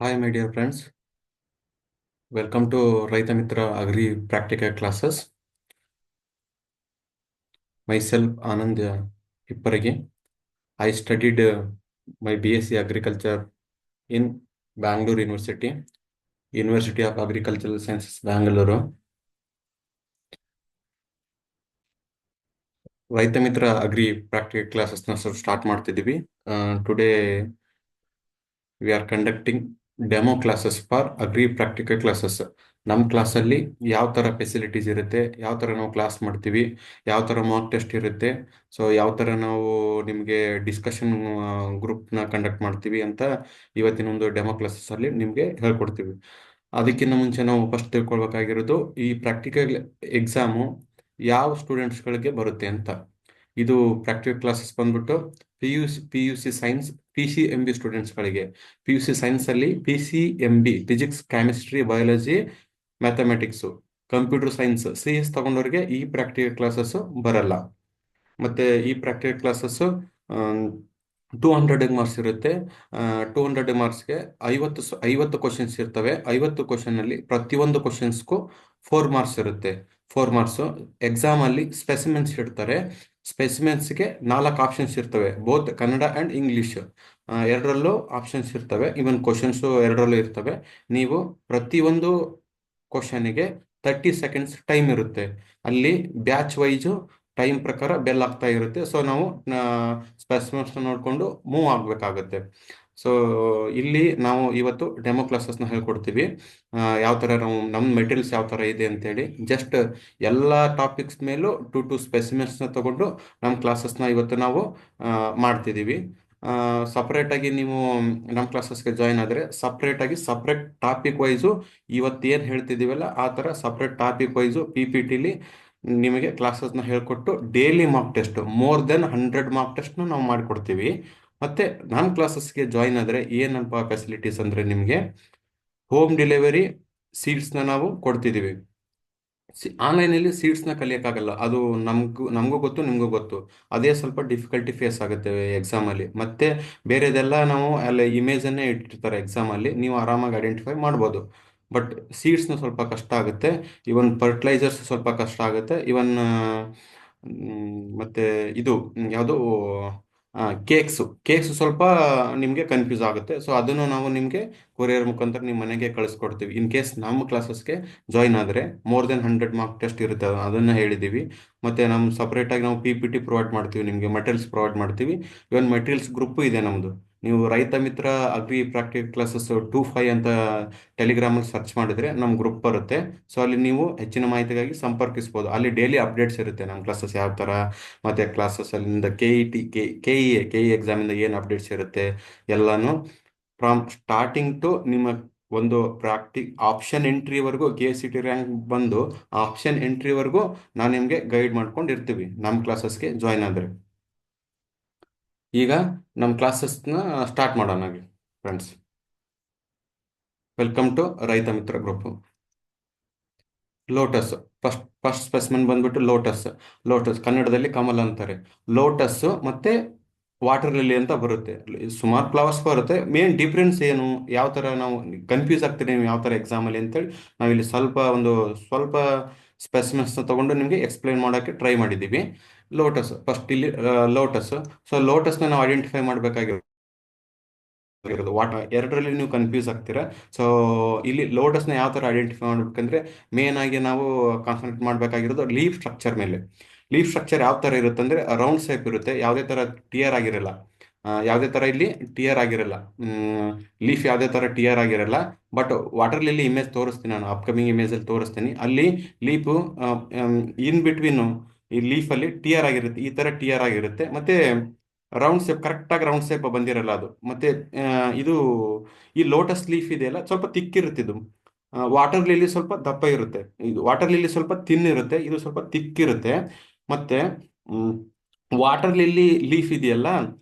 Hi, my dear friends. Welcome to Raita Mitra Agri Practical Classes. Myself, Anand Hipparagi. I studied my BSc Agriculture in Bangalore University, University of Agricultural Sciences, Bangalore. ರೈತ ಮಿತ್ರ agri practical ಕ್ಲಾಸಸ್ನ start ಮಾಡ್ತಿದ್ದೀವಿ. Today we are conducting demo classes for agri practical classes. ನಮ್ಮ ಕ್ಲಾಸಲ್ಲಿ ಯಾವ ಥರ facilities ಇರುತ್ತೆ, ಯಾವ ಥರ ನಾವು ಕ್ಲಾಸ್ ಮಾಡ್ತೀವಿ, ಯಾವ ಥರ ಮಾಕ್ ಟೆಸ್ಟ್ ಇರುತ್ತೆ, ಸೊ ಯಾವ ಥರ ನಾವು ನಿಮಗೆ ಡಿಸ್ಕಷನ್ ಗ್ರೂಪ್ನ ಕಂಡಕ್ಟ್ ಮಾಡ್ತೀವಿ ಅಂತ ಇವತ್ತಿನ ಒಂದು ಡೆಮೋ ಕ್ಲಾಸಸ್ಸಲ್ಲಿ ನಿಮಗೆ ಹೇಳ್ಕೊಡ್ತೀವಿ. ಅದಕ್ಕಿಂತ ಮುಂಚೆ ನಾವು ಫಸ್ಟ್ ತಿಳ್ಕೊಳ್ಬೇಕಾಗಿರೋದು ಈ ಪ್ರಾಕ್ಟಿಕಲ್ ಎಕ್ಸಾಮು ಯಾವ ಸ್ಟೂಡೆಂಟ್ಸ್ಗಳಿಗೆ ಬರುತ್ತೆ ಅಂತ. ಇದು ಪ್ರಾಕ್ಟಿಕಲ್ ಕ್ಲಾಸಸ್ ಬಂದ್ಬಿಟ್ಟು P U C science PCMB ಸ್ಟೂಡೆಂಟ್ಸ್ಗಳಿಗೆ. PUC science ಅಲ್ಲಿ PCMB physics, chemistry, biology, mathematics, computer science, CS ತಗೊಂಡವ್ರಿಗೆ ಈ ಪ್ರಾಕ್ಟಿಕಲ್ ಕ್ಲಾಸಸ್ ಬರಲ್ಲ. ಮತ್ತೆ ಈ ಪ್ರಾಕ್ಟಿಕಲ್ ಕ್ಲಾಸಸ್ 200 ಮಾರ್ಕ್ಸ್ ಇರುತ್ತೆ. 200 ಮಾರ್ಕ್ಸ್ಗೆ 50 ಕ್ವಶನ್ಸ್ ಇರ್ತವೆ. 50 ಕ್ವಶನ್ ಅಲ್ಲಿ ಪ್ರತಿಯೊಂದು ಕ್ವಶನ್ಸ್ಗೂ 4 ಮಾರ್ಕ್ಸ್ ಇರುತ್ತೆ. 4 ಮಾರ್ಕ್ಸ್ ಎಕ್ಸಾಮ್ ಅಲ್ಲಿ ಸ್ಪೆಸಿಮೆನ್ಸ್ ಇಡ್ತಾರೆ. ಸ್ಪೆಸಿಮೆನ್ಸ್ಗೆ 4 ಆಪ್ಷನ್ಸ್ ಇರ್ತವೆ, ಬೋತ್ ಕನ್ನಡ ಅಂಡ್ ಇಂಗ್ಲಿಷ್. ಎರಡರಲ್ಲೂ ಆಪ್ಷನ್ಸ್ ಇರ್ತವೆ. ಇವನ್ ಕ್ವಶನ್ಸ್ ಎರಡರಲ್ಲೂ ಇರ್ತವೆ. ನೀವು ಪ್ರತಿಯೊಂದು ಕ್ವಶನ್ಗೆ 30 ಸೆಕೆಂಡ್ಸ್ ಟೈಮ್ ಇರುತ್ತೆ. ಅಲ್ಲಿ ಬ್ಯಾಚ್ ವೈಸು ಟೈಮ್ ಪ್ರಕಾರ ಬೆಲ್ ಆಗ್ತಾ ಇರುತ್ತೆ. ಸೊ ನಾವು ಸ್ಪೆಸಿಮೆನ್ಸ್ ನೋಡಿಕೊಂಡು ಮೂವ್ ಆಗಬೇಕಾಗುತ್ತೆ. ಸೊ ಇಲ್ಲಿ ನಾವು ಇವತ್ತು ಡೆಮೋ ಕ್ಲಾಸಸ್ನ ಹೇಳ್ಕೊಡ್ತೀವಿ. ಯಾವ ಥರ ನಾವು ನಮ್ಮ ಮೆಟೀರಿಯಲ್ಸ್ ಯಾವ ಥರ ಇದೆ ಅಂತೇಳಿ ಜಸ್ಟ್ ಎಲ್ಲ ಟಾಪಿಕ್ಸ್ ಮೇಲೂ ಟು ಸ್ಪೆಸಿಮೆನ್ಸ್ನ ತಗೊಂಡು ನಮ್ಮ ಕ್ಲಾಸಸ್ನ ಇವತ್ತು ನಾವು ಮಾಡ್ತಿದ್ದೀವಿ. ಸಪ್ರೇಟಾಗಿ ನೀವು ನಮ್ಮ ಕ್ಲಾಸಸ್ಗೆ ಜಾಯ್ನ್ ಆದರೆ ಸಪ್ರೇಟ್ ಟಾಪಿಕ್ ವೈಸು ಇವತ್ತೇನು ಹೇಳ್ತಿದ್ದೀವಲ್ಲ ಆ ಥರ ಸಪ್ರೇಟ್ ಟಾಪಿಕ್ ವೈಸು PPTಲಿ ನಿಮಗೆ ಕ್ಲಾಸಸ್ನ ಹೇಳ್ಕೊಟ್ಟು daily mock test more than 100 mock ಟೆಸ್ಟ್ನ ನಾವು ಮಾಡಿಕೊಡ್ತೀವಿ. ಮತ್ತೆ ನಮ್ಮ ಕ್ಲಾಸಸ್ಗೆ ಜಾಯ್ನ್ ಆದರೆ ಏನಪ್ಪ ಫೆಸಿಲಿಟೀಸ್ ಅಂದರೆ ನಿಮಗೆ ಹೋಮ್ ಡೆಲಿವರಿ ಸೀಟ್ಸ್ನ ನಾವು ಕೊಡ್ತಿದ್ದೀವಿ. ಆನ್ಲೈನಲ್ಲಿ ಸೀಟ್ಸ್ನ ಕಲಿಯೋಕ್ಕಾಗಲ್ಲ, ಅದು ನಮಗೂ ಗೊತ್ತು, ನಿಮಗೂ ಗೊತ್ತು. ಅದೇ ಸ್ವಲ್ಪ ಡಿಫಿಕಲ್ಟಿ ಫೇಸ್ ಆಗುತ್ತೆ ಎಕ್ಸಾಮಲ್ಲಿ. ಮತ್ತೆ ಬೇರೆದೆಲ್ಲ ನಾವು ಅಲ್ಲಿ ಇಮೇಜನ್ನೇ ಇಟ್ಟಿರ್ತಾರೆ ಎಕ್ಸಾಮಲ್ಲಿ, ನೀವು ಆರಾಮಾಗಿ ಐಡೆಂಟಿಫೈ ಮಾಡ್ಬೋದು. ಬಟ್ ಸೀಡ್ಸ್ನ ಸ್ವಲ್ಪ ಕಷ್ಟ ಆಗುತ್ತೆ. ಇವನ್ ಫರ್ಟಿಲೈಸರ್ಸ್ ಸ್ವಲ್ಪ ಕಷ್ಟ ಆಗುತ್ತೆ. ಇವನ್ ಮತ್ತೆ ಇದು ಯಾವುದು ಕೇಕ್ಸ್ ಸ್ವಲ್ಪ ನಿಮಗೆ ಕನ್ಫ್ಯೂಸ್ ಆಗುತ್ತೆ. ಸೊ ಅದನ್ನು ನಾವು ನಿಮಗೆ ಕೊರಿಯರ್ ಮುಖಾಂತರ ನಿಮ್ಮ ಮನೆಗೆ ಕಳಿಸ್ಕೊಡ್ತೀವಿ. ಇನ್ ಕೇಸ್ ನಮ್ಮ ಕ್ಲಾಸಸ್ಗೆ ಜಾಯ್ನ್ ಆದರೆ ಮೋರ್ ದೆನ್ 100 ಮಾರ್ಕ್ ಟೆಸ್ಟ್ ಇರುತ್ತೆ, ಅದನ್ನು ಹೇಳಿದ್ದೀವಿ. ಮತ್ತೆ ನಮ್ಮ ಸಪ್ರೇಟಾಗಿ ನಾವು PPT ಪ್ರೊವೈಡ್ ಮಾಡ್ತೀವಿ, ನಿಮಗೆ ಮೆಟೀರಿಯಲ್ಸ್ ಪ್ರೊವೈಡ್ ಮಾಡ್ತೀವಿ. ಇವನ್ ಮೆಟೀರಿಯಲ್ಸ್ ಗ್ರೂಪ್ ಇದೆ ನಮ್ಮದು. ನೀವು ರೈತ ಮಿತ್ರ ಅಗ್ರಿ ಪ್ರಾಕ್ಟಿಕಲ್ ಕ್ಲಾಸಸ್ 25 ಅಂತ ಟೆಲಿಗ್ರಾಮಲ್ಲಿ ಸರ್ಚ್ ಮಾಡಿದ್ರೆ ನಮ್ಮ ಗ್ರೂಪ್ ಬರುತ್ತೆ. ಸೊ ಅಲ್ಲಿ ನೀವು ಹೆಚ್ಚಿನ ಮಾಹಿತಿಗಾಗಿ ಸಂಪರ್ಕಿಸ್ಬೋದು. ಅಲ್ಲಿ ಡೈಲಿ ಅಪ್ಡೇಟ್ಸ್ ಇರುತ್ತೆ ನಮ್ಮ ಕ್ಲಾಸಸ್ ಯಾವ ಥರ, ಮತ್ತೆ ಕ್ಲಾಸಸ್ ಅಲ್ಲಿಂದ KE ಎಕ್ಸಾಮಿಂದ ಏನು ಅಪ್ಡೇಟ್ಸ್ ಇರುತ್ತೆ ಎಲ್ಲಾನು ಫ್ರಮ್ ಸ್ಟಾರ್ಟಿಂಗ್ ಟು ನಿಮ್ಮ ಒಂದು ಆಪ್ಷನ್ ಎಂಟ್ರಿವರೆಗೂ KCT ರ್ಯಾಂಕ್ ಬಂದು ಆಪ್ಷನ್ ಎಂಟ್ರಿವರೆಗೂ ನಾನು ನಿಮಗೆ ಗೈಡ್ ಮಾಡ್ಕೊಂಡು ಇರ್ತೀವಿ ನಮ್ಮ ಕ್ಲಾಸಸ್ಗೆ ಜಾಯ್ನ್ ಆದರೆ. ಈಗ ನಮ್ಮ ಕ್ಲಾಸಸ್ನ ಸ್ಟಾರ್ಟ್ ಮಾಡೋಣ ಫ್ರೆಂಡ್ಸ್. ವೆಲ್ಕಮ್ ಟು ರೈತ ಮಿತ್ರ ಗ್ರೂಪ್. ಲೋಟಸ್ ಫಸ್ಟ್ ಸ್ಪೆಸಿಮೆನ್ ಬಂದ್ಬಿಟ್ಟು ಲೋಟಸ್ ಕನ್ನಡದಲ್ಲಿ ಕಮಲ ಅಂತಾರೆ. ಲೋಟಸ್ ಮತ್ತೆ ವಾಟರ್ ಲಿಲಿ ಅಂತ ಬರುತ್ತೆ. ಸುಮಾರು ಫ್ಲವರ್ಸ್ ಬರುತ್ತೆ. ಮೇನ್ ಡಿಫ್ರೆನ್ಸ್ ಏನು, ಯಾವ ಥರ ನಾವು ಕನ್ಫ್ಯೂಸ್ ಆಗ್ತೀರಿ ನೀವು ಯಾವ ಥರ ಎಕ್ಸಾಮಲ್ಲಿ ಅಂತೇಳಿ ನಾವಿಲ್ಲಿ ಸ್ವಲ್ಪ ಸ್ಪೆಸಿಮೆನ್ಸ್ನ ತಗೊಂಡು ನಿಮಗೆ ಎಕ್ಸ್ಪ್ಲೈನ್ ಮಾಡೋಕ್ಕೆ ಟ್ರೈ ಮಾಡಿದ್ದೀವಿ. ಲೋಟಸ್ ಫಸ್ಟ್ ಇಲ್ಲಿ ಲೋಟಸ್. ಸೊ ಲೋಟಸ್ನ ನಾವು ಐಡೆಂಟಿಫೈ ಮಾಡಬೇಕಾಗಿರೋದು ಎರಡರಲ್ಲಿ ನೀವು ಕನ್ಫ್ಯೂಸ್ ಆಗ್ತೀರಾ. ಸೊ ಇಲ್ಲಿ ಲೋಟಸ್ನ ಯಾವ ಥರ ಐಡೆಂಟಿಫೈ ಮಾಡ್ಬೇಕಂದ್ರೆ ಮೇನ್ ಆಗಿ ನಾವು ಕಾನ್ಸಂಟ್ರೇಟ್ ಮಾಡಬೇಕಾಗಿರೋದು ಲೀಫ್ ಸ್ಟ್ರಕ್ಚರ್ ಮೇಲೆ. ಲೀಫ್ ಸ್ಟ್ರಕ್ಚರ್ ಯಾವ ಥರ ಇರುತ್ತೆ ಅಂದರೆ ರೌಂಡ್ ಶೇಪ್ ಇರುತ್ತೆ, ಯಾವುದೇ ಥರ ಟಿಯರ್ ಆಗಿರಲ್ಲ. ಯಾವುದೇ ಥರ ಇಲ್ಲಿ ಟಿಯರ್ ಆಗಿರಲ್ಲ. ಲೀಫ್ ಯಾವುದೇ ಥರ ಟಿಯರ್ ಆಗಿರಲ್ಲ. ಬಟ್ ವಾಟರ್ ಲಿಲ್ಲಿ ಇಮೇಜ್ ತೋರಿಸ್ತೀನಿ, ನಾನು ಅಪ್ಕಮಿಂಗ್ ಇಮೇಜಲ್ಲಿ ತೋರಿಸ್ತೀನಿ. ಅಲ್ಲಿ ಲೀಫು ಇನ್ ಬಿಟ್ವೀನು ಈ ಲೀಫಲ್ಲಿ ಟಿಯರ್ ಆಗಿರುತ್ತೆ, ಈ ಥರ ಟಿಯರ್ ಆಗಿರುತ್ತೆ. ಮತ್ತೆ ರೌಂಡ್ ಶೇಪ್, ಕರೆಕ್ಟಾಗಿ ರೌಂಡ್ ಶೇಪ್ ಬಂದಿರಲ್ಲ ಅದು. ಮತ್ತೆ ಇದು ಈ ಲೋಟಸ್ ಲೀಫ್ ಇದೆಯಲ್ಲ ಸ್ವಲ್ಪ ತಿಕ್ಕಿರುತ್ತೆ ಇದು. ವಾಟರ್ ಲಿಲ್ಲಿ ಸ್ವಲ್ಪ ದಪ್ಪ ಇರುತ್ತೆ. ಇದು ವಾಟರ್ ಲಿಲ್ಲಿ ಸ್ವಲ್ಪ ತಿನ್ ಇರುತ್ತೆ, ಇದು ಸ್ವಲ್ಪ ತಿಕ್ಕಿರುತ್ತೆ. ಮತ್ತೆ ವಾಟರ್ ಲಿಲ್ಲಿ ಲೀಫ್ ಇದೆಯಲ್ಲ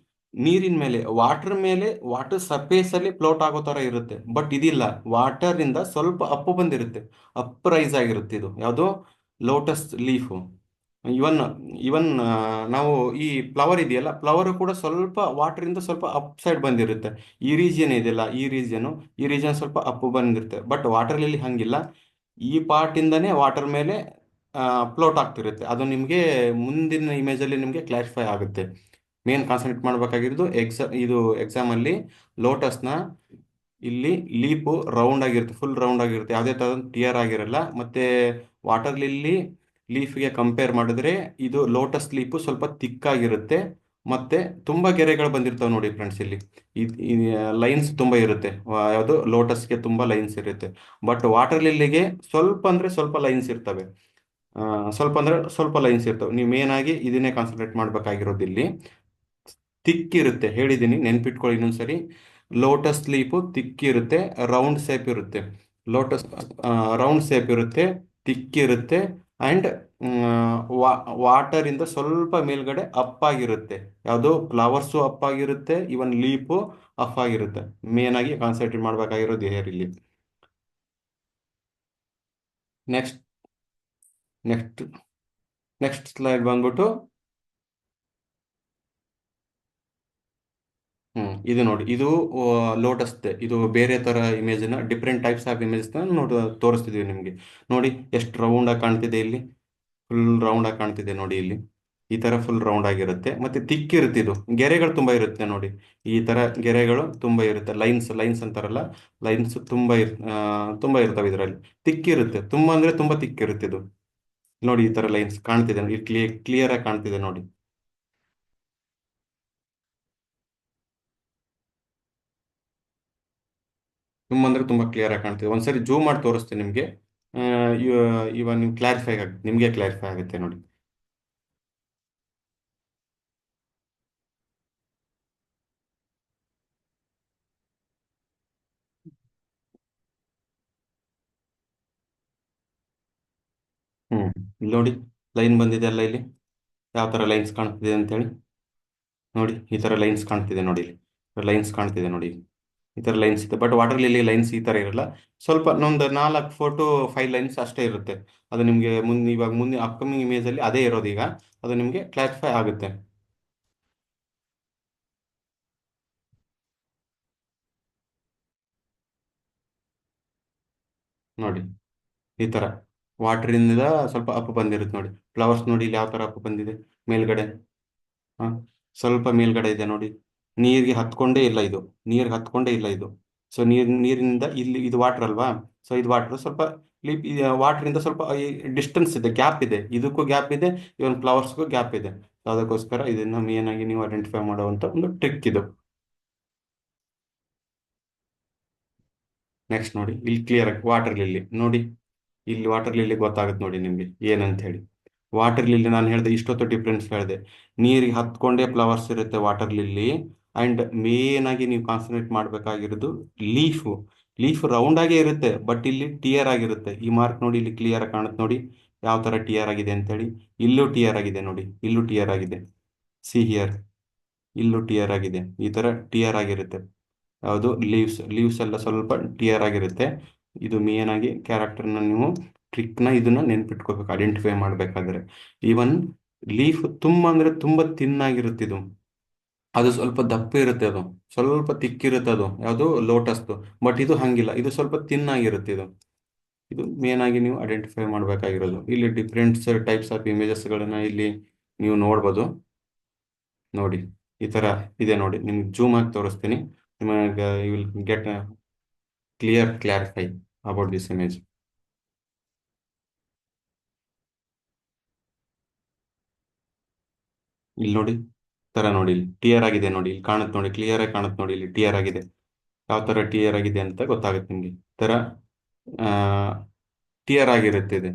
ನೀರಿನ ಮೇಲೆ, ವಾಟರ್ ಸರ್ಫೇಸ್ ಅಲ್ಲಿ ಫ್ಲೋಟ್ ಆಗೋ ತರ ಇರುತ್ತೆ. ಬಟ್ ಇದಿಲ್ಲ, ವಾಟರ್ ಇಂದ ಸ್ವಲ್ಪ ಅಪ್ ಬಂದಿರುತ್ತೆ, ಅಪ್ ರೈಸ್ ಆಗಿರುತ್ತೆ. ಇದು ಯಾವುದು ಲೋಟಸ್ ಲೀಫು. ಇವನ್ ಇವನ್ ನಾವು ಈ ಫ್ಲವರ್ ಇದೆಯಲ್ಲ, ಫ್ಲವರ್ ಕೂಡ ಸ್ವಲ್ಪ ವಾಟರ್ ಇಂದ ಸ್ವಲ್ಪ ಅಪ್ ಸೈಡ್ ಬಂದಿರುತ್ತೆ. ಈ ರೀಜಿಯನ್ ಇದೆಯಲ್ಲ, ಈ ರೀಜನ್ ಸ್ವಲ್ಪ ಅಪ್ ಬಂದಿರುತ್ತೆ. ಬಟ್ ವಾಟರ್ ಲಿಲ್ಲಿ ಹಂಗಿಲ್ಲ. ಈ ಪಾರ್ಟ್ ಇಂದಾನೇ ವಾಟರ್ ಮೇಲೆ ಫ್ಲೋಟ್ ಆಗ್ತಿರುತ್ತೆ. ಅದು ನಿಮಗೆ ಮುಂದಿನ ಇಮೇಜ್ ಅಲ್ಲಿ ನಿಮಗೆ ಕ್ಲಾರಿಫೈ ಆಗುತ್ತೆ. ಮೇನ್ ಕಾನ್ಸಂಟ್ರೇಟ್ ಮಾಡಬೇಕಾಗಿರೋದು ಇದು ಎಕ್ಸಾಮ್ ಅಲ್ಲಿ ಲೋಟಸ್ನ ಇಲ್ಲಿ ಲೀಪು ರೌಂಡ್ ಆಗಿರುತ್ತೆ, ಫುಲ್ ರೌಂಡ್ ಆಗಿರುತ್ತೆ, ಯಾವುದೇ ತರ ಟಿಯರ್ ಆಗಿರಲ್ಲ. ಮತ್ತೆ ವಾಟರ್ ಲಿಲ್ಲಿ ಲೀಫ್ಗೆ ಕಂಪೇರ್ ಮಾಡಿದ್ರೆ ಇದು ಲೋಟಸ್ ಲೀಫು ಸ್ವಲ್ಪ ತಿಕ್ಕಾಗಿರುತ್ತೆ. ಮತ್ತೆ ತುಂಬಾ ಗೆರೆಗಳು ಬಂದಿರ್ತಾವೆ ನೋಡಿ ಫ್ರೆಂಡ್ಸ್ ಇಲ್ಲಿ. ಲೈನ್ಸ್ ತುಂಬಾ ಇರುತ್ತೆ. ಯಾವುದು ಲೋಟಸ್ಗೆ ತುಂಬಾ ಲೈನ್ಸ್ ಇರುತ್ತೆ. ಬಟ್ ವಾಟರ್ ಲಿಲ್ಲಿಗೆ ಸ್ವಲ್ಪ ಅಂದ್ರೆ ಸ್ವಲ್ಪ ಲೈನ್ಸ್ ಇರ್ತವೆ. ಸ್ವಲ್ಪ ಅಂದ್ರೆ ಸ್ವಲ್ಪ ಲೈನ್ಸ್ ಇರ್ತವೆ. ನೀವು ಮೇನ್ ಆಗಿ ಇದನ್ನೇ ಕಾನ್ಸಂಟ್ರೇಟ್ ಮಾಡ್ಬೇಕಾಗಿರೋದು ಇಲ್ಲಿ. ತಿಕ್ಕಿರುತ್ತೆ, ಹೇಳಿದ್ದೀನಿ ನೆನ್ಪಿಟ್ಕೊಳ್ಳಿ ಇನ್ನೊಂದ್ಸರಿ. ಲೋಟಸ್ ಲೀಫು ತಿಕ್ಕಿರುತ್ತೆ, ರೌಂಡ್ ಶೇಪ್ ಇರುತ್ತೆ. ಲೋಟಸ್ ರೌಂಡ್ ಶೇಪ್ ಇರುತ್ತೆ, ತಿಕ್ಕಿರುತ್ತೆ, ಅಂಡ್ ವಾಟರ್ ಇಂದ ಸ್ವಲ್ಪ ಮೇಲ್ಗಡೆ ಅಪ್ ಆಗಿರುತ್ತೆ. ಯಾವುದು ಫ್ಲವರ್ಸು ಅಪ್ ಆಗಿರುತ್ತೆ, ಇವನ್ ಲೀಫು ಅಪ್ ಆಗಿರುತ್ತೆ. ಮೇನ್ ಆಗಿ ಕಾನ್ಸಂಟ್ರೇಟ್ ಮಾಡ್ಬೇಕಾಗಿರೋದು ಹೇರ್ ಇಲ್ಲಿ. ನೆಕ್ಸ್ಟ್ ನೆಕ್ಸ್ಟ್ ನೆಕ್ಸ್ಟ್ ಸ್ಲೈಡ್ ಬಂದ್ಬಿಟ್ಟು, ಇದು ನೋಡಿ, ಇದು ಲೋಟಸ್. ಇದು ಬೇರೆ ತರ ಇಮೇಜ್ ನ, ಡಿಫ್ರೆಂಟ್ ಟೈಪ್ಸ್ ಆಫ್ ಇಮೇಜಸ್ ತೋರಿಸ್ತಿದೀವಿ ನಿಮ್ಗೆ. ನೋಡಿ ಎಷ್ಟು ರೌಂಡ್ ಆಗಿ ಕಾಣ್ತಿದೆ ಇಲ್ಲಿ, ಫುಲ್ ರೌಂಡ್ ಆಗಿ ಕಾಣ್ತಿದೆ ನೋಡಿ ಇಲ್ಲಿ. ಈ ತರ ಫುಲ್ ರೌಂಡ್ ಆಗಿರುತ್ತೆ, ಮತ್ತೆ ತಿಕ್ಕಿರುತ್ತೆ. ಇದು ಗೆರೆಗಳು ತುಂಬಾ ಇರುತ್ತೆ ನೋಡಿ. ಈ ತರ ಗೆರೆಗಳು ತುಂಬಾ ಇರುತ್ತೆ. ಲೈನ್ಸ್ ಲೈನ್ಸ್ ಅಂತಾರಲ್ಲ, ಲೈನ್ಸ್ ತುಂಬಾ ಇರ್ತವೆ ಇದರಲ್ಲಿ. ತಿಕ್ಕಿರುತ್ತೆ, ತುಂಬಾ ಅಂದ್ರೆ ತುಂಬಾ ತಿಕ್ಕಿರುತ್ತೆ ಇದು. ನೋಡಿ ಈ ತರ ಲೈನ್ಸ್ ಕಾಣ್ತಿದೆ ನೋಡಿ, ಕ್ಲಿಯರ್ ಆಗಿ ಕಾಣ್ತಿದೆ ನೋಡಿ. ತುಂಬಾ ಅಂದ್ರೆ ತುಂಬಾ ಕ್ಲಿಯರ್ ಆಗಿ ಕಾಣ್ತಿದೆ. ಒಂದ್ಸರಿ ಜೂಮ್ ಮಾಡಿ ತೋರಿಸ್ತೀನಿ ನಿಮ್ಗೆ. ಆ, ಇವಾಗ ನಿಮ್ಗೆ ಕ್ಲಾರಿಫೈ ಆಗುತ್ತೆ, ನಿಮ್ಗೆ ಕ್ಲಾರಿಫೈ ಆಗುತ್ತೆ ನೋಡಿ. ಇಲ್ಲಿ ನೋಡಿ, ಲೈನ್ ಬಂದಿದೆ ಅಲ್ಲ ಇಲ್ಲಿ, ಯಾವ ತರ ಲೈನ್ಸ್ ಕಾಣ್ತಿದೆ ಅಂತ ಹೇಳಿ. ನೋಡಿ ಈ ತರ ಲೈನ್ಸ್ ಕಾಣ್ತಿದೆ ನೋಡಿ ಇಲ್ಲಿ. ಲೈನ್ಸ್ ಕಾಣ್ತಿದೆ ನೋಡಿ. ಈ ತರ ಲೈನ್ಸ್ ಇದೆ. ಬಟ್ ವಾಟರ್ ಲಿಲಿ ಲೈನ್ಸ್ ಈ ತರ ಇರಲ್ಲ. ಸ್ವಲ್ಪ ನೊಂದು 4 to 5 ಲೈನ್ಸ್ ಅಷ್ಟೇ ಇರುತ್ತೆ. ಅದು ನಿಮ್ಗೆ ಇವಾಗ ಮುಂದೆ ಅಪ್ಕಮಿಂಗ್ ಇಮೇಜ್ ಅಲ್ಲಿ ಅದೇ ಇರೋದು ಈಗ. ಅದು ನಿಮ್ಗೆ ಕ್ಲಾರಿಫೈ ಆಗುತ್ತೆ ನೋಡಿ. ಈ ತರ ವಾಟರ್ ಇಂದ ಸ್ವಲ್ಪ ಅಪ್ ಬಂದಿರುತ್ತೆ ನೋಡಿ. ಫ್ಲವರ್ಸ್ ನೋಡಿ ಇಲ್ಲಿ ಯಾವ ತರ ಅಪ್ ಬಂದಿದೆ ಮೇಲ್ಗಡೆ. ಹ ಸ್ವಲ್ಪ ಮೇಲ್ಗಡೆ ಇದೆ ನೋಡಿ. ನೀರಿಗೆ ಹತ್ಕೊಂಡೇ ಇಲ್ಲ ಇದು, ನೀರಿಗೆ ಹತ್ಕೊಂಡೇ ಇಲ್ಲ ಇದು. ಸೊ ನೀರಿನಿಂದ ಇಲ್ಲಿ ಇದು ವಾಟರ್ ಅಲ್ವಾ. ಸೊ ಇದು ವಾಟರ್ ಸ್ವಲ್ಪ ವಾಟರ್ ಇಂದ ಸ್ವಲ್ಪ ಡಿಸ್ಟೆನ್ಸ್ ಇದೆ, ಗ್ಯಾಪ್ ಇದೆ. ಇದಕ್ಕೂ ಗ್ಯಾಪ್ ಇದೆ, ಇವನ್ ಫ್ಲವರ್ಸ್ಗೂ ಗ್ಯಾಪ್ ಇದೆ. So ಅದಕ್ಕೋಸ್ಕರ ಇದನ್ನ ಮೇನ್ ಆಗಿ ನೀವು ಐಡೆಂಟಿಫೈ ಮಾಡುವಂತ ಒಂದು ಟ್ರಿಕ್ ಇದು. ನೆಕ್ಸ್ಟ್ ನೋಡಿ, ಇಲ್ಲಿ ಕ್ಲಿಯರ್ ಆಗಿ ವಾಟರ್ ಲಿಲ್ಲಿ ನೋಡಿ. ಇಲ್ಲಿ ವಾಟರ್ ಲಿಲ್ಲಿ ಗೊತ್ತಾಗುತ್ತೆ ನೋಡಿ ನಿಮ್ಗೆ ಏನಂತ ಹೇಳಿ. ವಾಟರ್ ಲಿಲ್ಲಿ ನಾನು ಹೇಳಿದೆ, ಇಷ್ಟೊತ್ತು ಡಿಫ್ರೆನ್ಸ್ ಹೇಳಿದೆ. ನೀರಿಗೆ ಹತ್ಕೊಂಡೇ ಫ್ಲವರ್ಸ್ ಇರುತ್ತೆ ವಾಟರ್ ಲಿಲ್ಲಿ. ಅಂಡ್ ಮೇನ್ ಆಗಿ ನೀವು ಕಾನ್ಸಂಟ್ರೇಟ್ ಮಾಡಬೇಕಾಗಿರೋದು ಲೀಫ್. ಲೀಫ್ ರೌಂಡ್ ಆಗೇ ಇರುತ್ತೆ, ಬಟ್ ಇಲ್ಲಿ ಟಿಯರ್ ಆಗಿರುತ್ತೆ. ಈ ಮಾರ್ಕ್ ನೋಡಿ, ಇಲ್ಲಿ ಕ್ಲಿಯರ್ ಆಗಿ ಕಾಣುತ್ತೆ ನೋಡಿ ಯಾವ ತರ ಟಿಯರ್ ಆಗಿದೆ ಅಂತ ಹೇಳಿ. ಇಲ್ಲೂ ಟಿಯರ್ ಆಗಿದೆ ನೋಡಿ, ಇಲ್ಲೂ ಟಿಯರ್ ಆಗಿದೆ. ಸಿ ಹಿಯರ್, ಇಲ್ಲೂ ಟಿಯರ್ ಆಗಿದೆ. ಈ ತರ ಟಿಯರ್ ಆಗಿರುತ್ತೆ. ಯಾವುದು ಲೀವ್ಸ್ ಎಲ್ಲ ಸ್ವಲ್ಪ ಟಿಯರ್ ಆಗಿರುತ್ತೆ. ಇದು ಮೇನ್ ಆಗಿ ಕ್ಯಾರೆಕ್ಟರ್ನ ನೀವು ಟ್ರಿಕ್ನ ಇದನ್ನ ನೆನ್ಪಿಟ್ಕೋಬೇಕು ಐಡೆಂಟಿಫೈ ಮಾಡ್ಬೇಕಾದ್ರೆ. ಈವನ್ ಲೀಫ್ ತುಂಬಾ ಅಂದ್ರೆ ತುಂಬಾ ತಿನ್ನಾಗಿರುತ್ತೆ ಇದು. ಅದು ಸ್ವಲ್ಪ ದಪ್ಪ ಇರುತ್ತೆ, ಅದು ಸ್ವಲ್ಪ ತಿಕ್ಕಿರುತ್ತೆ. ಅದು ಯಾವುದು ಲೋಟಸ್ದು. ಬಟ್ ಇದು ಹಂಗಿಲ್ಲ, ಇದು ಸ್ವಲ್ಪ ತಿನ್ನಾಗಿರುತ್ತೆ ಇದು. ಇದು ಮೇನ್ ಆಗಿ ನೀವು ಐಡೆಂಟಿಫೈ ಮಾಡಬೇಕಾಗಿರೋದು. ಇಲ್ಲಿ ಡಿಫ್ರೆಂಟ್ ಟೈಪ್ಸ್ ಆಫ್ ಇಮೇಜಸ್ಗಳನ್ನ ಇಲ್ಲಿ ನೀವು ನೋಡ್ಬೋದು ನೋಡಿ. ಈ ತರ ಇದೆ ನೋಡಿ, ನಿಮ್ಗೆ ಜೂಮ್ ಆಗಿ ತೋರಿಸ್ತೀನಿ. ನಿಮಗೆ you will get clarify about this image. ಇಲ್ಲಿ ನೋಡಿ, ತರ ನೋಡಿ, ಇಲ್ಲಿ ಟಿಯರ್ ಆಗಿದೆ ನೋಡಿ, ಇಲ್ಲಿ ಕಾಣುತ್ತೆ ನೋಡಿ, ಕ್ಲಿಯರ್ ಆಗಿ ಕಾಣುತ್ತೆ ನೋಡಿ, ಇಲ್ಲಿ ಟಿಯರ್ ಆಗಿದೆ. ಯಾವ ತರ ಟಿಯರ್ ಆಗಿದೆ ಅಂತ ಗೊತ್ತಾಗುತ್ತೆ ನಿಮ್ಗೆ. ಈ ತರ ಟಿಯರ್ ಆಗಿರುತ್ತೆ ಇದು.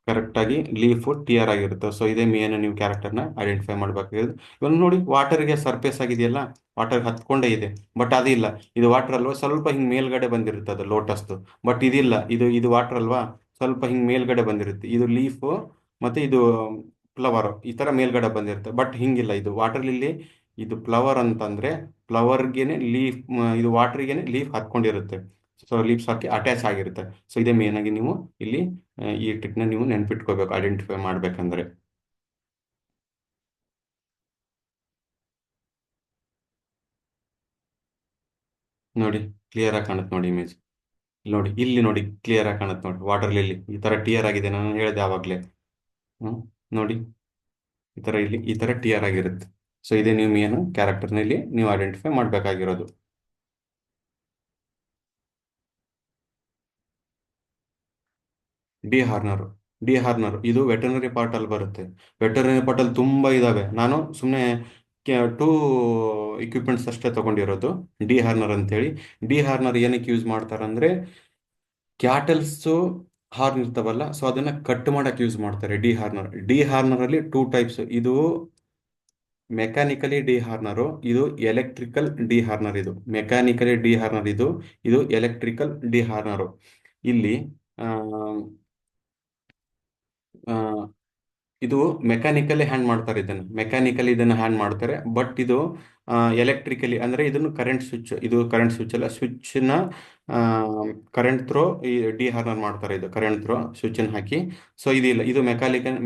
ಕರೆಕ್ಟ್ ಆಗಿ ಲೀಫ್ ಟಿಯರ್ ಆಗಿರುತ್ತೆ. ಸೊ ಇದೇ ಮೇನ್ ನೀವು ಕ್ಯಾರೆಕ್ಟರ್ನ ಐಡೆಂಟಿಫೈ ಮಾಡ್ಬೇಕಾಗಿರೋದು. ಇವಾಗ ನೋಡಿ, ವಾಟರ್ಗೆ ಸರ್ಫೇಸ್ ಆಗಿದೆಯಲ್ಲ, ವಾಟರ್ ಹತ್ಕೊಂಡೇ ಇದೆ. ಬಟ್ ಅದಿಲ್ಲ, ಇದು ವಾಟರ್ ಅಲ್ವಾ, ಸ್ವಲ್ಪ ಹಿಂಗ್ ಮೇಲ್ಗಡೆ ಬಂದಿರುತ್ತೆ ಅದು ಲೋಟಸ್ದು. ಬಟ್ ಇದಿಲ್ಲ, ಇದು ವಾಟರ್ ಅಲ್ವಾ, ಸ್ವಲ್ಪ ಹಿಂಗ್ ಮೇಲ್ಗಡೆ ಬಂದಿರುತ್ತೆ. ಇದು ಲೀಫ್ ಮತ್ತೆ ಇದು ಫ್ಲವರ್ ಈ ತರ ಮೇಲ್ಗಡೆ ಬಂದಿರುತ್ತೆ. ಬಟ್ ಹಿಂಗಿಲ್ಲ, ಇದು ವಾಟರ್ ಲಿಲ್ಲಿ. ಇದು ಫ್ಲವರ್ ಅಂತಂದ್ರೆ ಫ್ಲವರ್ಗೆನೆ ಲೀಫ್, ಇದು ವಾಟರ್ಗೆನೆ ಲೀಫ್ ಹತ್ಕೊಂಡಿರುತ್ತೆ. ಸೊ ಲೀಫ್ಸ್ ಹಾಕಿ ಅಟ್ಯಾಚ್ ಆಗಿರುತ್ತೆ. ಸೊ ಇದೇ ಮೇನ್ ಆಗಿ ನೀವು ಇಲ್ಲಿ ಈ ಟ್ರಿಕ್ನ ನೀವು ನೆನ್ಪಿಟ್ಕೋಬೇಕು ಐಡೆಂಟಿಫೈ ಮಾಡ್ಬೇಕಂದ್ರೆ. ನೋಡಿ, ಕ್ಲಿಯರ್ ಆಗಿ ಕಾಣುತ್ತೆ ನೋಡಿ ಇಮೇಜ್. ನೋಡಿ ಇಲ್ಲಿ ನೋಡಿ, ಕ್ಲಿಯರ್ ಆಗಿ ಕಾಣುತ್ತೆ ನೋಡಿ, ವಾಟರ್ ಲಿಲ್ಲಿ ಈ ತರ ಟಿಯರ್ ಆಗಿದೆ, ನಾನು ಹೇಳಿದೆ ಆವಾಗಲೇ. ಹ್ಮ್ ನೋಡಿ, ಈ ತರ ಇಲ್ಲಿ ಈ ತರ ಟಿಯರ್ ಆಗಿರುತ್ತೆ. ಸೊ ಇದೇ ನೀವು ಏನು ಕ್ಯಾರೆಕ್ಟರ್ನಲ್ಲಿ ನೀವು ಐಡೆಂಟಿಫೈ ಮಾಡಬೇಕಾಗಿರೋದು. ಡಿ ಹಾರ್ನರ್. ಡಿ ಹಾರ್ನರ್ ಇದು ವೆಟರ್ನರಿ ಪಾರ್ಟ್ ಅಲ್ಲಿ ಬರುತ್ತೆ. ವೆಟರ್ನರಿ ಪಾರ್ಟ್ ಅಲ್ಲಿ ತುಂಬಾ ಇದಾವೆ. ನಾನು ಸುಮ್ಮನೆ ಟೂ ಇಕ್ವಿಪ್ಮೆಂಟ್ಸ್ ಅಷ್ಟೇ ತಗೊಂಡಿರೋದು. ಡಿ ಹಾರ್ನರ್ ಅಂತೇಳಿ. ಡಿ ಹಾರ್ನರ್ ಏನಕ್ಕೆ ಯೂಸ್ ಮಾಡ್ತಾರಂದ್ರೆ, ಕ್ಯಾಟಲ್ಸ್ ಹಾರ್ನ್ ಇರ್ತಾವಲ್ಲ, ಸೊ ಅದನ್ನ ಕಟ್ ಮಾಡಕ್ ಯೂಸ್ ಮಾಡ್ತಾರೆ ಡಿ ಹಾರ್ನರ್. ಡಿ ಹಾರ್ನರ್ ಅಲ್ಲಿ ಟೂ ಟೈಪ್ಸ್. ಇದು ಮೆಕ್ಯಾನಿಕಲಿ ಡಿ ಹಾರ್ನರು, ಇದು ಎಲೆಕ್ಟ್ರಿಕಲ್ ಡಿ ಹಾರ್ನರ್. ಇದು ಮೆಕ್ಯಾನಿಕಲಿ ಡಿ ಹಾರ್ನರ್, ಇದು ಎಲೆಕ್ಟ್ರಿಕಲ್ ಡಿ ಹಾರ್ನರು. ಇಲ್ಲಿ ಆ, ಆ, ಇದು ಮೆಕ್ಯಾನಿಕಲಿ ಹ್ಯಾಂಡ್ ಮಾಡ್ತಾರೆ. ಇದನ್ನು ಹ್ಯಾಂಡ್ ಮಾಡ್ತಾರೆ. ಬಟ್ ಇದು ಎಲೆಕ್ಟ್ರಿಕಲಿ ಅಂದ್ರೆ ಇದನ್ನು ಕರೆಂಟ್ ಸ್ವಿಚ್, ಇದು ಕರೆಂಟ್ ಸ್ವಿಚ್ ಅಲ್ಲ, ಸ್ವಿಚ್ನ ಕರೆಂಟ್ ಥ್ರೋ ಈ ಡಿ ಹಾರ್ನರ್ ಮಾಡ್ತಾರೆ. ಇದು ಕರೆಂಟ್ ಥ್ರೋ ಸ್ವಿಚ್ ಅನ್ನು ಹಾಕಿ. ಸೊ ಇದಿಲ್ಲ, ಇದು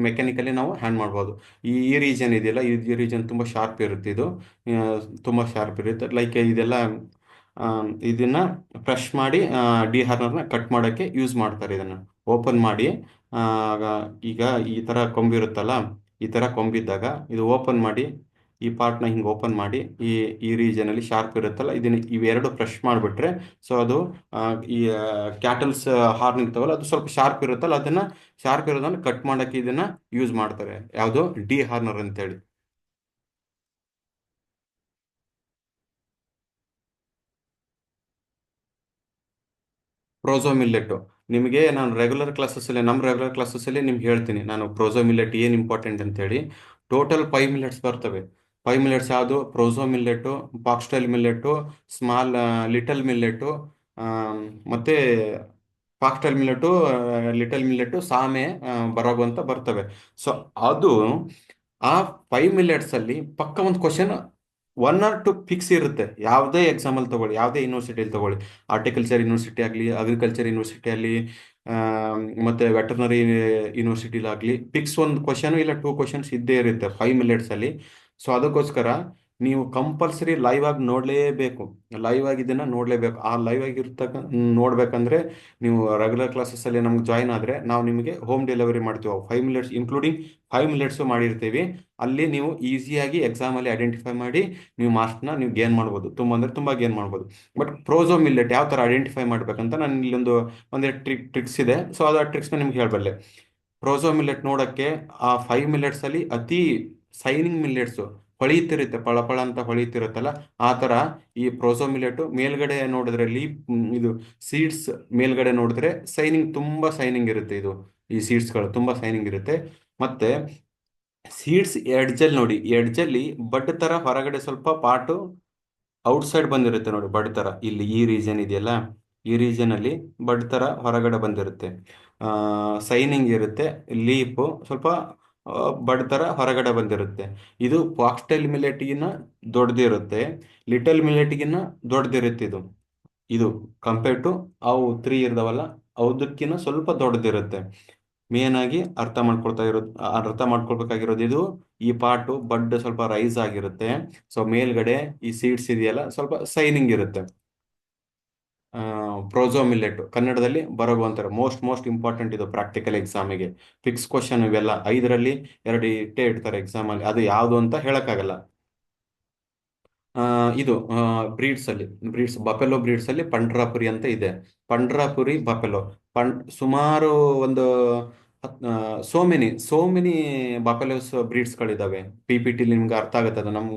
ಮೆಕ್ಯಾನಿಕಲಿ ನಾವು ಹ್ಯಾಂಡ್ ಮಾಡ್ಬೋದು. ಈ ರೀಜನ್ ಇದೆಯಲ್ಲ, ಈ ರೀಜನ್ ತುಂಬಾ ಶಾರ್ಪ್ ಇರುತ್ತೆ. ಇದು ತುಂಬಾ ಶಾರ್ಪ್ ಇರುತ್ತೆ. ಲೈಕ್ ಇದೆಲ್ಲ ಇದನ್ನ ಫ್ರೆಶ್ ಮಾಡಿ ಡಿ ಹಾರ್ನರ್ನ ಕಟ್ ಮಾಡೋಕ್ಕೆ ಯೂಸ್ ಮಾಡ್ತಾರೆ. ಇದನ್ನ ಓಪನ್ ಮಾಡಿ ಆ, ಈಗ ಈ ತರ ಕೊಂಬಿರುತ್ತಲ್ಲ, ಈ ತರ ಕೊಂಬಿದ್ದಾಗ ಇದು ಓಪನ್ ಮಾಡಿ, ಈ ಪಾರ್ಟ್ನ ಹಿಂಗೆ ಓಪನ್ ಮಾಡಿ, ಈ ರೀಜನ್ ಅಲ್ಲಿ ಶಾರ್ಪ್ ಇರುತ್ತಲ್ಲ, ಇದನ್ನ ಇವೆರಡು ಫ್ರೆಶ್ ಮಾಡಿಬಿಟ್ರೆ, ಸೊ ಅದು ಆ, ಈ ಕ್ಯಾಟಲ್ಸ್ ಹಾರ್ನ್ ಇರ್ತಾವಲ್ಲ, ಅದು ಸ್ವಲ್ಪ ಶಾರ್ಪ್ ಇರುತ್ತಲ್ಲ, ಅದನ್ನ ಶಾರ್ಪ್ ಇರೋದನ್ನ ಕಟ್ ಮಾಡಕ್ಕೆ ಇದನ್ನ ಯೂಸ್ ಮಾಡ್ತಾರೆ. ಯಾವುದು? ಡಿ ಹಾರ್ನರ್ ಅಂತೇಳಿ. ಪ್ರೋಸೋ ಮಿಲ್ಲೆಟ್ ನಿಮಗೆ ನಾನು ರೆಗ್ಯುಲರ್ ಕ್ಲಾಸಸ್ಸಲ್ಲಿ ನಿಮ್ಗೆ ಹೇಳ್ತೀನಿ ನಾನು ಪ್ರೋಸೋ ಮಿಲ್ಲೆಟ್ ಏನು ಇಂಪಾರ್ಟೆಂಟ್ ಅಂತ ಹೇಳಿ. ಟೋಟಲ್ 5 ಮಿಲ್ಲೆಟ್ಸ್ ಬರ್ತವೆ. 5 ಮಿಲ್ಲೆಟ್ಸ್ ಯಾವುದು? ಪ್ರೋಸೋ ಮಿಲ್ಲೆಟು, ಫಾಕ್ಸ್ಟೈಲ್ ಮಿಲ್ಲೆಟು, ಸ್ಮಾಲ್ ಲಿಟಲ್ ಮಿಲ್ಲೆಟು, ಮತ್ತೆ ಫಾಕ್ಸ್ಟೈಲ್ ಮಿಲ್ಲೆಟು, ಲಿಟಲ್ ಮಿಲ್ಲೆಟು, ಸಾಮೆ, ಬರಗು ಅಂತ ಬರ್ತವೆ. ಸೊ ಅದು ಆ 5 ಮಿಲ್ಲೆಟ್ಸ್ ಅಲ್ಲಿ ಪಕ್ಕ ಒಂದು ಕ್ವಶನ್ 1 or 2 ಫಿಕ್ಸ್ ಇರುತ್ತೆ. ಯಾವುದೇ ಎಕ್ಸಾಮ್ ಅಲ್ಲಿ ತಗೊಳ್ಳಿ, ಯಾವುದೇ ಯೂನಿವರ್ಸಿಟಿಯಲ್ಲಿ ತಗೊಳ್ಳಿ, ಆರ್ಟಿಕಲ್ಚರ್ ಯೂನಿವರ್ಸಿಟಿ ಆಗಲಿ, ಅಗ್ರಿಕಲ್ಚರ್ ಯೂನಿವರ್ಸಿಟಿ ಆಗಲಿ, ಮತ್ತೆ ವೆಟರ್ನರಿ ಯೂನಿವರ್ಸಿಟಿಲಾಗಲಿ, ಫಿಕ್ಸ್ ಒಂದು ಕ್ವಶನ್ ಇಲ್ಲ 2 ಕ್ವಶನ್ಸ್ ಇದ್ದೇ ಇರುತ್ತೆ 5 ಮಿನಿಟ್ಸ್ ಅಲ್ಲಿ. ಸೊ ಅದಕ್ಕೋಸ್ಕರ ನೀವು ಕಂಪಲ್ಸರಿ ಲೈವ್ ಆಗಿ ನೋಡಲೇಬೇಕು. ಲೈವ್ ಆಗಿ ಇದನ್ನ ನೋಡಲೇಬೇಕು. ಆ ಲೈವ್ ಆಗಿರ್ತಕ್ಕ ನೋಡ್ಬೇಕಂದ್ರೆ ನೀವು ರೆಗ್ಯುಲರ್ ಕ್ಲಾಸಸ್ ಅಲ್ಲಿ ನಮ್ಗೆ ಜಾಯ್ನ್ ಆದ್ರೆ ನಾವು ನಿಮಗೆ ಹೋಮ್ ಡೆಲಿವರಿ ಮಾಡ್ತೀವಿ. 5 ಮಿನಿಟ್ಸ್ ಇನ್ಕ್ಲೂಡಿಂಗ್ 5 ಮಿನಿಟ್ಸ್ ಮಾಡಿರ್ತೀವಿ. ಅಲ್ಲಿ ನೀವು ಈಸಿಯಾಗಿ ಎಕ್ಸಾಮ್ ಅಲ್ಲಿ ಐಡೆಂಟಿಫೈ ಮಾಡಿ ನೀವು ಮಾರ್ಕ್ಸ್ನ ನೀವು ಗೇನ್ ಮಾಡ್ಬೋದು. ತುಂಬ ಅಂದ್ರೆ ತುಂಬಾ ಗೇನ್ ಮಾಡ್ಬೋದು. ಬಟ್ ಪ್ರೋಸೋ ಮಿಲ್ಲೆಟ್ ಯಾವ ತರ ಐಡೆಂಟಿಫೈ ಮಾಡ್ಬೇಕಂತ ನಾನು ಇಲ್ಲೊಂದು ಒಂದೆರಡು ಟ್ರಿಕ್ಸ್ ಇದೆ. ಸೊ ಅದು ಆ ಟ್ರಿಕ್ಸ್ನ ನಿಮ್ಗೆ ಹೇಳಬಲ್ಲೆ. ಪ್ರೋಸೋ ಮಿಲ್ಲೆಟ್ ನೋಡಕ್ಕೆ ಆ 5 ಮಿಲ್ಲೆಟ್ಸ್ ಅಲ್ಲಿ ಅತಿ ಸೈನಿಂಗ್ ಮಿಲ್ಲೆಟ್ಸ್ ಹೊಳಿತಿರುತ್ತೆ, ಪಳಪಳ ಅಂತ ಹೊಳಿತಿರುತ್ತಲ್ಲ, ಆ ತರ ಈ ಪ್ರೋಸೋ ಮಿಲ್ಲೆಟ್ ಮೇಲ್ಗಡೆ ನೋಡಿದ್ರೆ ಇದು ಸೀಡ್ಸ್ ಮೇಲ್ಗಡೆ ನೋಡಿದ್ರೆ ತುಂಬಾ ಸೈನಿಂಗ್ ಇರುತ್ತೆ. ಇದು ಈ ಸೀಡ್ಸ್ಗಳು ತುಂಬಾ ಸೈನಿಂಗ್ ಇರುತ್ತೆ. ಮತ್ತೆ ಸೀಡ್ಸ್ ಎಡ್ಜಲ್ಲಿ ನೋಡಿ, ಎಡ್ಜಲ್ಲಿ ಬಡ್ ತರ ಹೊರಗಡೆ ಸ್ವಲ್ಪ ಪಾರ್ಟ್ ಔಟ್ಸೈಡ್ ಬಂದಿರುತ್ತೆ ನೋಡಿ, ಬಡ್ ತರ. ಇಲ್ಲಿ ಈ ರೀಜನ್ ಇದೆಯಲ್ಲ, ಈ ರೀಜನ್ ಅಲ್ಲಿ ಬಡ್ ತರ ಹೊರಗಡೆ ಬಂದಿರುತ್ತೆ. ಸೈನಿಂಗ್ ಇರುತ್ತೆ. ಲೀಫ್ ಸ್ವಲ್ಪ ಬಡ್ ತರ ಹೊರಗಡೆ ಬಂದಿರುತ್ತೆ. ಇದು ಫಾಕ್ಸ್ಟೈಲ್ ಮಿಲೆಟ್ಗಿನ್ನ ದೊಡ್ಡದಿರುತ್ತೆ, ಲಿಟಲ್ ಮಿಲೆಟ್ಗಿನ್ನ ದೊಡ್ಡದಿರುತ್ತೆ. ಇದು ಕಂಪೇರ್ ಟು ಅವು 3 ಇರ್ತಾವಲ್ಲ, ಅವದಕ್ಕಿಂತ ಸ್ವಲ್ಪ ದೊಡ್ಡದಿರುತ್ತೆ. ಮೇನ್ ಆಗಿ ಅರ್ಥ ಮಾಡ್ಕೊಳ್ಬೇಕಾಗಿರೋದು ಇದು. ಈ ಪಾರ್ಟು ಬಡ್ ಸ್ವಲ್ಪ ರೈಸ್ ಆಗಿರುತ್ತೆ. ಸೊ ಮೇಲ್ಗಡೆ ಈ ಸೀಡ್ಸ್ ಇದೆಯಲ್ಲ ಸ್ವಲ್ಪ ಸೈನಿಂಗ್ ಇರುತ್ತೆ. ಪ್ರೋಸೋ ಮಿಲ್ಲೆಟ್ ಕನ್ನಡದಲ್ಲಿ ಬರಗು ಅಂತಾರೆ. ಮೋಸ್ಟ್ ಇಂಪಾರ್ಟೆಂಟ್ ಇದು ಪ್ರಾಕ್ಟಿಕಲ್ ಎಕ್ಸಾಮಿಗೆ. ಫಿಕ್ಸ್ ಕ್ವಶನ್ ಇವೆಲ್ಲ 5ರಲ್ಲಿ 2 ಇಟ್ಟೇ ಇಡ್ತಾರೆ ಎಕ್ಸಾಮ್ ಅಲ್ಲಿ. ಅದು ಯಾವುದು ಅಂತ ಹೇಳಕ್ಕಾಗಲ್ಲ. ಇದು ಬ್ರೀಡ್ಸ್ ಬಫೆಲೋ ಬ್ರೀಡ್ಸ್ ಅಲ್ಲಿ ಪಂಡ್ರಾಪುರಿ ಅಂತ ಇದೆ. ಪಂಡ್ರಾಪುರಿ ಬಫೆಲೋ ಸುಮಾರು ಒಂದು ಸೋ ಮೆನಿ ಬಫೆಲೋಸ್ ಬ್ರೀಡ್ಸ್ಗಳಿದಾವೆ. ಪಿ ಪಿ ಟಿ ನಿಮ್ಗೆ ಅರ್ಥ ಆಗುತ್ತೆ. ಅದು ನಮ್ಮ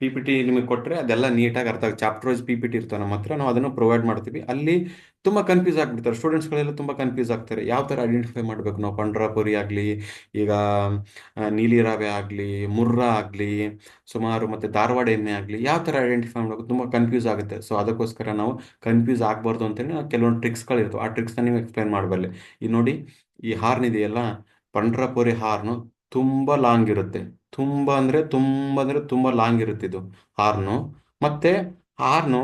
ಪಿ ಪಿ ಟಿ ನಿಮಗೆ ಕೊಟ್ಟರೆ ಅದೆಲ್ಲ ನೀಟಾಗಿ ಅರ್ಥ ಆಗುತ್ತೆ. Chapter wise P P T ಇರ್ತವೆ ನಮ್ಮ ಹತ್ರ, ನಾವು ಅದನ್ನು ಪ್ರೊವೈಡ್ ಮಾಡ್ತೀವಿ. ಅಲ್ಲಿ ತುಂಬಾ ಕನ್ಫ್ಯೂಸ್ ಆಗ್ಬಿಡ್ತಾರೆ ಸ್ಟೂಡೆಂಟ್ಸ್ಗಳೆಲ್ಲ, ತುಂಬಾ ಕನ್ಫ್ಯೂಸ್ ಆಗ್ತಾರೆ ಯಾವ ತರ ಐಡೆಂಟಿಫೈ ಮಾಡಬೇಕು ನಾವು. ಪಂಡ್ರಾಪುರಿ ಆಗಲಿ, ಈಗ ನೀಲಿ ರಾವೆ ಆಗಲಿ, ಮುರ್ರಾ ಆಗಲಿ, ಸುಮಾರು ಮತ್ತೆ ಧಾರವಾಡ ಎಮ್ಮೆ ಆಗಲಿ, ಯಾವ ತರ ಐಡೆಂಟಿಫೈ ಮಾಡಬೇಕು ತುಂಬಾ ಕನ್ಫ್ಯೂಸ್ ಆಗುತ್ತೆ. ಸೊ ಅದಕ್ಕೋಸ್ಕರ ನಾವು ಕನ್ಫ್ಯೂಸ್ ಆಗಬಾರ್ದು ಅಂತೇಳಿ ನಾವು ಕೆಲವೊಂದು ಟ್ರಿಕ್ಸ್ಗಳು ಇರ್ತವೆ, ಆ ಟ್ರಿಕ್ಸ್ನ ನೀವು ಎಕ್ಸ್ಪ್ಲೈನ್ ಮಾಡಬಲ್ಲೆ. ಈ ನೋಡಿ, ಈ ಹಾರ್ನ್ ಇದೆಯಲ್ಲ, ಪಂಡ್ರಪುರಿ ಹಾರ್ನು ತುಂಬಾ ಲಾಂಗ್ ಇರುತ್ತೆ. ತುಂಬಾ ಲಾಂಗ್ ಇರುತ್ತೆ ಇದು ಹಾರ್ನು. ಮತ್ತೆ ಹಾರ್ನು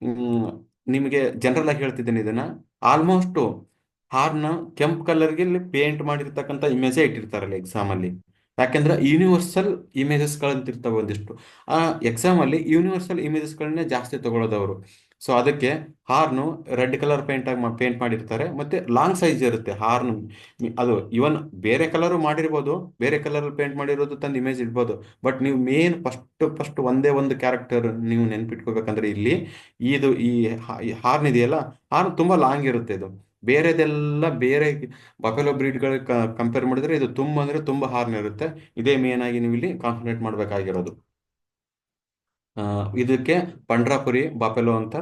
ಮ್, ನಿಮಗೆ ಜನರಲ್ ಆಗಿ ಹೇಳ್ತಿದ್ದೇನೆ ಇದನ್ನ. ಆಲ್ಮೋಸ್ಟ್ ಹಾರ್ನ್ ಕೆಂಪು ಕಲರ್ಗೆ ಪೇಂಟ್ ಮಾಡಿರ್ತಕ್ಕಂಥ ಇಮೇಜೇ ಇಟ್ಟಿರ್ತಾರಲ್ಲ ಎಕ್ಸಾಮ್ ಅಲ್ಲಿ. ಯಾಕೆಂದ್ರೆ ಯೂನಿವರ್ಸಲ್ ಇಮೇಜಸ್ಗಳಂತ ಇರ್ತವೆ ಒಂದಿಷ್ಟು. ಆ ಎಕ್ಸಾಮ್ ಅಲ್ಲಿ ಯೂನಿವರ್ಸಲ್ ಇಮೇಜಸ್ಗಳನ್ನೇ ಜಾಸ್ತಿ ತಗೊಳ್ಳೋದವರು. ಸೊ ಅದಕ್ಕೆ ಹಾರ್ನು ರೆಡ್ ಕಲರ್ ಪೇಂಟ್ ಮಾಡಿರ್ತಾರೆ, ಮತ್ತೆ ಲಾಂಗ್ ಸೈಜ್ ಇರುತ್ತೆ ಹಾರ್ನ್. ಅದು ಇವನ್ ಬೇರೆ ಕಲರ್ ಮಾಡಿರ್ಬೋದು, ಬೇರೆ ಕಲರ್ ಪೇಂಟ್ ಮಾಡಿರೋದು ತಂದು ಇಮೇಜ್ ಇಡ್ಬೋದು. ಬಟ್ ನೀವು ಮೇನ್ ಫಸ್ಟ್ ಒಂದೇ ಒಂದು ಕ್ಯಾರೆಕ್ಟರ್ ನೀವು ನೆನ್ಪಿಟ್ಕೋಬೇಕಂದ್ರೆ ಇಲ್ಲಿ ಈ ಹಾರ್ನ್ ಇದೆಯಲ್ಲ, ಹಾರ್ನ್ ತುಂಬಾ ಲಾಂಗ್ ಇರುತ್ತೆ ಇದು. ಬೇರೆದೆಲ್ಲ ಬೇರೆ ಬಫೆಲೋ ಬ್ರೀಡ್ಗಳು ಕಂಪೇರ್ ಮಾಡಿದ್ರೆ ಇದು ತುಂಬಾ ಅಂದ್ರೆ ತುಂಬಾ ಹಾರ್ನ್ ಇರುತ್ತೆ. ಇದೇ ಮೇನ್ ಆಗಿ ನೀವು ಇಲ್ಲಿ ಕಾನ್ಸಂಟ್ರೇಟ್ ಮಾಡ್ಬೇಕಾಗಿರೋದು. ಇದಕ್ಕೆ ಪಂಡ್ರಾಪುರಿ ಬಫೆಲೋ ಅಂತ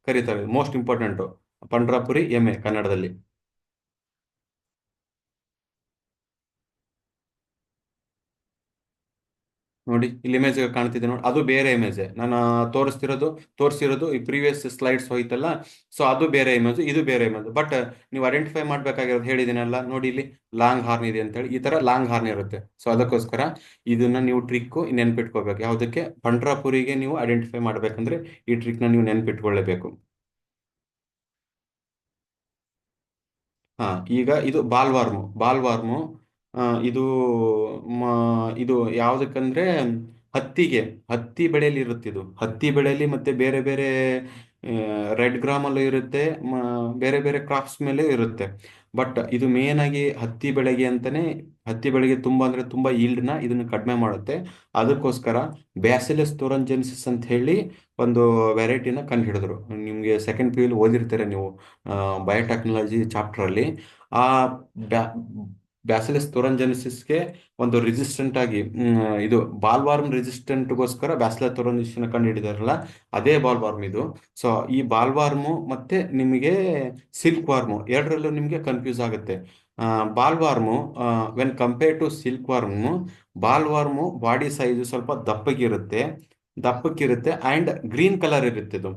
ಕರೀತಾರೆ. ಮೋಸ್ಟ್ ಇಂಪಾರ್ಟೆಂಟ್ ಪಂಡ್ರಾಪುರಿ ಎಮ್ಮೆ ಕನ್ನಡದಲ್ಲಿ. ನೋಡಿ ಇಲ್ಲಿ ಇಮೇಜ್ ಕಾಣ್ತಿದೆ ನೋಡಿ, ಅದು ಬೇರೆ ಇಮೇಜ್. ನಾನು ತೋರಿಸಿರೋದು ಈ ಪ್ರೀವಿಯಸ್ ಸ್ಲೈಡ್ಸ್ ಹೋಯ್ತಲ್ಲ, ಸೊ ಅದು ಬೇರೆ ಇಮೇಜ್, ಇದು ಬೇರೆ ಇಮೇಜ್. ಬಟ್ ನೀವು ಐಡೆಂಟಿಫೈ ಮಾಡ್ಬೇಕಾಗಿರೋದು ಹೇಳಿದಿನಲ್ಲ ನೋಡಿ, ಇಲ್ಲಿ ಲಾಂಗ್ ಹಾರ್ನ್ ಇದೆ ಅಂತ ಹೇಳಿ, ಈ ತರ ಲಾಂಗ್ ಹಾರ್ನ್ ಇರುತ್ತೆ. ಸೊ ಅದಕ್ಕೋಸ್ಕರ ಇದನ್ನ ನೀವು ಟ್ರಿಕ್ ನೆನ್ಪಿಟ್ಕೋಬೇಕು. ಯಾವುದಕ್ಕೆ? ಪಂಡ್ರಾಪುರಿಗೆ ನೀವು ಐಡೆಂಟಿಫೈ ಮಾಡ್ಬೇಕಂದ್ರೆ ಈ ಟ್ರಿಕ್ ನ ನೀವು ನೆನ್ಪಿಟ್ಕೊಳ್ಳೇಬೇಕು. ಹಾ, ಈಗ ಇದು ಬಾಲ್ವಾರ್ಮು. ಇದು ಇದು ಯಾವ್ದಕ್ಕಂದ್ರೆ ಹತ್ತಿಗೆ, ಹತ್ತಿ ಬೆಳೆಯಲ್ಲಿ ಇರುತ್ತೆ ಇದು. ಹತ್ತಿ ಬೆಳೆಯಲ್ಲಿ ಮತ್ತೆ ಬೇರೆ ಬೇರೆ ರೆಡ್ ಗ್ರಾಮ್ ಅಲ್ಲೂ ಇರುತ್ತೆ, ಬೇರೆ ಬೇರೆ ಕ್ರಾಪ್ಸ್ ಮೇಲೆ ಇರುತ್ತೆ. ಬಟ್ ಇದು ಮೇನ್ ಆಗಿ ಹತ್ತಿ ಬೆಳೆಗೆ ಅಂತಾನೆ, ಹತ್ತಿ ಬೆಳೆಗೆ ತುಂಬಾ ಅಂದ್ರೆ ತುಂಬಾ yield ನ ಇದನ್ನು ಕಡಿಮೆ ಮಾಡುತ್ತೆ. ಅದಕ್ಕೋಸ್ಕರ ಬ್ಯಾಸಿಲಸ್ ಥೋರಂಜೆನ್ಸಿಸ್ ಅಂತ ಹೇಳಿ ಒಂದು ವೆರೈಟಿನ ಕಂಡು ಹಿಡಿದ್ರು. ನಿಮ್ಗೆ ಸೆಕೆಂಡ್ ಪಿ ಯು ಓದಿರ್ತೀರ ನೀವು ಬಯೋಟೆಕ್ನಾಲಜಿ ಚಾಪ್ಟರ್ ಅಲ್ಲಿ. ಆ ಬ್ಯಾಸಿಲಸ್ ಥೋರಂಜೆನಿಸಿಸ್ಗೆ ಒಂದು ರೆಸಿಸ್ಟೆಂಟ್ ಆಗಿ ಇದು ಬಾಲ್ವಾರ್ಮ್ ರೆಸಿಸ್ಟೆಂಟ್ಗೋಸ್ಕರ ಬ್ಯಾಸಿಲಸ್ ಥೋರಂಜಿಸಿನ ಕಂಡು ಹಿಡಿದಾರಲ್ಲ, ಅದೇ ಬಾಲ್ವಾರ್ಮ್ ಇದು. ಸೊ ಈ ಬಾಲ್ವಾರ್ಮು ಮತ್ತೆ ನಿಮಗೆ ಸಿಲ್ಕ್ ವಾರ್ಮು ಎರಡರಲ್ಲೂ ನಿಮಗೆ ಕನ್ಫ್ಯೂಸ್ ಆಗುತ್ತೆ. Bollworm when compare to silkworm, bollworm body size ಸ್ವಲ್ಪ ದಪ್ಪಕ್ಕಿರುತ್ತೆ ಅಂಡ್ ಗ್ರೀನ್ ಕಲರ್ ಇರುತ್ತೆ ಇದು.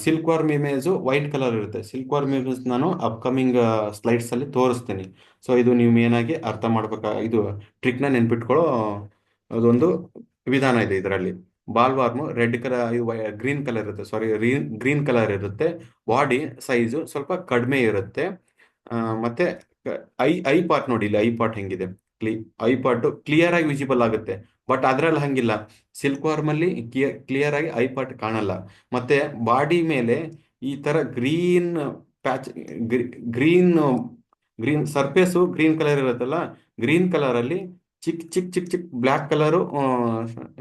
Silkworm image white colour ಇರುತ್ತೆ. ಸಿಲ್ಕ್ ವರ್ಮ್ ಇಮೇಜ್ ನಾನು ಅಪ್ಕಮಿಂಗ್ ಸ್ಲೈಡ್ಸ್ ಅಲ್ಲಿ ತೋರಿಸ್ತೀನಿ. ಸೊ ಇದು ನೀವು ಮೇನಾಗಿ ಅರ್ಥ ಇದು ಟ್ರಿಕ್ನ ನೆನ್ಪಿಟ್ಕೊಳ್ಳೋ ಅದೊಂದು ವಿಧಾನ ಇದೆ ಇದರಲ್ಲಿ. ಬಾಲ್ವಾರ್ಮು ರೆಡ್ ಕಲರ್, ಗ್ರೀನ್ ಕಲರ್ ಇರುತ್ತೆ, ಸಾರಿ ಗ್ರೀನ್ ಕಲರ್ ಇರುತ್ತೆ. ಬಾಡಿ ಸೈಜು ಸ್ವಲ್ಪ ಕಡಿಮೆ ಇರುತ್ತೆ. ಮತ್ತೆ ಐ ಪಾರ್ಟ್ ನೋಡಿ, ಇಲ್ಲಿ ಐ ಪಾರ್ಟ್ ಹೆಂಗಿದೆ, ಕ್ಲಿ ಐ ಪಾರ್ಟ್ ಕ್ಲಿಯರ್ ಆಗಿ ವಿಸಿಬಲ್ ಆಗುತ್ತೆ. ಬಟ್ ಅದ್ರಲ್ಲಿ ಹಂಗಿಲ್ಲ. ಸಿಲ್ಕ್ ವಾರ್ಮ್ ಅಲ್ಲಿ ಕ್ಲಿಯರ್ ಆಗಿ ಐ ಪಾರ್ಟ್ ಕಾಣಲ್ಲ. ಮತ್ತೆ ಬಾಡಿ ಮೇಲೆ ಈ ತರ green patch, green green surface green colour ಇರುತ್ತಲ್ಲ, ಗ್ರೀನ್ ಕಲರ್ ಅಲ್ಲಿ ಚಿಕ್ ಬ್ಲ್ಯಾಕ್ ಕಲರು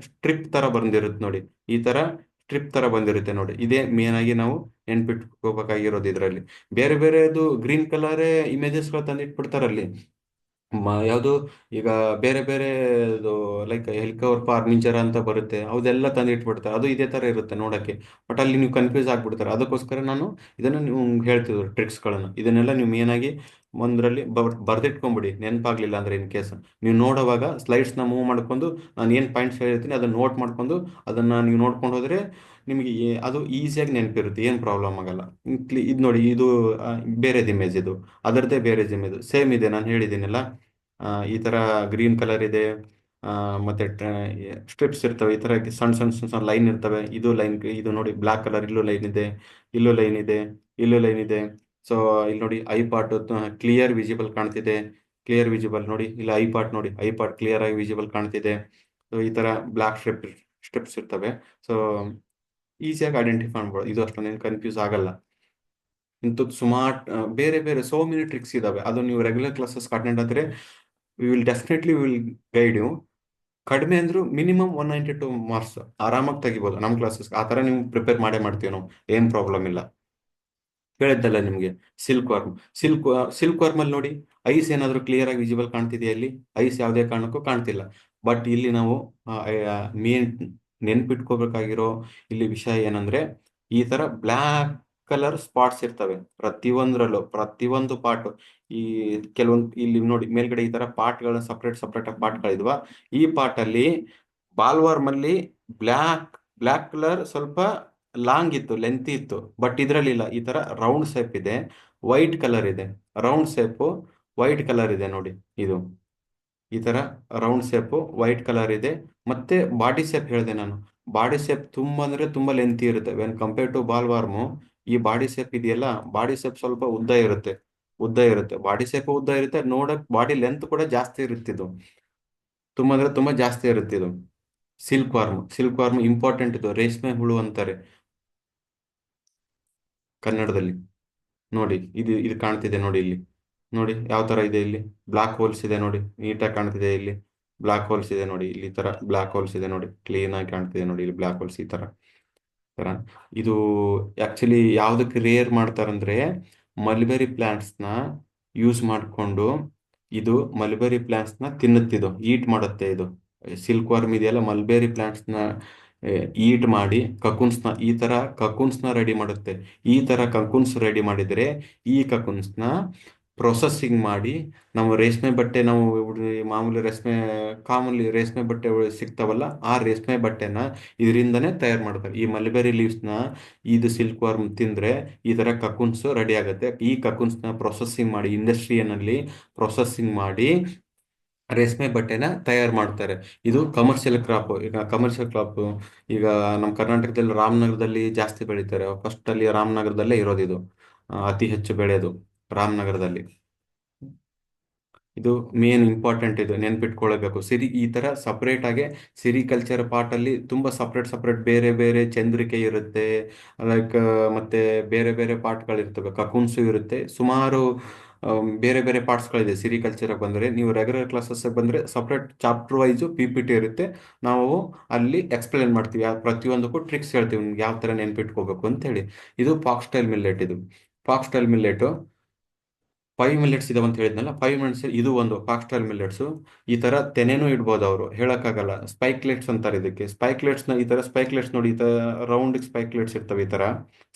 ಸ್ಟ್ರಿಪ್ ತರ ಬಂದಿರುತ್ತೆ ನೋಡಿ. ಈ ತರ ಸ್ಟ್ರಿಪ್ ತರ ಬಂದಿರುತ್ತೆ ನೋಡಿ. ಇದೇ ಮೇನ್ ಆಗಿ ನಾವು ನೆನ್ಪಿಟ್ಕೋಬೇಕಾಗಿರೋದು ಇದರಲ್ಲಿ. ಬೇರೆ ಬೇರೆದು ಗ್ರೀನ್ ಕಲರೇ ಇಮೇಜಸ್ಗಳು ತಂದಿಟ್ಬಿಡ್ತಾರಲ್ಲಿ. ಯಾವುದು ಈಗ ಬೇರೆ ಬೇರೆ ಲೈಕ್ ಹೆಲಿಕಾಪ್ಟರ್ ಫಾರ್ನಿಚರ್ ಅಂತ ಬರುತ್ತೆ, ಅದೆಲ್ಲ ತಂದು ಇಟ್ಬಿಡ್ತಾರೆ. ಅದು ಇದೇ ತರ ಇರುತ್ತೆ ನೋಡಕ್ಕೆ. ಬಟ್ ಅಲ್ಲಿ ನೀವು ಕನ್ಫ್ಯೂಸ್ ಆಗ್ಬಿಡ್ತಾರೆ. ಅದಕ್ಕೋಸ್ಕರ ನಾನು ಇದನ್ನ ನೀವು ಹೇಳ್ತಿದ್ರು ಟ್ರಿಕ್ಸ್ಗಳನ್ನು. ಇದನ್ನೆಲ್ಲ ನೀವು ಮೇನ್ ಆಗಿ ಒಂದರಲ್ಲಿ ಬರ್ದಿಟ್ಕೊಂಡ್ಬಿಡಿ, ನೆನಪಾಗ್ಲಿಲ್ಲ ಅಂದ್ರೆ ಇನ್ ಕೇಸ್ ನೀವು ನೋಡುವಾಗ ಸ್ಲೈಡ್ಸ್ನ ಮೂವ್ ಮಾಡ್ಕೊಂಡು ನಾನು ಏನು ಪಾಯಿಂಟ್ಸ್ ಹೇಳಿರ್ತೀನಿ ಅದನ್ನ ನೋಟ್ ಮಾಡ್ಕೊಂಡು ಅದನ್ನ ನೀವು ನೋಡ್ಕೊಂಡು ಹೋದ್ರೆ ನಿಮಗೆ ಅದು ಈಸಿಯಾಗಿ ನೆನಪಿರುತ್ತೆ, ಏನು ಪ್ರಾಬ್ಲಮ್ ಆಗಲ್ಲ. ಇದು ನೋಡಿ, ಇದು ಬೇರೆದು ಇಮೇಜ್, ಇದು ಅದರದ್ದೇ ಬೇರೆ ಇಮೇಜ್ ಸೇಮ್ ಇದೆ. ನಾನು ಹೇಳಿದ್ದೀನಲ್ಲ, ಈ ತರ ಗ್ರೀನ್ ಕಲರ್ ಇದೆ. ಮತ್ತೆ ಸ್ಟ್ರಿಪ್ಸ್ ಇರ್ತವೆ, ಈ ತರ ಸಣ್ಣ ಲೈನ್ ಇರ್ತವೆ. ಇದು ಲೈನ್, ಇದು ನೋಡಿ ಬ್ಲಾಕ್ ಕಲರ್, ಇಲ್ಲೂ ಲೈನ್ ಇದೆ, ಇಲ್ಲೂ ಲೈನ್ ಇದೆ, ಇಲ್ಲೂ ಲೈನ್ ಇದೆ. ಸೊ ಇಲ್ಲಿ ನೋಡಿ ಐ ಪಾರ್ಟ್ ಕ್ಲಿಯರ್ ವಿಸಿಬಲ್ ಕಾಣ್ತಿದೆ, ಕ್ಲಿಯರ್ ವಿಸಿಬಲ್ ನೋಡಿ. ಇಲ್ಲಿ ಐ ಪಾರ್ಟ್ ನೋಡಿ, ಐ ಪಾರ್ಟ್ ಕ್ಲಿಯರ್ ಆಗಿ ವಿಸಿಬಲ್ ಕಾಣ್ತಿದೆ. ಸೊ ಈ ತರ ಬ್ಲಾಕ್ ಸ್ಟ್ರಿಪ್ಸ್ ಇರ್ತವೆ. ಸೊ ಈಸಿಯಾಗಿ ಐಡೆಂಟಿಫೈ ಮಾಡ್ಬೋದು, ಇದು ಅಷ್ಟೊಂದೇನು ಕನ್ಫ್ಯೂಸ್ ಆಗಲ್ಲ. ಇಂಥದ್ದು ಸುಮಾರು ಬೇರೆ ಬೇರೆ ಸೋ ಮೆನಿ ಟ್ರಿಕ್ಸ್ ಇದಾವೆ. ಅದು ನೀವು ರೆಗ್ಯುಲರ್ ಕ್ಲಾಸಸ್ ಅಟೆಂಡ್ ಆದರೆ ವಿಲ್ ಗೈಡ್ ಯು. ಕಡಿಮೆ ಅಂದ್ರೂ ಮಿನಿಮಮ್ 192 ಮಾರ್ಕ್ಸ್ ಆರಾಮಾಗಿ ತೆಗಿಬೋದು ನಮ್ಮ ಕ್ಲಾಸಸ್. ಆ ಥರ ನೀವು ಪ್ರಿಪೇರ್ ಮಾಡ್ತೀವಿ ನಾವು, ಏನು ಪ್ರಾಬ್ಲಮ್ ಇಲ್ಲ. ಹೇಳಿದ್ದಲ್ಲ ನಿಮಗೆ ಸಿಲ್ಕ್ ವರ್ಮ್. ಸಿಲ್ಕ್ ವರ್ಮ್ ಅಲ್ಲಿ ನೋಡಿ, ಐಸ್ ಏನಾದರೂ ಕ್ಲಿಯರ್ ಆಗಿ ವಿಸಿಬಲ್ ಕಾಣ್ತಿದೆಯಾ? ಇಲ್ಲಿ ಐಸ್ ಯಾವುದೇ ಕಾರಣಕ್ಕೂ ಕಾಣ್ತಿಲ್ಲ. ಬಟ್ ಇಲ್ಲಿ ನಾವು ಮೇನ್ ನೆನ್ಪಿಟ್ಕೋಬೇಕಾಗಿರೋ ಇಲ್ಲಿ ವಿಷಯ ಏನಂದ್ರೆ, ಈ ತರ ಬ್ಲ್ಯಾಕ್ ಕಲರ್ ಸ್ಪಾಟ್ಸ್ ಇರ್ತವೆ ಪ್ರತಿಯೊಂದರಲ್ಲೂ, ಪ್ರತಿಯೊಂದು ಪಾರ್ಟ್. ಈ ಕೆಲವೊಂದು ಇಲ್ಲಿ ನೋಡಿ ಮೇಲ್ಗಡೆ ಈ ತರ ಪಾರ್ಟ್ಗಳನ್ನ ಸಪ್ರೇಟ್ ಪಾರ್ಟ್ಗಳಿದ್ವಾ, ಈ ಪಾರ್ಟ್ ಅಲ್ಲಿ ಬಾಲ್ವಾರ್ಮ್ ಅಲ್ಲಿ ಬ್ಲ್ಯಾಕ್ ಬ್ಲ್ಯಾಕ್ ಕಲರ್ ಸ್ವಲ್ಪ ಲಾಂಗ್ ಇತ್ತು, ಲೆಂತ್ ಇತ್ತು. ಬಟ್ ಇದ್ರಲ್ಲಿ ಇಲ್ಲ, ಈ ತರ ರೌಂಡ್ ಶೇಪ್ ಇದೆ, ವೈಟ್ ಕಲರ್ ಇದೆ. ರೌಂಡ್ ಶೇಪ್ ವೈಟ್ ಕಲರ್ ಇದೆ ನೋಡಿ. ಇದು ಈ ತರ ರೌಂಡ್ ಶೇಪ್ ವೈಟ್ ಕಲರ್ ಇದೆ. ಮತ್ತೆ ಬಾಡಿ ಶೇಪ್ ಹೇಳಿದೆ ನಾನು, ಬಾಡಿ ಶೇಪ್ ತುಂಬಾ ಅಂದ್ರೆ ತುಂಬಾ ಲೆಂತ್ ಇರುತ್ತೆ. ವೆನ್ ಕಂಪೇರ್ ಟು ಬಾಲ್ ವಾರ್ಮು, ಈ ಬಾಡಿ ಶೇಪ್ ಇದೆಯಲ್ಲ, ಬಾಡಿ ಶೇಪ್ ಸ್ವಲ್ಪ ಉದ್ದ ಇರುತ್ತೆ. ಬಾಡಿ ಶೇಪ್ ಉದ್ದ ಇರುತ್ತೆ, ನೋಡಕ್ ಬಾಡಿ ಲೆಂತ್ ಕೂಡ ಜಾಸ್ತಿ ಇರುತ್ತಿದ್ದು. ತುಂಬಾ ಅಂದ್ರೆ ತುಂಬಾ ಜಾಸ್ತಿ ಇರುತ್ತೆ ಇದು. ಸಿಲ್ಕ್ ವಾರ್ಮ್ ಇಂಪಾರ್ಟೆಂಟ್ ಇದು, ರೇಷ್ಮೆ ಹುಳು ಅಂತಾರೆ ಕನ್ನಡದಲ್ಲಿ. ನೋಡಿ ಇದು ಇದು ಕಾಣ್ತಿದೆ ನೋಡಿ ಇಲ್ಲಿ. ನೋಡಿ ಯಾವ ತರ ಇದೆ ಇಲ್ಲಿ. ಬ್ಲಾಕ್ ಹೋಲ್ಸ್ ಇದೆ ನೋಡಿ, ನೀಟಾಗಿ ಕಾಣ್ತಿದೆ ಇಲ್ಲಿ. ಬ್ಲಾಕ್ ಹೋಲ್ಸ್ ಇದೆ ನೋಡಿ ಇಲ್ಲಿ, ಈ ತರ ಬ್ಲಾಕ್ ಹೋಲ್ಸ್ ಇದೆ ನೋಡಿ, ಕ್ಲೀನ್ ಆಗಿ ಕಾಣ್ತಿದೆ ನೋಡಿ ಇಲ್ಲಿ ಬ್ಲಾಕ್ ಹೋಲ್ಸ್ ಈ ತರ ತರ. ಇದು ಆಕ್ಚುಲಿ ಯಾವ್ದಕ್ಕೆ ರೇರ್ ಮಾಡ್ತಾರಂದ್ರೆ ಮಲ್ಬೆರಿ ಪ್ಲಾಂಟ್ಸ್ ನ ಯೂಸ್ ಮಾಡಿಕೊಂಡು, ಇದು ಮಲ್ಬೆರಿ ಪ್ಲಾಂಟ್ಸ್ ನ ತಿನ್ನುತ್ತಿದ್ದು, ಈಟ್ ಮಾಡುತ್ತೆ ಇದು. ಸಿಲ್ಕ್ ವರ್ಮ್ ಇದೆಯಲ್ಲ, ಮಲ್ಬೆರಿ ಪ್ಲಾಂಟ್ಸ್ ನ ಈಟ್ ಮಾಡಿ ಕಕುನ್ಸ್ ನ ಈ ತರ ಕಕುನ್ಸ್ ನ ರೆಡಿ ಮಾಡುತ್ತೆ. ಈ ತರ ಕಕುನ್ಸ್ ರೆಡಿ ಮಾಡಿದ್ರೆ ಈ ಕಕುನ್ಸ್ ನ ಪ್ರೊಸೆಸಿಂಗ್ ಮಾಡಿ, ನಾವು ರೇಷ್ಮೆ ಬಟ್ಟೆ, ನಾವು ಮಾಮೂಲಿ ರೇಷ್ಮೆ, ಕಾಮನ್ಲಿ ರೇಷ್ಮೆ ಬಟ್ಟೆ ಸಿಗ್ತಾವಲ್ಲ, ಆ ರೇಷ್ಮೆ ಬಟ್ಟೆನ ಇದರಿಂದನೇ ತಯಾರು ಮಾಡ್ತಾರೆ. ಈ ಮಲ್ಬೆರಿ ಲೀವ್ಸ್ ನ ಇದು ಸಿಲ್ಕ್ ವರ್ಮ್ ತಿಂದ್ರೆ ಈ ತರ ಕಕುನ್ಸ್ ರೆಡಿ ಆಗುತ್ತೆ. ಈ ಕಕುನ್ಸ್ ನ ಪ್ರೊಸೆಸಿಂಗ್ ಮಾಡಿ, ಇಂಡಸ್ಟ್ರಿಯಲ್ಲಿ ಪ್ರೊಸೆಸಿಂಗ್ ಮಾಡಿ ರೇಷ್ಮೆ ಬಟ್ಟೆನ ತಯಾರು ಮಾಡ್ತಾರೆ. ಇದು ಕಮರ್ಷಿಯಲ್ ಕ್ರಾಪ್. ಈಗ ಕಮರ್ಷಿಯಲ್ ಕ್ರಾಪ್ ಈಗ ನಮ್ಮ ಕರ್ನಾಟಕದಲ್ಲಿ ರಾಮನಗರದಲ್ಲಿ ಜಾಸ್ತಿ ಬೆಳೀತಾರೆ. ಫಸ್ಟ್ ಅಲ್ಲಿ ರಾಮನಗರದಲ್ಲೇ ಇರೋದು ಇದು, ಅತಿ ಹೆಚ್ಚು ಬೆಳೆಯೋದು ರಾಮನಗರದಲ್ಲಿ. ಇದು ಮೇನ್ ಇಂಪಾರ್ಟೆಂಟ್, ಇದು ನೆನ್ಪಿಟ್ಕೊಳ್ಬೇಕು. ಈ ತರ ಸಪರೇಟ್ ಆಗಿ ಸಿರಿಕಲ್ಚರ್ ಪಾರ್ಟ್ ಅಲ್ಲಿ ತುಂಬಾ ಸಪರೇಟ್ ಸಪರೇಟ್ ಬೇರೆ ಬೇರೆ ಚಂದ್ರಿಕೆ ಇರುತ್ತೆ, ಲೈಕ್ ಮತ್ತೆ ಬೇರೆ ಬೇರೆ ಪಾರ್ಟ್ಗಳಿರ್ತವೆ, ಕಕೂನ್ಸು ಇರುತ್ತೆ, ಸುಮಾರು ಬೇರೆ ಬೇರೆ ಪಾರ್ಟ್ಸ್ಗಳಿದೆ. ಸಿರಿಕಲ್ಚರ್ ಬಂದ್ರೆ ನೀವು ರೆಗ್ಯುಲರ್ ಕ್ಲಾಸಸ್ ಬಂದ್ರೆ ಸಪರೇಟ್ ಚಾಪ್ಟರ್ ವೈಸು PPT ಇರುತ್ತೆ. ನಾವು ಅಲ್ಲಿ ಎಕ್ಸ್ಪ್ಲೇನ್ ಮಾಡ್ತೀವಿ, ಪ್ರತಿಯೊಂದಕ್ಕೂ ಟ್ರಿಕ್ಸ್ ಹೇಳ್ತೀವಿ ನಿಮ್ಗೆ ಯಾವ ತರ ನೆನ್ಪಿಟ್ಕೋಬೇಕು ಅಂತ ಹೇಳಿ. ಇದು ಫಾಕ್ಸ್ಟೈಲ್ ಮಿಲ್ಲೆಟ್. ಇದು ಫಾಕ್ಸ್ಟೈಲ್ ಮಿಲ್ಲೆಟ್ 5 ಮಿನಿಟ್ಸ್ ಇದಾವೆ ಅಂತ ಹೇಳಿದ್ನಲ್ಲ, 5 ಮಿನಿಟ್ಸ್ ಇದು ಒಂದು ಫಾಕ್ಸ್ಟೈಲ್ ಮಿಲ್ಲೆಟ್ಸ್. ಈ ತರ ತೆನೆನೂ ಇಡ್ಬೋದು, ಅವರು ಹೇಳಕ್ಕಾಗಲ್ಲ. ಸ್ಪೈಕ್ಲೆಟ್ಸ್ ಅಂತಾರೆ ಇದಕ್ಕೆ. ಸ್ಪೈಕ್ಲೆಟ್ಸ್ ನ ಈ ತರ ಸ್ಪೈಕ್ಲೆಟ್ಸ್ ನೋಡಿ, ಈ ತರ ರೌಂಡ್ ಸ್ಪೈಕ್ಲೆಟ್ಸ್ ಇರ್ತವೆ, ಈ ತರ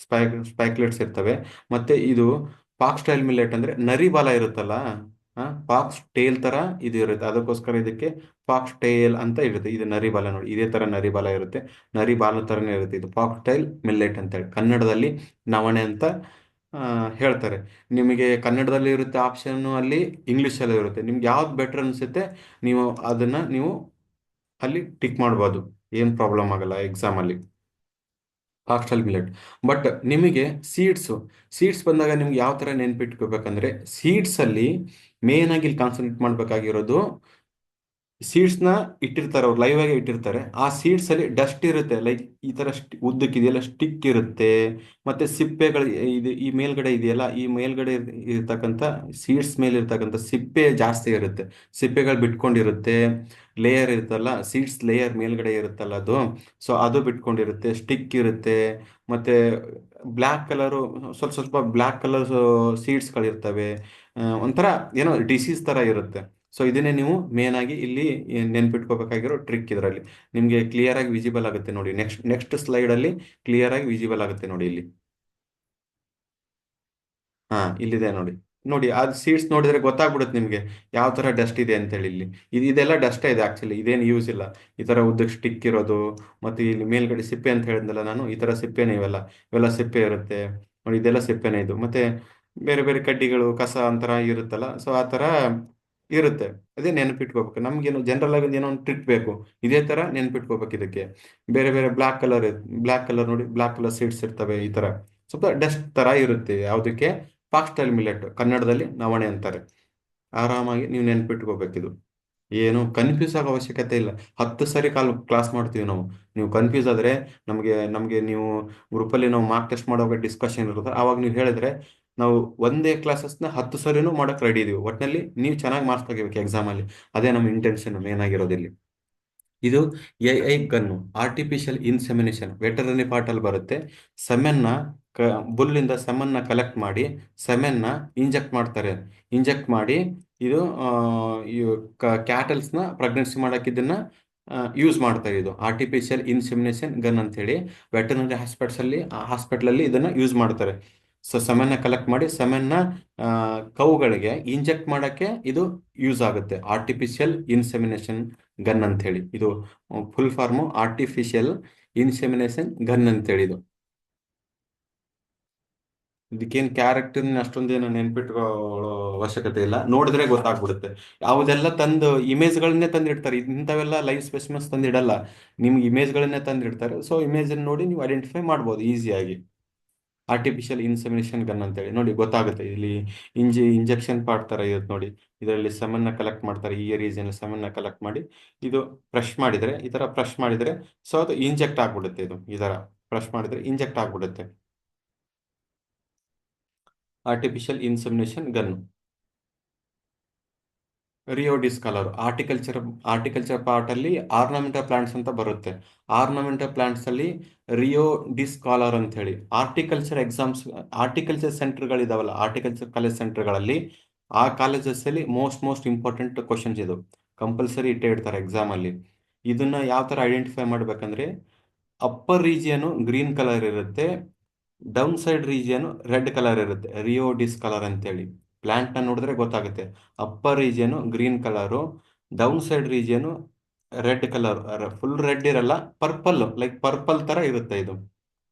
ಸ್ಪೈಕ್ಲೆಟ್ಸ್ ಇರ್ತವೆ. ಮತ್ತೆ ಇದು ಫಾಕ್ಸ್ಟೈಲ್ ಮಿಲ್ಲೆಟ್ ಅಂದ್ರೆ ನರಿ ಬಾಲ ಇರುತ್ತಲ್ಲ, ಫಾಕ್ಸ್ ಟೇಲ್ ತರ ಇದು ಇರುತ್ತೆ, ಅದಕ್ಕೋಸ್ಕರ ಇದಕ್ಕೆ ಫಾಕ್ಸ್ ಟೇಲ್ ಅಂತ ಇರುತ್ತೆ. ಇದು ನರಿ ಬಾಲ ನೋಡಿ, ಇದೇ ತರ ನರಿ ಬಾಲ ಇರುತ್ತೆ, ನರಿ ಬಾಲ ತರನೇ ಇರುತ್ತೆ. ಇದು ಫಾಕ್ಸ್ಟೈಲ್ ಮಿಲ್ಲೆಟ್ ಅಂತ ಹೇಳಿ, ಕನ್ನಡದಲ್ಲಿ ನವಣೆ ಅಂತ ಆ, ಹೇಳ್ತಾರೆ. ನಿಮಗೆ ಕನ್ನಡದಲ್ಲಿ ಇರುತ್ತೆ ಆಪ್ಷನ್, ಅಲ್ಲಿ ಇಂಗ್ಲಿಷಲ್ಲಿ ಇರುತ್ತೆ. ನಿಮ್ಗೆ ಯಾವ್ದು ಬೆಟರ್ ಅನ್ಸುತ್ತೆ ನೀವು ಅದನ್ನ ನೀವು ಅಲ್ಲಿ ಟಿಕ್ ಮಾಡ್ಬೋದು, ಏನು ಪ್ರಾಬ್ಲಮ್ ಆಗಲ್ಲ ಎಕ್ಸಾಮ್ ಅಲ್ಲಿ. Hostel millet. ಬಟ್ ನಿಮಗೆ ಸೀಡ್ಸ್ ಬಂದಾಗ ನಿಮ್ಗೆ ಯಾವ ತರ ನೆನ್ಪಿಟ್ಕೋಬೇಕಂದ್ರೆ, ಸೀಡ್ಸ್ ಅಲ್ಲಿ ಮೇನ್ ಆಗಿ ಇಲ್ಲಿ ಕಾನ್ಸಂಟ್ರೇಟ್ ಮಾಡ್ಬೇಕಾಗಿರೋದು, ಸೀಡ್ಸ್ ನ ಇಟ್ಟಿರ್ತಾರೆ ಅವ್ರು, ಲೈವ್ ಆಗಿ ಇಟ್ಟಿರ್ತಾರೆ. ಆ ಸೀಡ್ಸ್ ಅಲ್ಲಿ ಡಸ್ಟ್ ಇರುತ್ತೆ, ಲೈಕ್ ಈ ತರ ಉದ್ದಕ್ಕಿದೆಯಲ್ಲ ಸ್ಟಿಕ್ ಇರುತ್ತೆ. ಮತ್ತೆ ಸಿಪ್ಪೆಗಳು ಇದು ಈ ಮೇಲ್ಗಡೆ ಇದೆಯಲ್ಲ, ಈ ಮೇಲ್ಗಡೆ ಇರ್ತಕ್ಕಂಥ ಸೀಡ್ಸ್ ಮೇಲೆ ಇರ್ತಕ್ಕಂಥ ಸಿಪ್ಪೆ ಜಾಸ್ತಿ ಇರುತ್ತೆ, ಸಿಪ್ಪೆಗಳು ಬಿಟ್ಕೊಂಡಿರುತ್ತೆ. ಲೇಯರ್ ಇರುತ್ತಲ್ಲ, ಸೀಡ್ಸ್ ಲೇಯರ್ ಮೇಲ್ಗಡೆ ಇರುತ್ತಲ್ಲ ಅದು, ಸೊ ಅದು ಬಿಟ್ಕೊಂಡಿರುತ್ತೆ, ಸ್ಟಿಕ್ ಇರುತ್ತೆ. ಮತ್ತೆ ಬ್ಲ್ಯಾಕ್ ಕಲರು, ಸ್ವಲ್ಪ ಸ್ವಲ್ಪ ಬ್ಲ್ಯಾಕ್ ಕಲರ್ ಸೀಡ್ಸ್ಗಳಿರ್ತವೆ. ಒಂಥರ ಏನೋ ಡಿಸೀಸ್ ತರ ಇರುತ್ತೆ. ಸೊ ಇದನ್ನೇ ನೀವು ಮೇನ್ ಆಗಿ ಇಲ್ಲಿ ನೆನ್ಪಿಟ್ಕೋಬೇಕಾಗಿರೋ ಟ್ರಿಕ್. ಇದರಲ್ಲಿ ನಿಮಗೆ ಕ್ಲಿಯರ್ ಆಗಿ ವಿಸಿಬಲ್ ಆಗುತ್ತೆ ನೋಡಿ, ನೆಕ್ಸ್ಟ್ ನೆಕ್ಸ್ಟ್ ಸ್ಲೈಡ್ ಅಲ್ಲಿ ಕ್ಲಿಯರ್ ಆಗಿ ವಿಸಿಬಲ್ ಆಗುತ್ತೆ ನೋಡಿ ಇಲ್ಲಿ. ಹಾ, ಇಲ್ಲಿದೆ ನೋಡಿ. ನೋಡಿ ಆ ಸೀಡ್ಸ್ ನೋಡಿದ್ರೆ ಗೊತ್ತಾಗ್ಬಿಡುತ್ತೆ ನಿಮ್ಗೆ ಯಾವ ತರ ಡಸ್ಟ್ ಇದೆ ಅಂತ ಹೇಳಿ. ಇಲ್ಲಿ ಇದೆಲ್ಲ ಡಸ್ಟ್ ಇದೆ ಆಕ್ಚುಲಿ, ಇದೇನು ಯೂಸ್ ಇಲ್ಲ. ಈ ತರ ಉದ್ದಕ್ಕೆ ಸ್ಟಿಕ್ ಇರೋದು, ಮತ್ತೆ ಇಲ್ಲಿ ಮೇಲ್ಗಡೆ ಸಿಪ್ಪೆ ಅಂತ ಹೇಳಿದ್ನಲ್ಲ ನಾನು, ಈ ತರ ಸಿಪ್ಪೆನೇ ಇವೆಲ್ಲ, ಇವೆಲ್ಲ ಸಿಪ್ಪೆ ಇರುತ್ತೆ ನೋಡಿ, ಇದೆಲ್ಲ ಸಿಪ್ಪೆನೇ ಇದು. ಮತ್ತೆ ಬೇರೆ ಬೇರೆ ಕಡ್ಡಿಗಳು ಕಸ ಅಂತರ ಇರುತ್ತಲ್ಲ, ಸೊ ಆ ತರ ಇರುತ್ತೆ. ಅದೇ ನೆನಪಿಟ್ಕೋಬೇಕು. ನಮ್ಗೇನು ಜನರಲ್ ಆಗಿ ಏನೋ ಒಂದು ಟ್ರಿಕ್ ಬೇಕು, ಇದೇ ತರ ನೆನಪಿಟ್ಕೋಬೇಕು ಇದಕ್ಕೆ. ಬೇರೆ ಬೇರೆ ಬ್ಲಾಕ್ ಕಲರ್ ನೋಡಿ, ಬ್ಲಾಕ್ ಕಲರ್ ಸೀಡ್ಸ್ ಇರ್ತವೆ, ಈ ತರ ಸ್ವಲ್ಪ ಡಸ್ಟ್ ತರ ಇರುತ್ತೆ. ಯಾವುದಕ್ಕೆ? ಫಾಕ್ಸ್ಟೈಲ್ ಮಿಲೆಟ್, ಕನ್ನಡದಲ್ಲಿ ನವಣೆ ಅಂತಾರೆ. ಆರಾಮಾಗಿ ನೀವು ನೆನ್ಪಿಟ್ಕೋಬೇಕಿದು, ಏನು ಕನ್ಫ್ಯೂಸ್ ಆಗೋ ಅವಶ್ಯಕತೆ ಇಲ್ಲ. 10 ಸರಿ ಕ್ಲಾಸ್ ಮಾಡ್ತೀವಿ ನಾವು. ನೀವು ಕನ್ಫ್ಯೂಸ್ ಆದ್ರೆ ನಮಗೆ ನೀವು ಗ್ರೂಪಲ್ಲಿ ನಾವು ಮಾರ್ಕ್ ಟೆಸ್ಟ್ ಮಾಡುವಾಗ ಡಿಸ್ಕಷನ್ ಇರುತ್ತೆ, ಆವಾಗ ನೀವು ಹೇಳಿದ್ರೆ ನಾವು ಒಂದೇ ಕ್ಲಾಸಸ್ನ 10 ಸರಿನೂ ಮಾಡಕ್ ರೆಡಿ ಇದೀವಿ. ಒಟ್ಟಿನಲ್ಲಿ ನೀವು ಚೆನ್ನಾಗಿ ಮಾರ್ಕ್ಸ್ ತೆಗಿಬೇಕು ಎಕ್ಸಾಮ್ ಅಲ್ಲಿ, ಅದೇ ನಮ್ಮ ಇಂಟೆನ್ಷನ್ ಮೇನ್ ಆಗಿರೋದಿಲ್ಲಿ. ಇದು gun, artificial insemination, veterinary part ಅಲ್ಲಿ ಬರುತ್ತೆ. ಸೆಮೆನ್ನ ಬುಲ್ಲಿಂದ ಸೆಮನ್ನ ಕಲೆಕ್ಟ್ ಮಾಡಿ, ಸೆಮೆನ್ನ ಇಂಜೆಕ್ಟ್ ಮಾಡ್ತಾರೆ. ಇಂಜೆಕ್ಟ್ ಮಾಡಿ ಇದು ಕ್ಯಾಟಲ್ಸ್ನ ಪ್ರೆಗ್ನೆನ್ಸಿ ಮಾಡಕ್ಕೆ ಇದನ್ನ ಯೂಸ್ ಮಾಡ್ತಾರೆ. ಇದು ಆರ್ಟಿಫಿಷಿಯಲ್ ಇನ್ಸೆಮಿನೇಷನ್ ಗನ್ ಅಂತ ಹೇಳಿ ವೆಟರ್ನರಿ ಹಾಸ್ಪಿಟಲ್ ಅಲ್ಲಿ ಇದನ್ನ ಯೂಸ್ ಮಾಡ್ತಾರೆ. ಸೊ ಸೆಮೆನ್ನ ಕಲೆಕ್ಟ್ ಮಾಡಿ ಸೆಮೆನ್ನ ಕೌಗಳಿಗೆ ಇಂಜೆಕ್ಟ್ ಮಾಡಕ್ಕೆ ಇದು ಯೂಸ್ ಆಗುತ್ತೆ. ಆರ್ಟಿಫಿಷಿಯಲ್ ಇನ್ಸೆಮಿನೇಷನ್ ಗನ್ ಅಂತ ಹೇಳಿ ಇದು full form, artificial insemination gun ಅಂತ ಹೇಳಿ ಇದು. ಇದಕ್ಕೇನು ಕ್ಯಾರೆಕ್ಟರ್ ಅಷ್ಟೊಂದೇನು ನೆನ್ಪಿಟ್ಕೊಳ್ಳೋ ಅವಶ್ಯಕತೆ ಇಲ್ಲ, ನೋಡಿದ್ರೆ ಗೊತ್ತಾಗ್ಬಿಡುತ್ತೆ. ಯಾವುದೆಲ್ಲ ತಂದು ಇಮೇಜ್ಗಳನ್ನೇ ತಂದಿಡ್ತಾರೆ, ಇಂಥವೆಲ್ಲ ಲೈವ್ ಸ್ಪೆಸಿಮೆನ್ಸ್ ತಂದಿಡಲ್ಲ, ನಿಮ್ಗೆ ಇಮೇಜ್ಗಳನ್ನೇ ತಂದಿಡ್ತಾರೆ. ಸೊ ಇಮೇಜ್ ನೋಡಿ ನೀವು ಐಡೆಂಟಿಫೈ ಮಾಡ್ಬೋದು ಈಸಿಯಾಗಿ. ಆರ್ಟಿಫಿಷಿಯಲ್ ಇನ್ಸೆಮಿನೇಷನ್ ಗನ್ ಅಂತೇಳಿ ನೋಡಿ ಗೊತ್ತಾಗುತ್ತೆ ಇಲ್ಲಿ. ಇಂಜೆಕ್ಷನ್ ಪಾರ್ಟ್ ತರ ಇರುತ್ತೆ ನೋಡಿ. ಇದರಲ್ಲಿ ಸೆಮನ್ನ ಕಲೆಕ್ಟ್ ಮಾಡ್ತಾರೆ, ಈ ರೀಸನ್ ಸೆಮನ್ನ ಕಲೆಕ್ಟ್ ಮಾಡಿ ಇದು ಪ್ರೆಸ್ ಮಾಡಿದ್ರೆ, ಈ ತರ ಪ್ರೆಸ್ ಮಾಡಿದ್ರೆ ಸೊ ಅದು ಇಂಜೆಕ್ಟ್ ಆಗ್ಬಿಡುತ್ತೆ. ಇದು ಈ ತರ ಪ್ರೆಸ್ ಮಾಡಿದ್ರೆ ಇಂಜೆಕ್ಟ್ ಆಗ್ಬಿಡುತ್ತೆ. Artificial insemination gun. Rhoeo discolor horticulture part ಅಲ್ಲಿ ಆರ್ನಮೆಂಟಲ್ ಪ್ಲಾಂಟ್ಸ್ ಅಂತ ಬರುತ್ತೆ. ಆರ್ನಮೆಂಟಲ್ ಪ್ಲಾಂಟ್ಸ್ ಅಲ್ಲಿ ರಿಯೋ ಡಿಸ್ಕಾಲರ್ ಅಂತ ಹೇಳಿ ಆರ್ಟಿಕಲ್ಚರ್ ಎಕ್ಸಾಮ್ಸ್, ಆರ್ಟಿಕಲ್ಚರ್ ಸೆಂಟರ್ಗಳಿದಾವಲ್ಲ, ಆರ್ಟಿಕಲ್ಚರ್ ಕಾಲೇಜ್ ಸೆಂಟರ್ಗಳಲ್ಲಿ ಆ ಕಾಲೇಜಸ್ ಅಲ್ಲಿ ಮೋಸ್ಟ್ ಇಂಪಾರ್ಟೆಂಟ್ ಕ್ವಶನ್ಸ್ ಇದು ಕಂಪಲ್ಸರಿ ಇಟ್ಟೇ ಇಡ್ತಾರೆ ಎಕ್ಸಾಮ್ ಅಲ್ಲಿ. ಇದನ್ನ ಯಾವ ತರ ಐಡೆಂಟಿಫೈ ಮಾಡ್ಬೇಕಂದ್ರೆ, ಅಪ್ಪರ್ ರೀಜಿಯನ್ ಗ್ರೀನ್ ಕಲರ್ ಇರುತ್ತೆ, down side region red colour ಇರುತ್ತೆ, ರಿಯೋ ಡಿಸ್ಕಲರ್ ಅಂತೇಳಿ. ಪ್ಲಾಂಟ್ ನ ನೋಡಿದ್ರೆ ಗೊತ್ತಾಗುತ್ತೆ. Upper region green colour, down side region red colour. Full red ಇರಲ್ಲ, ಪರ್ಪಲ್, ಲೈಕ್ ಪರ್ಪಲ್ ತರ ಇರುತ್ತೆ ಇದು.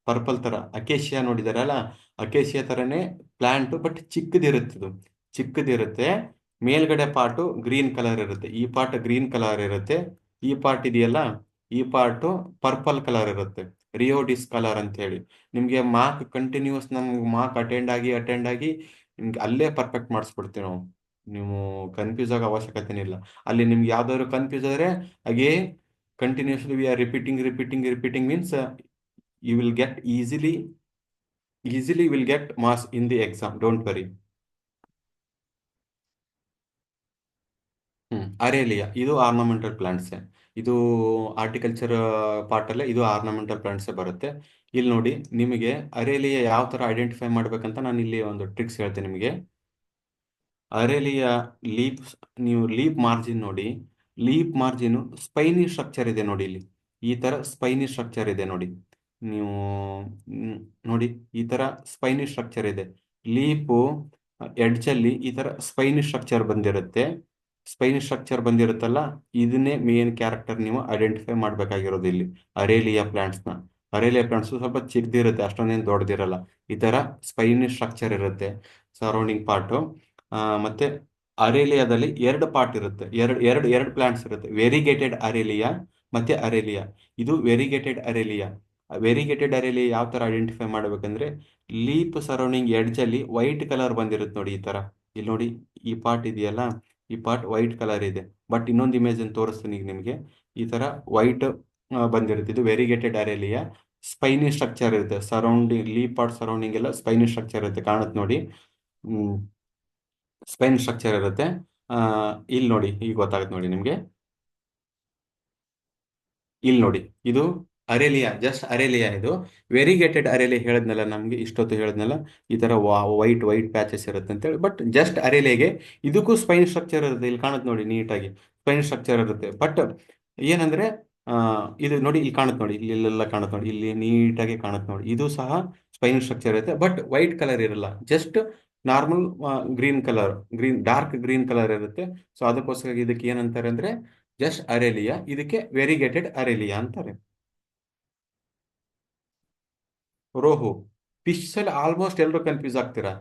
ಪರ್ಪಲ್ ತರ ಅಕೇಶಿಯಾ ನೋಡಿದಾರಲ್ಲ, ಅಕೇಶಿಯಾ ತರನೇ ಪ್ಲಾಂಟ್, ಬಟ್ ಚಿಕ್ಕದಿರುತ್ತೆ ಇದು. ಚಿಕ್ಕದಿರುತ್ತೆ. ಮೇಲ್ಗಡೆ ಪಾರ್ಟು ಗ್ರೀನ್ ಕಲರ್ ಇರುತ್ತೆ, ಈ ಪಾರ್ಟ್ ಗ್ರೀನ್ ಕಲರ್ ಇರುತ್ತೆ. ಈ ಪಾರ್ಟ್ ಇದೆಯಲ್ಲ, ಈ ಪಾರ್ಟು ಪರ್ಪಲ್ ಕಲರ್ ಇರುತ್ತೆ, ರಿಯೋಡಿಸ್ ಕಲರ್ ಅಂತ ಹೇಳಿ. ನಿಮ್ಗೆ ಮಾರ್ಕ್ ಕಂಟಿನ್ಯೂಸ್, ನಮ್ಗೆ ಮಾರ್ಕ್ ಅಟೆಂಡ್ ಆಗಿ ನಿಮ್ಗೆ ಅಲ್ಲೇ ಪರ್ಫೆಕ್ಟ್ ಮಾಡಿಸ್ಬಿಡ್ತೀವಿ ನಾವು. ನೀವು ಕನ್ಫ್ಯೂಸ್ ಆಗೋ ಅವಶ್ಯಕತೆನೇ ಇಲ್ಲ. ಅಲ್ಲಿ ನಿಮ್ಗೆ ಯಾವ್ದಾದ್ರು ಕನ್ಫ್ಯೂಸ್ ಆದ್ರೆ ಹಾಗೇ continuously we are repeating means you will get easily will get marks in the exam, don't worry. ಅರೇಲಿಯಾ ಇದು ಆರ್ನಮೆಂಟಲ್ ಪ್ಲಾಂಟ್ಸ್. ಇದು ಆರ್ಟಿಕಲ್ಚರ್ ಪಾರ್ಟ್ ಅಲ್ಲೇ ಇದು ಆರ್ನಮೆಂಟಲ್ ಪ್ಲಾಂಟ್ಸ್ ಬರುತ್ತೆ. ಇಲ್ಲಿ ನೋಡಿ, ನಿಮಗೆ ಅರೇಲಿಯಾ ಯಾವ ತರ ಐಡೆಂಟಿಫೈ ಮಾಡ್ಬೇಕಂತ ನಾನು ಇಲ್ಲಿ ಒಂದು ಟ್ರಿಕ್ಸ್ ಹೇಳ್ತೇನೆ ನಿಮಗೆ. ಅರೇಲಿಯಾ ಲೀಫ್, ನೀವು ಲೀಫ್ ಮಾರ್ಜಿನ್ ನೋಡಿ, ಲೀಫ್ ಮಾರ್ಜಿನ್ ಸ್ಪೈನಿ ಸ್ಟ್ರಕ್ಚರ್ ಇದೆ ನೋಡಿ ಇಲ್ಲಿ. ಈ ತರ ಸ್ಪೈನಿ ಸ್ಟ್ರಕ್ಚರ್ ಇದೆ ನೋಡಿ. ನೀವು ನೋಡಿ, ಈ ತರ ಸ್ಪೈನಿ ಸ್ಟ್ರಕ್ಚರ್ ಇದೆ. ಲೀಫು ಎಡ್ಜ್ ಅಲ್ಲಿ ಈ ತರ ಸ್ಪೈನಿ ಸ್ಟ್ರಕ್ಚರ್ ಬಂದಿರುತ್ತೆ. ಸ್ಪೈನಿ ಸ್ಟ್ರಕ್ಚರ್ ಬಂದಿರುತ್ತಲ್ಲ, ಇದನ್ನೇ ಮೇನ್ ಕ್ಯಾರೆಕ್ಟರ್ ನೀವು ಐಡೆಂಟಿಫೈ ಮಾಡ್ಬೇಕಾಗಿರೋದು ಇಲ್ಲಿ ಅರೇಲಿಯಾ ಪ್ಲಾಂಟ್ಸ್ ನ. ಅರೇಲಿಯಾ ಪ್ಲಾಂಟ್ಸ್ ಸ್ವಲ್ಪ ಚಿಕ್ಕದಿರುತ್ತೆ, ಅಷ್ಟೊಂದೇನು ದೊಡ್ಡದಿರಲ್ಲ. ಈ ತರ ಸ್ಪೈನಿ ಸ್ಟ್ರಕ್ಚರ್ ಇರುತ್ತೆ ಸರೌಂಡಿಂಗ್ ಪಾರ್ಟ್. ಮತ್ತೆ ಅರೇಲಿಯಾದಲ್ಲಿ ಎರಡು ಪಾರ್ಟ್ ಇರುತ್ತೆ, ಎರಡು ಪ್ಲಾಂಟ್ಸ್ ಇರುತ್ತೆ, ವೆರಿಗೇಟೆಡ್ ಅರೇಲಿಯಾ ಮತ್ತೆ ಅರೇಲಿಯಾ. ಇದು ವೆರಿಗೇಟೆಡ್ ಅರೇಲಿಯಾ. ವೆರಿಗೇಟೆಡ್ ಅರೇಲಿಯಾ ಯಾವ ತರ ಐಡೆಂಟಿಫೈ ಮಾಡ್ಬೇಕಂದ್ರೆ, ಲೀಪ್ ಸರೌಂಡಿಂಗ್ ಎಡ್ಜ್ ಅಲ್ಲಿ ವೈಟ್ ಕಲರ್ ಬಂದಿರುತ್ತೆ ನೋಡಿ ಈ ತರ. ಇಲ್ಲಿ ನೋಡಿ, ಈ ಪಾರ್ಟ್ ಇದೆಯಲ್ಲ, ಈ ಪಾರ್ಟ್ ವೈಟ್ ಕಲರ್ ಇದೆ. ಬಟ್ ಇನ್ನೊಂದು ಇಮೇಜ್ ಅನ್ನು ತೋರಿಸ್ತೀನಿ ಈಗ ನಿಮಗೆ. ಈ ತರ ವೈಟ್ ಬಂದಿರುತ್ತೆ, ಇದು ವೆರಿಗೇಟೆಡ್ ಅರೇಲಿಯಾ. ಸ್ಪೈನಿ ಸ್ಟ್ರಕ್ಚರ್ ಇರುತ್ತೆ ಸರೌಂಡಿಂಗ್, ಲೀಪ್ ಪಾರ್ಟ್ ಸರೌಂಡಿಂಗ್ ಎಲ್ಲ ಸ್ಪೈನಿ ಸ್ಟ್ರಕ್ಚರ್ ಇರುತ್ತೆ, ಕಾಣುತ್ತೆ ನೋಡಿ. ಸ್ಪೈನ್ ಸ್ಟ್ರಕ್ಚರ್ ಇರುತ್ತೆ. ಆ, ಇಲ್ಲಿ ನೋಡಿ, ಈಗ ಗೊತ್ತಾಗುತ್ತೆ ನೋಡಿ ನಿಮಗೆ. ಇಲ್ಲಿ ನೋಡಿ, ಇದು ಅರೇಲಿಯಾ, ಜಸ್ಟ್ ಅರೇಲಿಯಾ ಇದು. ವೆರಿಗೇಟೆಡ್ ಅರೇಲಿಯಾ ಹೇಳಿದ್ನಲ್ಲ, ನಮಗೆ ಇಷ್ಟೊತ್ತು ಹೇಳಿದ್ನಲ್ಲ, ಈ ತರ ವೈಟ್ ಪ್ಯಾಚಸ್ ಇರುತ್ತೆ ಅಂತೇಳಿ. ಬಟ್ ಜಸ್ಟ್ ಅರೇಲಿಯಾಗೆ ಇದಕ್ಕೂ ಸ್ಪೈನ್ ಸ್ಟ್ರಕ್ಚರ್ ಇರುತ್ತೆ, ಇಲ್ಲಿ ಕಾಣುತ್ತೆ ನೋಡಿ ನೀಟಾಗಿ ಸ್ಪೈನ್ ಸ್ಟ್ರಕ್ಚರ್ ಇರುತ್ತೆ. ಬಟ್ ಏನಂದ್ರೆ, ಆ, ಇದು ನೋಡಿ, ಇಲ್ಲಿ ಕಾಣುತ್ತೆ ನೋಡಿ, ಇಲ್ಲೆಲ್ಲ ಕಾಣುತ್ತೆ ನೋಡಿ, ಇಲ್ಲಿ ನೀಟಾಗಿ ಕಾಣುತ್ತೆ ನೋಡಿ, ಇದು ಸಹ ಸ್ಪೈನ್ ಸ್ಟ್ರಕ್ಚರ್ ಇರುತ್ತೆ. ಬಟ್ ವೈಟ್ ಕಲರ್ ಇರಲ್ಲ, just normal dark green colour ಇರುತ್ತೆ. ಸೊ ಅದಕ್ಕೋಸ್ಕರ ಇದಕ್ಕೆ ಏನಂತಾರೆ ಅಂದ್ರೆ ಜಸ್ಟ್ ಅರೇಲಿಯಾ, ಇದಕ್ಕೆ ವೆರಿಗೇಟೆಡ್ ಅರೇಲಿಯಾ ಅಂತಾರೆ. ರೋಹು ಫಿಶ್ ಅಲ್ಲಿ ಆಲ್ಮೋಸ್ಟ್ ಎಲ್ಲರೂ ಕನ್ಫ್ಯೂಸ್ ಆಗ್ತೀರಾ.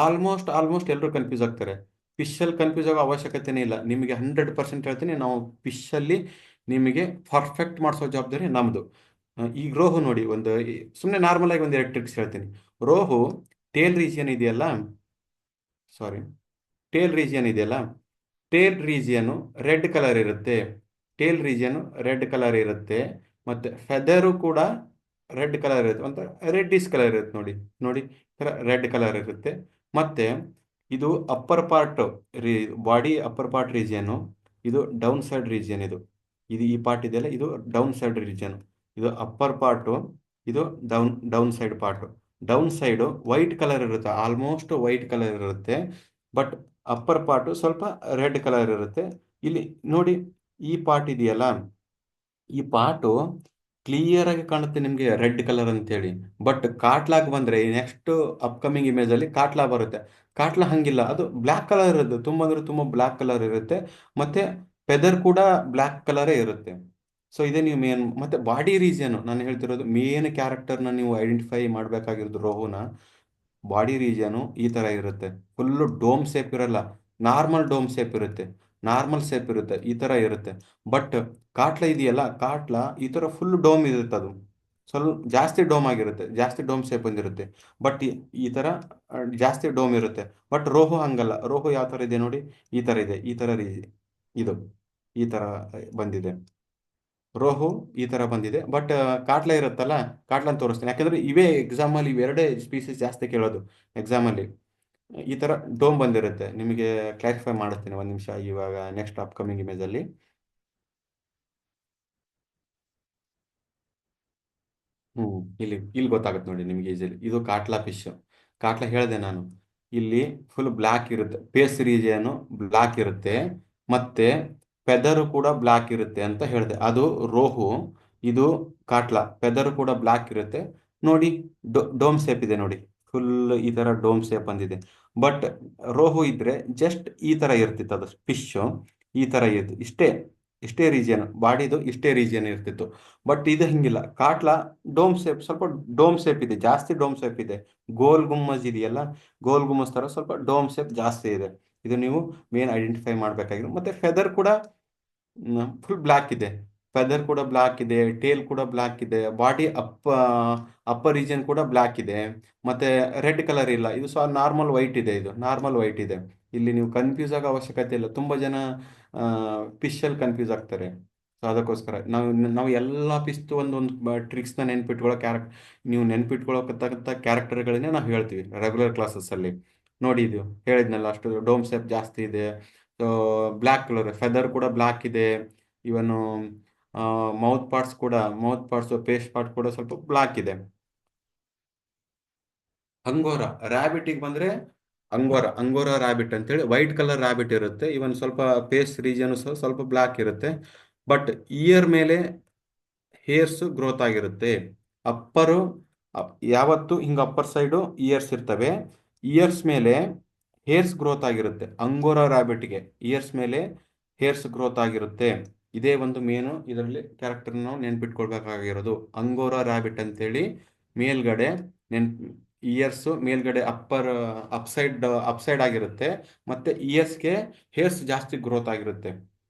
ಆಲ್ಮೋಸ್ಟ್ ಎಲ್ಲರೂ ಕನ್ಫ್ಯೂಸ್ ಆಗ್ತಾರೆ. ಫಿಶ್ ಅಲ್ಲಿ ಕನ್ಫ್ಯೂಸ್ ಆಗೋ ಅವಶ್ಯಕತೆನೇ ಇಲ್ಲ. ನಿಮಗೆ 100% ಹೇಳ್ತೀನಿ, ನಾವು ಫಿಶ್ ಅಲ್ಲಿ ನಿಮಗೆ ಪರ್ಫೆಕ್ಟ್ ಮಾಡಿಸೋ ಜವಾಬ್ದಾರಿ ನಮ್ದು. ಈಗ ರೋಹು ನೋಡಿ, ಒಂದು ಸುಮ್ಮನೆ ನಾರ್ಮಲ್ ಆಗಿ ಒಂದು ಎರಡು ಟ್ರಿಕ್ಸ್ ಹೇಳ್ತೀನಿ. ರೋಹು ಟೇಲ್ ರೀಜಿಯನ್ ಇದೆಯಲ್ಲ, ಸಾರಿ, ಟೇಲ್ ರೀಜಿಯನ್ ಇದೆಯಲ್ಲ, ಟೇಲ್ ರೀಜಿಯನ್ ರೆಡ್ ಕಲರ್ ಇರುತ್ತೆ. ಟೇಲ್ ರೀಜಿಯನ್ ರೆಡ್ ಕಲರ್ ಇರುತ್ತೆ. ಮತ್ತೆ ಫೆದರು ಕೂಡ ರೆಡ್ ಕಲರ್ ಇರುತ್ತೆ, ಒಂಥರ ರೆಡ್ಡಿಶ್ ಕಲರ್ ಇರುತ್ತೆ ನೋಡಿ. ನೋಡಿ, ರೆಡ್ ಕಲರ್ ಇರುತ್ತೆ. ಮತ್ತೆ ಇದು upper part, body upper part region, ಇದು ಡೌನ್ ಸೈಡ್ ರೀಜಿಯನ್. ಇದು ಈ ಪಾರ್ಟ್ ಇದೆಯಲ್ಲ, ಇದು ಡೌನ್ ಸೈಡ್ ರೀಜಿಯನ್. ಇದು ಅಪ್ಪರ್ ಪಾರ್ಟ್, ಇದು down side part. Down side white colour ಇರುತ್ತೆ, ಆಲ್ಮೋಸ್ಟ್ ವೈಟ್ ಕಲರ್ ಇರುತ್ತೆ. ಬಟ್ ಅಪ್ಪರ್ ಪಾರ್ಟ್ ಸ್ವಲ್ಪ ರೆಡ್ ಕಲರ್ ಇರುತ್ತೆ. ಇಲ್ಲಿ ನೋಡಿ, ಈ ಪಾರ್ಟ್ ಇದೆಯಲ್ಲ, ಈ ಪಾರ್ಟು ಕ್ಲಿಯರ್ ಆಗಿ ಕಾಣುತ್ತೆ ನಿಮ್ಗೆ ರೆಡ್ ಕಲರ್ ಅಂತೇಳಿ. ಬಟ್ ಕಾಟ್ಲಾಗ್ ಬಂದ್ರೆ ನೆಕ್ಸ್ಟ್ ಅಪ್ಕಮಿಂಗ್ ಇಮೇಜ್ ಅಲ್ಲಿ ಕಾಟ್ಲಾ ಬರುತ್ತೆ. ಕಾಟ್ಲಾ ಹಂಗಿಲ್ಲ, ಅದು ಬ್ಲ್ಯಾಕ್ ಕಲರ್ ಇರುತ್ತೆ, ತುಂಬಾ ಅಂದ್ರೆ ತುಂಬಾ ಬ್ಲ್ಯಾಕ್ ಕಲರ್ ಇರುತ್ತೆ. ಮತ್ತೆ ಫೆದರ್ ಕೂಡ ಬ್ಲ್ಯಾಕ್ ಕಲರೇ ಇರುತ್ತೆ. ಸೊ ಇದೇ ನೀವು ಮೇನ್. ಮತ್ತೆ ಬಾಡಿ ರೀಜಿಯನ್ ನಾನು ಹೇಳ್ತಿರೋದು, ಮೇನ್ ಕ್ಯಾರೆಕ್ಟರ್ನ ನೀವು ಐಡೆಂಟಿಫೈ ಮಾಡ್ಬೇಕಾಗಿರೋದು ರೋಹುನ. ಬಾಡಿ ರೀಜಿಯನು ಈ ತರ ಇರುತ್ತೆ, ಫುಲ್ಲು ಡೋಮ್ ಶೇಪ್ ಇರಲ್ಲ, ನಾರ್ಮಲ್ ಡೋಮ್ ಶೇಪ್ ಇರುತ್ತೆ, ನಾರ್ಮಲ್ ಶೇಪ್ ಇರುತ್ತೆ, ಈ ತರ ಇರುತ್ತೆ. ಬಟ್ ಕಾಟ್ಲ ಇದೆಯಲ್ಲ, ಕಾಟ್ಲ ಈ ತರ ಫುಲ್ ಡೋಮ್ ಇರುತ್ತೆ ಅದು. ಸ್ವಲ್ಪ ಜಾಸ್ತಿ ಡೋಮ್ ಆಗಿರುತ್ತೆ, ಜಾಸ್ತಿ ಡೋಮ್ ಶೇಪ್ ಬಂದಿರುತ್ತೆ. ಬಟ್ ಈ ತರ ಜಾಸ್ತಿ ಡೋಮ್ ಇರುತ್ತೆ. ಬಟ್ ರೋಹು ಹಂಗಲ್ಲ. ರೋಹು ಯಾವ ತರ ಇದೆ ನೋಡಿ, ಈ ತರ ಇದೆ, ಈ ತರ ಇದು ಈ ತರ ಬಂದಿದೆ. ರೋಹು ಈ ತರ ಬಂದಿದೆ. ಬಟ್ ಕಾಟ್ಲ ಇರುತ್ತಲ್ಲ, ಕಾಟ್ಲನ್ ತೋರಿಸ್ತೀನಿ, ಯಾಕಂದ್ರೆ ಇವೇ ಎಕ್ಸಾಮ್ ಅಲ್ಲಿ ಇವೆರಡೇ ಸ್ಪೀಸೀಸ್ ಜಾಸ್ತಿ ಕೇಳೋದು ಎಕ್ಸಾಮ್ ಅಲ್ಲಿ. ಈ ತರ ಡೋಮ್ ಬಂದಿರುತ್ತೆ. ನಿಮಗೆ ಕ್ಲಾರಿಫೈ ಮಾಡುತ್ತೇನೆ ಒಂದ್ ನಿಮಿಷ, ಇವಾಗ ನೆಕ್ಸ್ಟ್ ಅಪ್ಕಮಿಂಗ್ ಇಮೇಜ್ ಅಲ್ಲಿ. ಇಲ್ಲಿ ಇಲ್ಲಿ ಗೊತ್ತಾಗುತ್ತೆ ನೋಡಿ ನಿಮಗೆ ಈಸಿಲಿ, ಇದು ಕಾಟ್ಲಾ ಫಿಶ್. ಕಾಟ್ಲಾ ಹೇಳಿದೆ ನಾನು. ಇಲ್ಲಿ ಫುಲ್ ಬ್ಲ್ಯಾಕ್ ಇರುತ್ತೆ, ಫೇಸ್ ರೀಜಿಯನ್ ಬ್ಲ್ಯಾಕ್ ಇರುತ್ತೆ, ಮತ್ತೆ ಫೆದರ್ ಕೂಡ ಬ್ಲ್ಯಾಕ್ ಇರುತ್ತೆ ಅಂತ ಹೇಳಿದೆ. ಅದು ರೋಹು, ಇದು ಕಾಟ್ಲಾ. ಫೆದರ್ ಕೂಡ ಬ್ಲ್ಯಾಕ್ ಇರುತ್ತೆ ನೋಡಿ. ಡೋಮ್ ಶೇಪ್ ಇದೆ ನೋಡಿ, ಫುಲ್ ಈ ತರ ಡೋಮ್ ಶೇಪ್ ಬಂದಿದೆ. ಬಟ್ ರೋಹು ಇದ್ರೆ ಜಸ್ಟ್ ಈ ತರ ಇರ್ತಿತ್ತು ಅದು ಫಿಶ್, ಈ ತರ ಇತ್ತು ಇಷ್ಟೇ. ಇಷ್ಟೇ ರೀಜಿಯನ್ ಬಾಡಿದು, ಇಷ್ಟೇ ರೀಜಿಯನ್ ಇರ್ತಿತ್ತು. ಬಟ್ ಇದು ಹಿಂಗಿಲ್ಲ. ಕಾಟ್ಲಾ ಡೋಮ್ ಶೇಪ್, ಸ್ವಲ್ಪ ಡೋಮ್ ಶೇಪ್ ಇದೆ, ಜಾಸ್ತಿ ಡೋಮ್ ಶೇಪ್ ಇದೆ. ಗೋಲ್ ಗುಮ್ಮಜ್ ಇದೆಯಲ್ಲ, ಗೋಲ್ ಗುಮ್ಮಜ್ ತರ ಸ್ವಲ್ಪ ಡೋಮ್ ಶೇಪ್ ಜಾಸ್ತಿ ಇದೆ. ಇದು ನೀವು ಮೇನ್ ಐಡೆಂಟಿಫೈ ಮಾಡಬೇಕಾಗಿದೆ. ಮತ್ತೆ ಫೆದರ್ ಕೂಡ ಫುಲ್ ಬ್ಲ್ಯಾಕ್ ಇದೆ. ಫೆದರ್ ಕೂಡ ಬ್ಲ್ಯಾಕ್ ಇದೆ, ಟೇಲ್ ಕೂಡ ಬ್ಲ್ಯಾಕ್ ಇದೆ, ಬಾಡಿ ಅಪ್ಪರ್ ರೀಜನ್ ಕೂಡ ಬ್ಲ್ಯಾಕ್ ಇದೆ. ಮತ್ತೆ ರೆಡ್ ಕಲರ್ ಇಲ್ಲ, ಇದು ಸಹ ನಾರ್ಮಲ್ ವೈಟ್ ಇದೆ, ಇದು ನಾರ್ಮಲ್ ವೈಟ್ ಇದೆ. ಇಲ್ಲಿ ನೀವು ಕನ್ಫ್ಯೂಸ್ ಆಗೋ ಅವಶ್ಯಕತೆ ಇಲ್ಲ. ತುಂಬಾ ಜನ ಫಿಶ್ ಅಲ್ಲಿ ಕನ್ಫ್ಯೂಸ್ ಆಗ್ತಾರೆ. ಸೊ ಅದಕ್ಕೋಸ್ಕರ ನಾವು ಎಲ್ಲ ಫಿಶ್ದು ಒಂದೊಂದು ಟ್ರಿಕ್ಸ್ನ ನೆನ್ಪಿಟ್ಕೊಳ್ಳೋ ನೀವು ನೆನ್ಪಿಟ್ಕೊಳ್ಳೋಕಂತ ಕ್ಯಾರೆಕ್ಟರ್ಗಳನ್ನೇ ನಾವು ಹೇಳ್ತೀವಿ ರೆಗ್ಯುಲರ್ ಕ್ಲಾಸಸ್ ಅಲ್ಲಿ. ನೋಡಿ ಇದು ಹೇಳಿದ್ನಲ್ಲ, ಅಷ್ಟು ಡೋಮ್ ಶೇಪ್ ಜಾಸ್ತಿ ಇದೆ. ಸೊ ಬ್ಲ್ಯಾಕ್ ಕಲರ್, ಫೆದರ್ ಕೂಡ ಬ್ಲ್ಯಾಕ್ ಇದೆ. ಇವನು ಮೌತ್ ಪಾರ್ಟ್ಸ್ ಕೂಡ, ಮೌತ್ ಪಾರ್ಟ್ಸ್ ಪೇಸ್ಟ್ ಪಾರ್ಟ್ ಕೂಡ ಸ್ವಲ್ಪ ಬ್ಲ್ಯಾಕ್ ಇದೆ. ಅಂಗೋರ ರ್ಯಾಬಿಟಿಗೆ ಬಂದ್ರೆ, ಅಂಗೋರ ರ್ಯಾಬಿಟ್ ಅಂತೇಳಿ ವೈಟ್ ಕಲರ್ ರ್ಯಾಬಿಟ್ ಇರುತ್ತೆ. ಇವನ್ ಸ್ವಲ್ಪ ಫೇಸ್ ರೀಜನ್ ಸಹ ಸ್ವಲ್ಪ ಬ್ಲ್ಯಾಕ್ ಇರುತ್ತೆ. ಬಟ್ ಇಯರ್ ಮೇಲೆ ಹೇರ್ಸ್ ಗ್ರೋತ್ ಆಗಿರುತ್ತೆ. ಅಪ್ಪರು ಯಾವತ್ತು ಹಿಂಗ ಅಪ್ಪರ್ ಸೈಡು ಇಯರ್ಸ್ ಇರ್ತವೆ. ಇಯರ್ಸ್ ಮೇಲೆ ಹೇರ್ಸ್ ಗ್ರೋತ್ ಆಗಿರುತ್ತೆ ಅಂಗೋರಾ ರ್ಯಾಬಿಟ್ಗೆ. ಇಯರ್ಸ್ ಮೇಲೆ ಹೇರ್ಸ್ ಗ್ರೋತ್ ಆಗಿರುತ್ತೆ. ಇದೇ ಒಂದು ಮೇನು ಇದರಲ್ಲಿ ಕ್ಯಾರೆಕ್ಟರ್ ನಾವು ನೆನ್ಪಿಟ್ಕೊಳ್ಬೇಕಾಗಿರೋದು. ಅಂಗೋರಾ ರ್ಯಾಬಿಟ್ ಅಂತೇಳಿ ಮೇಲ್ಗಡೆ ನೆನ್ ಇಯರ್ಸ್ ಮೇಲ್ಗಡೆ ಅಪ್ ಸೈಡ್ ಆಗಿರುತ್ತೆ. ಮತ್ತೆ ಇಯರ್ಸ್ಗೆ ಹೇರ್ಸ್ ಜಾಸ್ತಿ ಗ್ರೋತ್ ಆಗಿರುತ್ತೆ.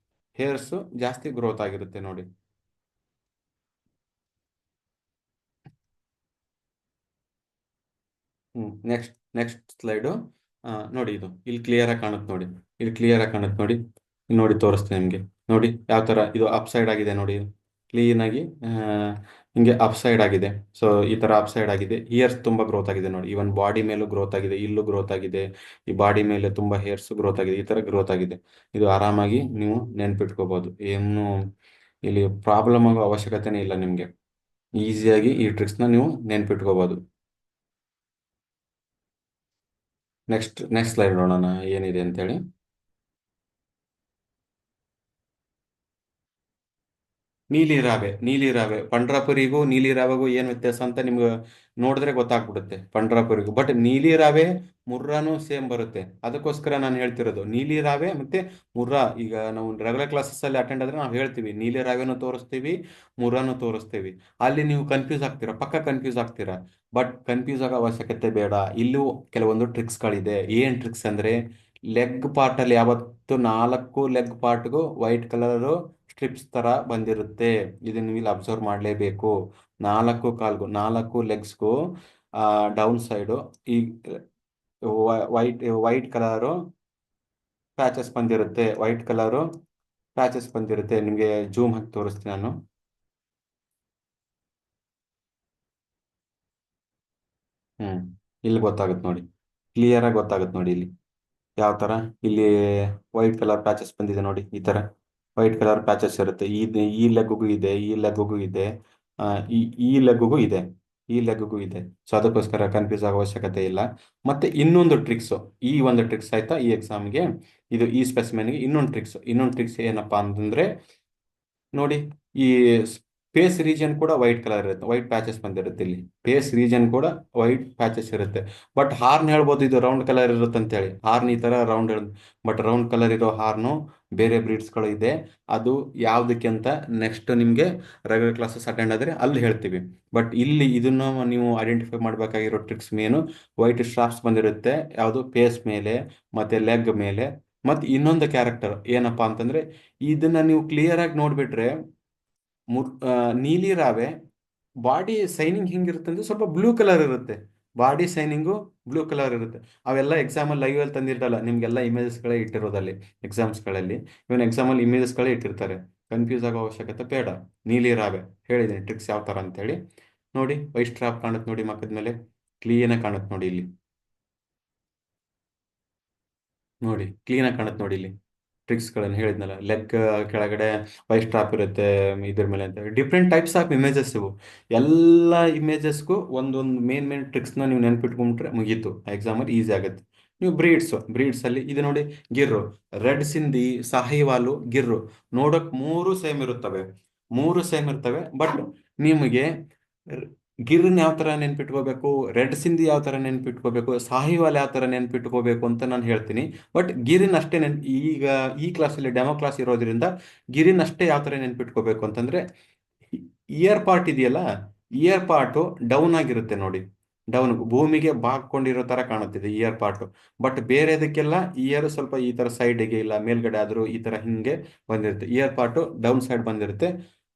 ಹೇರ್ಸ್ ಜಾಸ್ತಿ ಗ್ರೋತ್ ಆಗಿರುತ್ತೆ ನೋಡಿ. Next slide. ನೋಡಿ ಇದು ಇಲ್ಲಿ ಕ್ಲಿಯರ್ ಆಗಿ ಕಾಣುತ್ತೆ ನೋಡಿ. ಇಲ್ಲಿ ಕ್ಲಿಯರ್ ಆಗಿ ಕಾಣುತ್ತೆ ನೋಡಿ. ಇಲ್ಲಿ ನೋಡಿ ತೋರಿಸ್ತೀನಿ ನಿಮಗೆ. ನೋಡಿ ಯಾವ ತರ ಇದು ಅಪ್ ಸೈಡ್ ಆಗಿದೆ ನೋಡಿ, ಕ್ಲೀನ್ ಆಗಿ ಹಿಂಗೆ ಅಪ್ ಸೈಡ್ ಆಗಿದೆ. ಸೊ ಈ ತರ ಅಪ್ ಸೈಡ್ ಆಗಿದೆ. ಇಯರ್ಸ್ ತುಂಬಾ ಗ್ರೋತ್ ಆಗಿದೆ ನೋಡಿ. ಇವನ್ ಬಾಡಿ ಮೇಲೂ ಗ್ರೋತ್ ಆಗಿದೆ, ಇಲ್ಲೂ ಗ್ರೋತ್ ಆಗಿದೆ. ಈ ಬಾಡಿ ಮೇಲೆ ತುಂಬಾ ಹೇರ್ಸ್ ಗ್ರೋತ್ ಆಗಿದೆ, ಈ ತರ ಗ್ರೋತ್ ಆಗಿದೆ. ಇದು ಆರಾಮಾಗಿ ನೀವು ನೆನ್ಪಿಟ್ಕೋಬಹುದು. ಏನು ಇಲ್ಲಿ ಪ್ರಾಬ್ಲಮ್ ಆಗೋ ಅವಶ್ಯಕತೆನೇ ಇಲ್ಲ ನಿಮಗೆ. ಈಸಿಯಾಗಿ ಈ ಟ್ರಿಕ್ಸ್ನ ನೀವು ನೆನ್ಪಿಟ್ಕೋಬಹುದು. ನೆಕ್ಸ್ಟ್ ಸ್ಲೈಡ್ ನೋಡೋಣ ಏನಿದೆ ಅಂತೇಳಿ. ನೀಲಿ ರಾವೆ ಪಂಡ್ರಾಪುರಿಗೂ ನೀಲಿ ರಾವೆಗೂ ಏನು ವ್ಯತ್ಯಾಸ ಅಂತ ನಿಮ್ಗೆ ನೋಡಿದ್ರೆ ಗೊತ್ತಾಗ್ಬಿಡುತ್ತೆ. ಪಂಡ್ರಾಪುರಿಗೂ ಬಟ್ ನೀಲಿ ರಾವೆ ಮುರ್ರಾನು ಸೇಮ್ ಬರುತ್ತೆ. ಅದಕ್ಕೋಸ್ಕರ ನಾನು ಹೇಳ್ತಿರೋದು ನೀಲಿ ರಾವೆ ಮತ್ತೆ ಮುರ್ರಾ. ಈಗ ನಾವು ರೆಗ್ಯುಲರ್ ಕ್ಲಾಸಸ್ ಅಲ್ಲಿ ಅಟೆಂಡ್ ಆದ್ರೆ ನಾವು ಹೇಳ್ತೀವಿ ನೀಲಿ ರಾವೆನೂ ತೋರಿಸ್ತೀವಿ, ಮುರ್ರಾನು ತೋರಿಸ್ತೀವಿ. ಅಲ್ಲಿ ನೀವು ಕನ್ಫ್ಯೂಸ್ ಆಗ್ತೀರಾ, ಪಕ್ಕ ಕನ್ಫ್ಯೂಸ್ ಆಗ್ತೀರಾ. ಬಟ್ ಕನ್ಫ್ಯೂಸ್ ಆಗೋ ಅವಶ್ಯಕತೆ ಬೇಡ. ಇಲ್ಲೂ ಕೆಲವೊಂದು ಟ್ರಿಕ್ಸ್ಗಳಿದೆ. ಏನ್ ಟ್ರಿಕ್ಸ್ ಅಂದ್ರೆ, ಲೆಗ್ ಪಾರ್ಟ್ ಅಲ್ಲಿ ಯಾವತ್ತು 4 ಲೆಗ್ ಪಾರ್ಟ್ಗೂ ವೈಟ್ ಕಲರ್ ಸ್ಟ್ರಿಪ್ಸ್ ತರ ಬಂದಿರುತ್ತೆ. ಇದನ್ನ ನೀವು ಇಲ್ಲಿ ಅಬ್ಸರ್ವ್ ಮಾಡಲೇಬೇಕು. 4 ಕಾಲ್ಗೂ 4 ಲೆಗ್ಸ್ಗೂ ಡೌನ್ ಸೈಡು ಈ ವೈಟ್ ಕಲರು ಪ್ಯಾಚಸ್ ಬಂದಿರುತ್ತೆ. ನಿಮಗೆ ಜೂಮ್ ಹಾಕಿ ತೋರಿಸ್ತೀನಿ ನಾನು. ಹ್ಮ್ ಇಲ್ಲಿ ಗೊತ್ತಾಗುತ್ತೆ ನೋಡಿ, ಕ್ಲಿಯರ್ ಆಗಿ ಗೊತ್ತಾಗುತ್ತೆ ನೋಡಿ ಇಲ್ಲಿ ಯಾವ ತರ. ಇಲ್ಲಿ ವೈಟ್ ಕಲರ್ ಪ್ಯಾಚಸ್ ಬಂದಿದೆ ನೋಡಿ, ಈ ತರ ವೈಟ್ ಕಲರ್ ಪ್ಯಾಚಸ್ ಇರುತ್ತೆ. ಈ ಲೆಗ್ಗೂ ಇದೆ, ಈ ಲೆಗ್ಗೂ ಇದೆ, ಆ, ಈ ಈ ಲೆಗ್ಗೂ ಇದೆ, ಈ ಲೆಗ್ಗೂ ಇದೆ. ಸೊ ಅದಕ್ಕೋಸ್ಕರ ಕನ್ಫ್ಯೂಸ್ ಆಗೋ ಅವಶ್ಯಕತೆ ಇಲ್ಲ. ಮತ್ತೆ ಇನ್ನೊಂದು ಟ್ರಿಕ್ಸ್, ಈ ಒಂದು ಟ್ರಿಕ್ಸ್ ಆಯ್ತಾ ಈ ಎಕ್ಸಾಮ್ಗೆ. ಇದು ಈ ಸ್ಪೆಸಿಮೆನ್ಗೆ ಇನ್ನೊಂದು ಟ್ರಿಕ್ಸ್ ಏನಪ್ಪಾ ಅಂತಂದ್ರೆ, ನೋಡಿ ಈ ಫೇಸ್ ರೀಜನ್ ಕೂಡ ವೈಟ್ ಕಲರ್ ಇರುತ್ತೆ, ವೈಟ್ ಪ್ಯಾಚಸ್ ಬಂದಿರುತ್ತೆ. ಇಲ್ಲಿ ಫೇಸ್ ರೀಜನ್ ಕೂಡ ವೈಟ್ ಪ್ಯಾಚಸ್ ಇರುತ್ತೆ. ಬಟ್ ಹಾರ್ನ್ ಹೇಳ್ಬೋದು ಇದು ರೌಂಡ್ ಕಲರ್ ಇರುತ್ತೆ ಅಂತ ಹೇಳಿ. ಹಾರ್ನ್ ಈ ತರ ರೌಂಡ್, ಬಟ್ ರೌಂಡ್ ಕಲರ್ ಇರೋ ಹಾರ್ನು ಬೇರೆ ಬ್ರೀಡ್ಸ್ಗಳು ಇದೆ. ಅದು ಯಾವ್ದಕ್ಕೆ ಅಂತ ನೆಕ್ಸ್ಟ್ ನಿಮಗೆ ರೆಗ್ಯುಲರ್ ಕ್ಲಾಸಸ್ ಅಟೆಂಡ್ ಆದ್ರೆ ಅಲ್ಲಿ ಹೇಳ್ತೀವಿ. ಬಟ್ ಇಲ್ಲಿ ಇದನ್ನ ನೀವು ಐಡೆಂಟಿಫೈ ಮಾಡಬೇಕಾಗಿರೋ ಟ್ರಿಕ್ಸ್ ಮೇನು ವೈಟ್ ಸ್ಟ್ರಾಪ್ಸ್ ಬಂದಿರುತ್ತೆ, ಯಾವುದು ಫೇಸ್ ಮೇಲೆ ಮತ್ತೆ ಲೆಗ್ ಮೇಲೆ. ಮತ್ತೆ ಇನ್ನೊಂದು ಕ್ಯಾರೆಕ್ಟರ್ ಏನಪ್ಪಾ ಅಂತಂದ್ರೆ, ಇದನ್ನ ನೀವು ಕ್ಲಿಯರ್ ಆಗಿ ನೋಡ್ಬಿಟ್ರೆ, ಮುರ್ ಆ, ನೀಲಿ ರಾವೆ ಬಾಡಿ ಸೈನಿಂಗ್ ಹಿಂಗಿರುತ್ತೆ ಅಂದ್ರೆ ಸ್ವಲ್ಪ ಬ್ಲೂ ಕಲರ್ ಇರುತ್ತೆ. ಬಾಡಿ ಸೈನಿಂಗು ಬ್ಲೂ ಕಲರ್ ಇರುತ್ತೆ. ಅವೆಲ್ಲ ಎಕ್ಸಾಮಲ್ಲಿ ಲೈವ್ ಅಲ್ಲಿ ತಂದಿರಲ್ಲ, ನಿಮ್ಗೆಲ್ಲ ಇಮೇಜಸ್ಗಳೇ ಇಟ್ಟಿರೋದಲ್ಲಿ ಎಕ್ಸಾಮ್ಸ್ಗಳಲ್ಲಿ. ಇವನ್ ಎಕ್ಸಾಮಲ್ಲಿ ಇಮೇಜಸ್ಗಳೇ ಇಟ್ಟಿರ್ತಾರೆ. ಕನ್ಫ್ಯೂಸ್ ಆಗೋ ಅವಶ್ಯಕತೆ ಬೇಡ. ನೀಲಿ ರಾವೆ ಹೇಳಿದ್ದೀನಿ ಟ್ರಿಕ್ಸ್ ಯಾವ ಥರ ಅಂತೇಳಿ. ನೋಡಿ ವೈಟ್ ಸ್ಟ್ರಾಪ್ ಕಾಣುತ್ತೆ ನೋಡಿ ಮಕ್ಕದ ಮೇಲೆ, ಕ್ಲೀನಾಗಿ ಕಾಣುತ್ತೆ ನೋಡಿ ಇಲ್ಲಿ. ನೋಡಿ ಕ್ಲೀನಾಗಿ ಕಾಣುತ್ತೆ ನೋಡಿ ಇಲ್ಲಿ. ಟ್ರಿಕ್ಸ್ಗಳನ್ನು ಹೇಳಿದ್ನಲ್ಲ, ಲೆಗ್ ಕೆಳಗಡೆ ವೈಟ್ ಸ್ಟ್ರಾಪ್ ಇರುತ್ತೆ, ಇದ್ರ ಮೇಲೆ ಅಂತ ಡಿಫ್ರೆಂಟ್ ಟೈಪ್ಸ್ ಆಫ್ ಇಮೇಜಸ್ ಇವು. ಎಲ್ಲ ಇಮೇಜಸ್ಗೂ ಒಂದೊಂದು ಮೇನ್ ಟ್ರಿಕ್ಸ್ನ ನೀವು ನೆನ್ಪಿಟ್ಕೊಂಡ್ಬಿಟ್ರೆ ಮುಗೀತು, ಎಕ್ಸಾಮಲ್ಲಿ ಈಸಿ ಆಗುತ್ತೆ. ನೀವು ಬ್ರೀಡ್ಸಲ್ಲಿ ಇದು ನೋಡಿ, ಗಿರ್ರು, ರೆಡ್ ಸಿಂಧಿ, ಸಾಹಿವಾಲು, ಗಿರ್ರು, ನೋಡೋಕೆ ಮೂರು ಸೇಮ್ ಇರುತ್ತವೆ. ಮೂರು ಸೇಮ್ ಇರ್ತವೆ, ಬಟ್ ನಿಮಗೆ ಗಿರ್ನ ಯಾವ ಥರ ನೆನ್ಪಿಟ್ಕೋಬೇಕು, ರೆಡ್ ಸಿಂಧಿ ಯಾವ ಥರ ನೆನ್ಪಿಟ್ಕೋಬೇಕು, ಸಾಹಿವಾಲ್ ಯಾವ ಥರ ನೆನ್ಪಿಟ್ಕೋಬೇಕು ಅಂತ ನಾನು ಹೇಳ್ತೀನಿ. ಬಟ್ ಗಿರಿನ್ ಅಷ್ಟೇ ಈಗ ಈ ಕ್ಲಾಸಲ್ಲಿ ಡೆಮೋ ಕ್ಲಾಸ್ ಇರೋದ್ರಿಂದ ಗಿರಿನ್ ಅಷ್ಟೇ ಯಾವ ಥರ ನೆನ್ಪಿಟ್ಕೋಬೇಕು ಅಂತಂದ್ರೆ, ಇಯರ್ ಪಾರ್ಟ್ ಇದೆಯಲ್ಲ, ಇಯರ್ ಪಾರ್ಟು ಡೌನ್ ಆಗಿರುತ್ತೆ ನೋಡಿ. ಡೌನ್ ಭೂಮಿಗೆ ಬಾಗ್ಕೊಂಡಿರೋ ತರ ಕಾಣುತ್ತಿದೆ ಇಯರ್ ಪಾರ್ಟ್. ಬಟ್ ಬೇರೆದಕ್ಕೆಲ್ಲ ಇಯರ್ ಸ್ವಲ್ಪ ಈ ತರ ಸೈಡ್ಗೆ ಇಲ್ಲ ಮೇಲ್ಗಡೆ ಆದ್ರೂ ಈ ತರ ಹಿಂಗೆ ಬಂದಿರುತ್ತೆ. ಇಯರ್ ಪಾರ್ಟ್ ಡೌನ್ ಸೈಡ್ ಬಂದಿರುತ್ತೆ.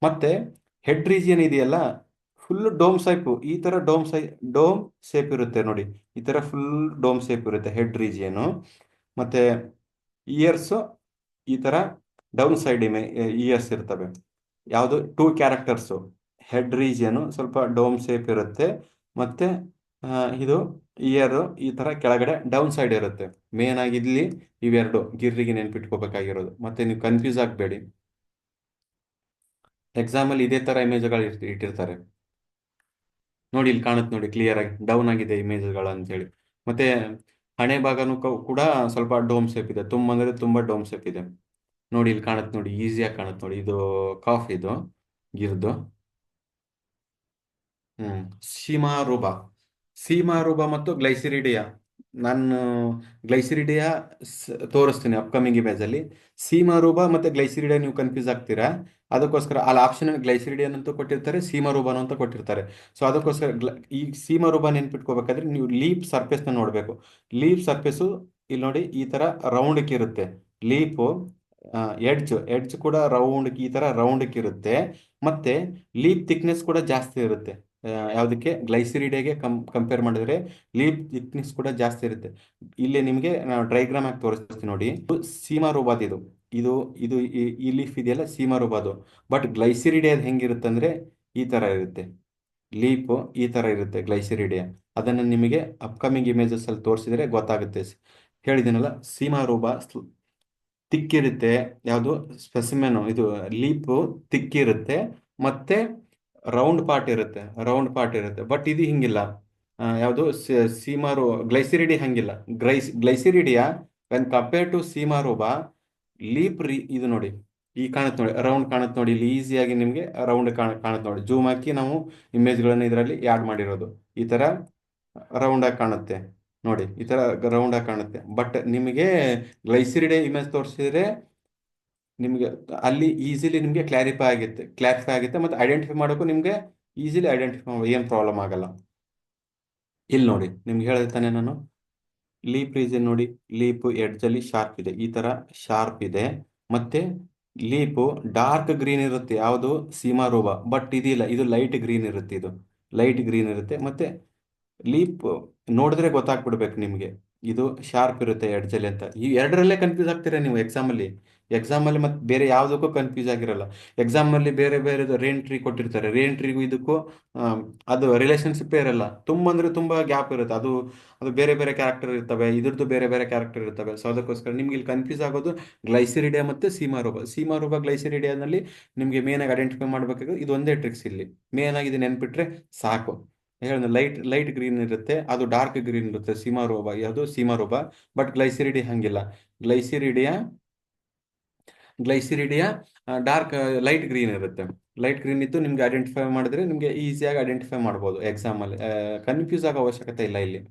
ಮತ್ತೆ ಹೆಡ್ ರೀಜಿಯನ್ ಇದೆಯಲ್ಲ, ಫುಲ್ ಡೋಮ್ ಶೇಪ್, ಈ ತರ ಡೋಮ್ ಶೇಪ್ ಇರುತ್ತೆ ನೋಡಿ. ಈ ತರ ಫುಲ್ ಡೋಮ್ ಶೇಪ್ ಇರುತ್ತೆ ಹೆಡ್ ರೀಜಿಯನ್. ಮತ್ತೆ ಇಯರ್ಸ್ ಈ ತರ ಡೌನ್ ಸೈಡ್ ಇಯರ್ಸ್ ಇರ್ತವೆ. ಯಾವುದು ಟೂ ಕ್ಯಾರೆಕ್ಟರ್ಸು. ಹೆಡ್ ರೀಜಿಯನ್ ಸ್ವಲ್ಪ ಡೋಮ್ ಶೇಪ್ ಇರುತ್ತೆ. ಮತ್ತೆ ಇದು ಇಯರ್ ಈ ತರ ಕೆಳಗಡೆ ಡೌನ್ ಸೈಡ್ ಇರುತ್ತೆ. ಮೇನ್ ಆಗಿ ಇಲ್ಲಿ ಇವೆರಡು ಗಿರ್ರಿಗೆ ನೆನ್ಪಿಟ್ಕೋಬೇಕಾಗಿರೋದು. ಮತ್ತೆ ನೀವು ಕನ್ಫ್ಯೂಸ್ ಆಗಬೇಡಿ, ಎಕ್ಸಾಮಲ್ಲಿ ಇದೇ ತರ ಇಮೇಜ್ಗಳು ಇಟ್ಟಿರ್ತಾರೆ. ನೋಡಿ ಇಲ್ಲಿ ಕಾಣುತ್ತೆ ನೋಡಿ ಕ್ಲಿಯರ್ ಆಗಿ ಡೌನ್ ಆಗಿದೆ ಇಮೇಜ್ಗಳು ಅಂತೇಳಿ. ಮತ್ತೆ ಹಣೆ ಭಾಗನೂ ಕೂಡ ಸ್ವಲ್ಪ ಡೋಮ್ ಶೇಪ್ ಇದೆ, ತುಂಬ ಅಂದ್ರೆ ತುಂಬಾ ಡೋಮ್ ಶೇಪ್ ಇದೆ. ನೋಡಿ ಇಲ್ಲಿ ಕಾಣುತ್ತೆ ನೋಡಿ, ಈಸಿಯಾಗಿ ಕಾಣುತ್ತೆ ನೋಡಿ. ಇದು ಕಾಫ್ ಇದು ಗಿರ್ದು. ಹ್ಮ್ ಸೀಮಾರೂಬ. ಸೀಮಾರೂಬ ಮತ್ತು ಗ್ಲೈಸಿರಿಡಿಯಾ. ನಾನು ಗ್ಲೈಸಿರಿಡಿಯಾ ತೋರಿಸ್ತೀನಿ ಅಪ್ಕಮಿಂಗ್ ಇಮೇಜ್ ಅಲ್ಲಿ. ಸೀಮಾರೂಬ ಮತ್ತೆ ಗ್ಲೈಸಿರಿಡಿಯಾ ನೀವು ಕನ್ಫ್ಯೂಸ್ ಆಗ್ತೀರಾ. ಅದಕ್ಕೋಸ್ಕರ ಅಲ್ಲಿ ಆಪ್ಷನ್ ಗ್ಲೈಸಿರಿಡಿಯನ್ ಅಂತ ಕೊಟ್ಟಿರ್ತಾರೆ, ಸೀಮಾರೂಬನ್ ಅಂತ ಕೊಟ್ಟಿರ್ತಾರೆ. ಸೊ ಅದಕ್ಕೋಸ್ಕರ ಈ ಸೀಮಾರೂಬ ನೆನ್ಪಿಟ್ಕೋಬೇಕಾದ್ರೆ ನೀವು ಲೀಪ್ ಸರ್ಫೇಸ್ನ ನೋಡಬೇಕು. ಲೀಪ್ ಸರ್ಫೇಸು ಇಲ್ಲಿ ನೋಡಿ ಈ ತರ ರೌಂಡ್ಗೆ ಇರುತ್ತೆ. ಲೀಪು ಎಡ್ಜ್ ಕೂಡ ಈ ತರ ರೌಂಡ್ಗೆ ಇರುತ್ತೆ. ಮತ್ತೆ ಲೀಪ್ ಥಿಕ್ನೆಸ್ ಕೂಡ ಜಾಸ್ತಿ ಇರುತ್ತೆ. ಯಾವುದಕ್ಕೆ ಗ್ಲೈಸಿರಿಡಿಯಾಗೆ ಕಂಪೇರ್ ಮಾಡಿದ್ರೆ ಲೀಪ್ ಥಿಕ್ನೆಸ್ ಕೂಡ ಜಾಸ್ತಿ ಇರುತ್ತೆ. ಇಲ್ಲಿ ನಿಮಗೆ ನಾವು ಡೈಗ್ರಾಮ್ ಆಗಿ ತೋರಿಸ್ತೀನಿ ನೋಡಿ. ಸೀಮಾ ರೂಬಾದ್ ಇದು ಇದು ಇದು ಈ ಲೀಫ್ ಇದೆಯಲ್ಲ ಸೀಮಾ ರೂಬಾದು. ಬಟ್ ಗ್ಲೈಸಿರಿಡಿಯಾದ ಹೆಂಗಿರುತ್ತೆ ಅಂದ್ರೆ ಈ ತರ ಇರುತ್ತೆ. ಲೀಪ್ ಈ ತರ ಇರುತ್ತೆ ಗ್ಲೈಸಿರಿಡಿಯಾ. ಅದನ್ನು ನಿಮಗೆ ಅಪ್ಕಮಿಂಗ್ ಇಮೇಜಸ್ ಅಲ್ಲಿ ತೋರಿಸಿದ್ರೆ ಗೊತ್ತಾಗುತ್ತೆ. ಹೇಳಿದ್ದೀನಲ್ಲ, ಸೀಮಾ ರೂಬಾ ತಿಕ್ಕಿರುತ್ತೆ. ಯಾವುದು ಸ್ಪೆಸಿಮೆನ್ ಇದು ಲೀಪು ತಿಕ್ಕಿರುತ್ತೆ. ಮತ್ತೆ ರೌಂಡ್ ಪಾರ್ಟ್ ಇರುತ್ತೆ. ಬಟ್ ಇದು ಹಿಂಗಿಲ್ಲ. ಯಾವುದು ಸೀಮಾರು ಗ್ಲೈಸಿರಿಡಿ ಹಂಗಿಲ್ಲ. ಗ್ಲೈಸಿರಿಡಿಯಾ ವೆನ್ ಕಂಪೇರ್ ಟು ಸೀಮಾರೋಬಾ ಇದು ನೋಡಿ, ಈ ಕಾಣುತ್ತೆ ನೋಡಿ ರೌಂಡ್ ಕಾಣುತ್ತೆ ನೋಡಿ. ಇಲ್ಲಿ ಈಸಿಯಾಗಿ ನಿಮಗೆ ರೌಂಡ್ ಕಾಣುತ್ತೆ ನೋಡಿ. ಜೂಮ್ ಹಾಕಿ ನಾವು ಇಮೇಜ್ಗಳನ್ನು ಇದರಲ್ಲಿ ಆ್ಯಡ್ ಮಾಡಿರೋದು. ಈ ತರ ರೌಂಡ್ ಆಗಿ ಕಾಣುತ್ತೆ ನೋಡಿ, ಈ ತರ ರೌಂಡ್ ಆಗಿ ಕಾಣುತ್ತೆ. ಬಟ್ ನಿಮಗೆ ಗ್ಲೈಸಿರಿಡೆ ಇಮೇಜ್ ತೋರಿಸಿದ್ರೆ ನಿಮಗೆ ಅಲ್ಲಿ ಈಸಿಲಿ ನಿಮಗೆ ಕ್ಲಾರಿಫೈ ಆಗುತ್ತೆ ಮತ್ತೆ ಐಡೆಂಟಿಫೈ ಮಾಡೋಕ್ಕೂ ನಿಮಗೆ ಈಸಿಲಿ ಐಡೆಂಟಿಫೈ ಏನು ಪ್ರಾಬ್ಲಮ್ ಆಗಲ್ಲ. ಇಲ್ಲಿ ನೋಡಿ ನಿಮ್ಗೆ ಹೇಳಿದೆ ತಾನೆ ನಾನು, ಲೀಪ್ ರೀಸನ್ ನೋಡಿ, ಲೀಪ್ ಎಡ್ಜ್ ಅಲ್ಲಿ ಶಾರ್ಪ್ ಇದೆ, ಈ ತರ ಶಾರ್ಪ್ ಇದೆ. ಮತ್ತೆ ಲೀಪು ಡಾರ್ಕ್ ಗ್ರೀನ್ ಇರುತ್ತೆ, ಯಾವುದು ಸೀಮಾರೋಬ. ಬಟ್ ಇದಿಲ್ಲ, ಇದು ಲೈಟ್ ಗ್ರೀನ್ ಇರುತ್ತೆ. ಇದು ಲೈಟ್ ಗ್ರೀನ್ ಇರುತ್ತೆ. ಮತ್ತೆ ಲೀಪ್ ನೋಡಿದ್ರೆ ಗೊತ್ತಾಗ್ಬಿಡ್ಬೇಕು ನಿಮಗೆ, ಇದು ಶಾರ್ಪ್ ಇರುತ್ತೆ ಎಡ್ಜಲ್ಲಿ ಅಂತ. ಈ ಎರಡರಲ್ಲೇ ಕನ್ಫ್ಯೂಸ್ ಆಗ್ತೀರಾ ನೀವು ಎಕ್ಸಾಮಲ್ಲಿ ಮತ್ತೆ ಬೇರೆ ಯಾವುದಕ್ಕೂ ಕನ್ಫ್ಯೂಸ್ ಆಗಿರಲ್ಲ. ಎಕ್ಸಾಮಲ್ಲಿ ಬೇರೆ ಬೇರೆ ರೇನ್ ಟ್ರೀ ಕೊಟ್ಟಿರ್ತಾರೆ, ರೇನ್ ಟ್ರೀಗೂ ಇದಕ್ಕೂ ಅದು ರಿಲೇಶನ್ಶಿಪ್ ಇರಲ್ಲ. ತುಂಬ ಅಂದ್ರೆ ತುಂಬ ಗ್ಯಾಪ್ ಇರುತ್ತೆ. ಅದು ಅದು ಬೇರೆ ಬೇರೆ ಕ್ಯಾರೆಕ್ಟರ್ ಇರ್ತವೆ, ಇದ್ರದ್ದು ಬೇರೆ ಬೇರೆ ಕ್ಯಾರೆಕ್ಟರ್ ಇರ್ತವೆ. ಸೊ ಅದಕ್ಕೋಸ್ಕರ ನಿಮ್ಗೆ ಇಲ್ಲಿ ಕನ್ಫ್ಯೂಸ್ ಆಗೋದು ಗ್ಲೈಸಿರಿಡಿಯಾ ಮತ್ತು ಸೀಮಾರೋಬ ಗ್ಲೈಸಿರಿಡಿಯಾನಲ್ಲಿ ನಿಮಗೆ ಮೇನ್ ಆಗಿ ಐಡೆಂಟಿಫೈ ಮಾಡಬೇಕಾದ್ರೆ ಇದು ಒಂದೇ ಟ್ರಿಕ್ಸ್ ಇಲ್ಲಿ. ಮೇನ್ ಆಗಿ ಇದು ನೆನ್ಪಿಟ್ರೆ ಸಾಕು. ಹೇಳಿದ ಲೈಟ್ ಲೈಟ್ ಗ್ರೀನ್ ಇರುತ್ತೆ, ಅದು ಡಾರ್ಕ್ ಗ್ರೀನ್ ಇರುತ್ತೆ ಸೀಮಾರೋಬ. ಬಟ್ ಗ್ಲೈಸಿರಿಡಿಯಾ ಗ್ಲೈಸಿರಿಡಿಯಾ ಡಾರ್ಕ್ ಲೈಟ್ ಗ್ರೀನ್ ಇರುತ್ತೆ. ಲೈಟ್ ಗ್ರೀನ್ ಇದ್ದು ನಿಮ್ಗೆ ಐಡೆಂಟಿಫೈ ಮಾಡಿದ್ರೆ ನಿಮ್ಗೆ ಈಸಿಯಾಗಿ ಐಡೆಂಟಿಫೈ ಮಾಡ್ಬೋದು ಎಕ್ಸಾಮಲ್ಲಿ. ಕನ್ಫ್ಯೂಸ್ ಆಗೋ ಅವಶ್ಯಕತೆ ಇಲ್ಲ ಇಲ್ಲಿ.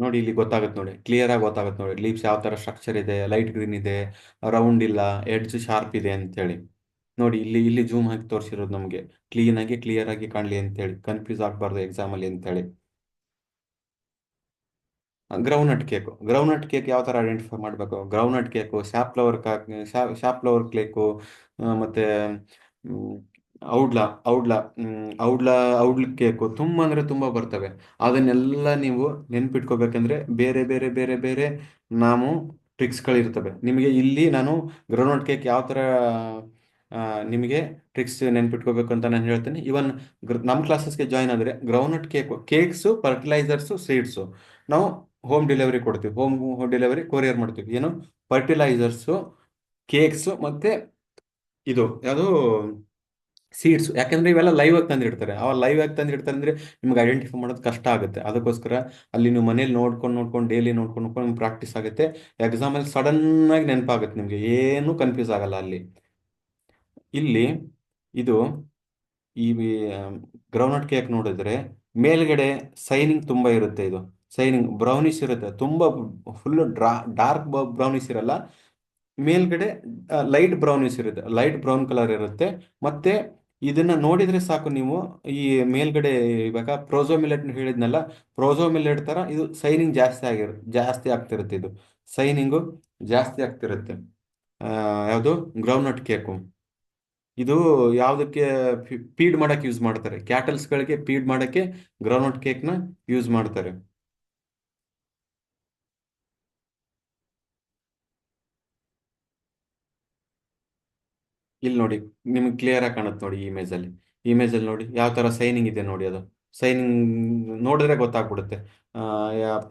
ನೋಡಿ ಇಲ್ಲಿ ಗೊತ್ತಾಗುತ್ತೆ ನೋಡಿ, ಕ್ಲಿಯರ್ ಆಗಿ ಗೊತ್ತಾಗುತ್ತೆ ನೋಡಿ. ಲೀವ್ಸ್ ಯಾವ ತರ ಸ್ಟ್ರಕ್ಚರ್ ಇದೆ, ಲೈಟ್ ಗ್ರೀನ್ ಇದೆ, ರೌಂಡ್ ಇಲ್ಲ, ಎಡ್ಜ್ ಶಾರ್ಪ್ ಇದೆ ಅಂತೇಳಿ. ನೋಡಿ ಇಲ್ಲಿ ಇಲ್ಲಿ ಜೂಮ್ ಹಾಕಿ ತೋರಿಸಿರೋದು ನಮಗೆ ಕ್ಲಿಯರ್ ಆಗಿ ಕಾಣಲಿ ಅಂತೇಳಿ, ಕನ್ಫ್ಯೂಸ್ ಆಗಬಾರ್ದು ಎಕ್ಸಾಮಲ್ಲಿ ಅಂತೇಳಿ. Groundnut cake. ಗ್ರೌಂಡ್ನಟ್ ಕೇಕ್ ಯಾವ ಥರ ಐಡೆಂಟಿಫೈ ಮಾಡಬೇಕು? Groundnut cake, shop flower cake, ಮತ್ತೆ ಮ್, ಔಡ್ಲ ಔಡ್ಲ ಔಡ್ಲ ಔಡ್ಲ ಕೇಕು, ತುಂಬ ಅಂದರೆ ತುಂಬ ಬರ್ತವೆ. ಅದನ್ನೆಲ್ಲ ನೀವು ನೆನ್ಪಿಟ್ಕೋಬೇಕಂದ್ರೆ ಬೇರೆ ಬೇರೆ ಬೇರೆ ಬೇರೆ ನಾವು ಟ್ರಿಕ್ಸ್ಗಳಿರ್ತವೆ ನಿಮಗೆ. ಇಲ್ಲಿ ನಾನು ಗ್ರೌಂಡ್ನಟ್ ಕೇಕ್ ಯಾವ ಥರ ನಿಮಗೆ ಟ್ರಿಕ್ಸ್ ನೆನ್ಪಿಟ್ಕೋಬೇಕು ಅಂತ ನಾನು ಹೇಳ್ತೀನಿ. ಇವನ್ ನಮ್ಮ ಕ್ಲಾಸಸ್ಗೆ ಜಾಯ್ನ್ ಆದರೆ ಗ್ರೌಂಡ್ನಟ್ ಕೇಕ್ಸು, ಫರ್ಟಿಲೈಸರ್ಸು, ಸೀಡ್ಸು ನಾವು ಹೋಮ್ ಡೆಲಿವರಿ ಕೊಡ್ತೀವಿ. ಹೋಮ್ ಡೆಲಿವರಿ ಕೊರಿಯರ್ ಮಾಡ್ತೀವಿ. ಏನು ಫರ್ಟಿಲೈಸರ್ಸು, ಕೇಕ್ಸು ಮತ್ತೆ ಇದು ಯಾವುದು ಸೀಡ್ಸ್. ಯಾಕಂದ್ರೆ ಇವೆಲ್ಲ ಲೈವ್ ಆಗಿ ತಂದಿಡ್ತಾರೆ. ಅವ ಲೈವ್ ಆಗಿ ತಂದಿಡ್ತಾರೆ ಅಂದ್ರೆ ನಿಮ್ಗೆ ಐಡೆಂಟಿಫೈ ಮಾಡೋದು ಕಷ್ಟ ಆಗುತ್ತೆ. ಅದಕ್ಕೋಸ್ಕರ ಅಲ್ಲಿ ನೀವು ಮನೇಲಿ ನೋಡ್ಕೊಂಡು ಡೈಲಿ ನೋಡ್ಕೊಂಡು ನಿಮ್ಗೆ ಪ್ರಾಕ್ಟೀಸ್ ಆಗುತ್ತೆ. ಎಕ್ಸಾಮಲ್ಲಿ ಸಡನ್ ಆಗಿ ನೆನಪಾಗುತ್ತೆ ನಿಮಗೆ, ಏನು ಕನ್ಫ್ಯೂಸ್ ಆಗಲ್ಲ ಅಲ್ಲಿ. ಇಲ್ಲಿ ಇದು ಈ ಗ್ರೌಂಡ್ನಟ್ ಕೇಕ್ ನೋಡಿದ್ರೆ ಮೇಲ್ಗಡೆ ಸೈನಿಂಗ್ ತುಂಬಾ ಇರುತ್ತೆ. ಇದು ಸೈನಿಂಗ್ ಬ್ರೌನಿಶ್ ಇರುತ್ತೆ, ತುಂಬಾ ಫುಲ್ ಡಾರ್ಕ್ ಬ್ರೌನಿಶ್ ಇರಲ್ಲ. ಮೇಲ್ಗಡೆ ಲೈಟ್ ಬ್ರೌನಿಶ್ ಇರುತ್ತೆ, ಲೈಟ್ ಬ್ರೌನ್ ಕಲರ್ ಇರುತ್ತೆ. ಮತ್ತೆ ಇದನ್ನ ನೋಡಿದ್ರೆ ಸಾಕು ನೀವು, ಈ ಮೇಲ್ಗಡೆ ಇವಾಗ ಪ್ರೋಸೋ ಮಿಲೆಟ್ ಹೇಳಿದ್ನಲ್ಲ, ಪ್ರೋಸೋ ಮಿಲೆಟ್ ತರ ಇದು ಸೈನಿಂಗ್ ಜಾಸ್ತಿ ಆಗ್ತಿರುತ್ತೆ. ಇದು ಸೈನಿಂಗು ಜಾಸ್ತಿ ಆಗ್ತಿರುತ್ತೆ. ಯಾವುದು ಗ್ರೌಂಡ್ನಟ್ ಕೇಕು. ಇದು ಯಾವುದಕ್ಕೆ ಫೀಡ್ ಮಾಡಕ್ಕೆ ಯೂಸ್ ಮಾಡ್ತಾರೆ? ಕ್ಯಾಟಲ್ಸ್ಗಳಿಗೆ ಫೀಡ್ ಮಾಡಕ್ಕೆ ಗ್ರೌಂಡ್ನಟ್ ಕೇಕ್ನ ಯೂಸ್ ಮಾಡ್ತಾರೆ. ಇಲ್ಲಿ ನೋಡಿ, ನಿಮ್ಗೆ ಕ್ಲಿಯರ್ ಆಗಿ ಕಾಣುತ್ತೆ ನೋಡಿ ಈ ಇಮೇಜ್ ಅಲ್ಲಿ ನೋಡಿ ಯಾವ ತರ ಸೈನಿಂಗ್ ಇದೆ ನೋಡಿ. ಅದು ಸೈನಿಂಗ್ ನೋಡಿದ್ರೆ ಗೊತ್ತಾಗ್ಬಿಡುತ್ತೆ.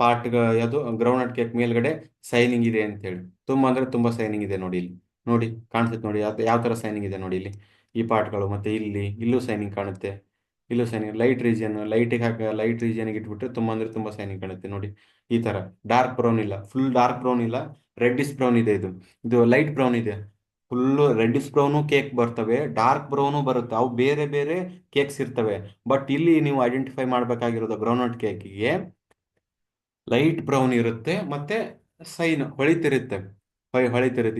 ಪಾರ್ಟ್ ಯಾವುದು ಗ್ರೌಂಡ್ನಟ್ ಕೇಕ್ ಮೇಲ್ಗಡೆ ಸೈನಿಂಗ್ ಇದೆ ಅಂತೇಳಿ. ತುಂಬಾ ಅಂದ್ರೆ ತುಂಬಾ ಸೈನಿಂಗ್ ಇದೆ ನೋಡಿ. ಇಲ್ಲಿ ನೋಡಿ ಕಾಣಿಸುತ್ತೆ ನೋಡಿ ಯಾವ ತರ ಸೈನಿಂಗ್ ಇದೆ ನೋಡಿ. ಇಲ್ಲಿ ಈ ಪಾರ್ಟ್ಗಳು, ಮತ್ತೆ ಇಲ್ಲೂ ಸೈನಿಂಗ್ ಕಾಣುತ್ತೆ. ಇಲ್ಲೂ ಸೈನಿಂಗ್ ಲೈಟ್ ರೀಜಿಯನ್ಗೆ ಇಟ್ಬಿಟ್ರೆ ತುಂಬಾ ಅಂದ್ರೆ ತುಂಬಾ ಸೈನಿಂಗ್ ಕಾಣುತ್ತೆ ನೋಡಿ. ಈ ತರ ಡಾರ್ಕ್ ಬ್ರೌನ್ ಇಲ್ಲ, ಫುಲ್ ಡಾರ್ಕ್ ಬ್ರೌನ್ ಇಲ್ಲ, ರೆಡ್ಡಿಶ್ ಬ್ರೌನ್ ಇದೆ. ಇದು ಇದು ಲೈಟ್ ಬ್ರೌನ್ ಇದೆ. ಫುಲ್ಲು ರೆಡ್ಡಿಶ್ ಬ್ರೌನು ಕೇಕ್ ಬರ್ತವೆ, ಡಾರ್ಕ್ ಬ್ರೌನು ಬರುತ್ತೆ. ಅವು ಬೇರೆ ಬೇರೆ ಕೇಕ್ಸ್ ಇರ್ತವೆ. ಬಟ್ ಇಲ್ಲಿ ನೀವು ಐಡೆಂಟಿಫೈ ಮಾಡಬೇಕಾಗಿರೋದು ಗ್ರೌಂಡ್ನಟ್ ಕೇಕಿಗೆ ಲೈಟ್ ಬ್ರೌನ್ ಇರುತ್ತೆ, ಮತ್ತೆ ಸೈನ್ ಹೊಳಿತಿರುತ್ತೆ.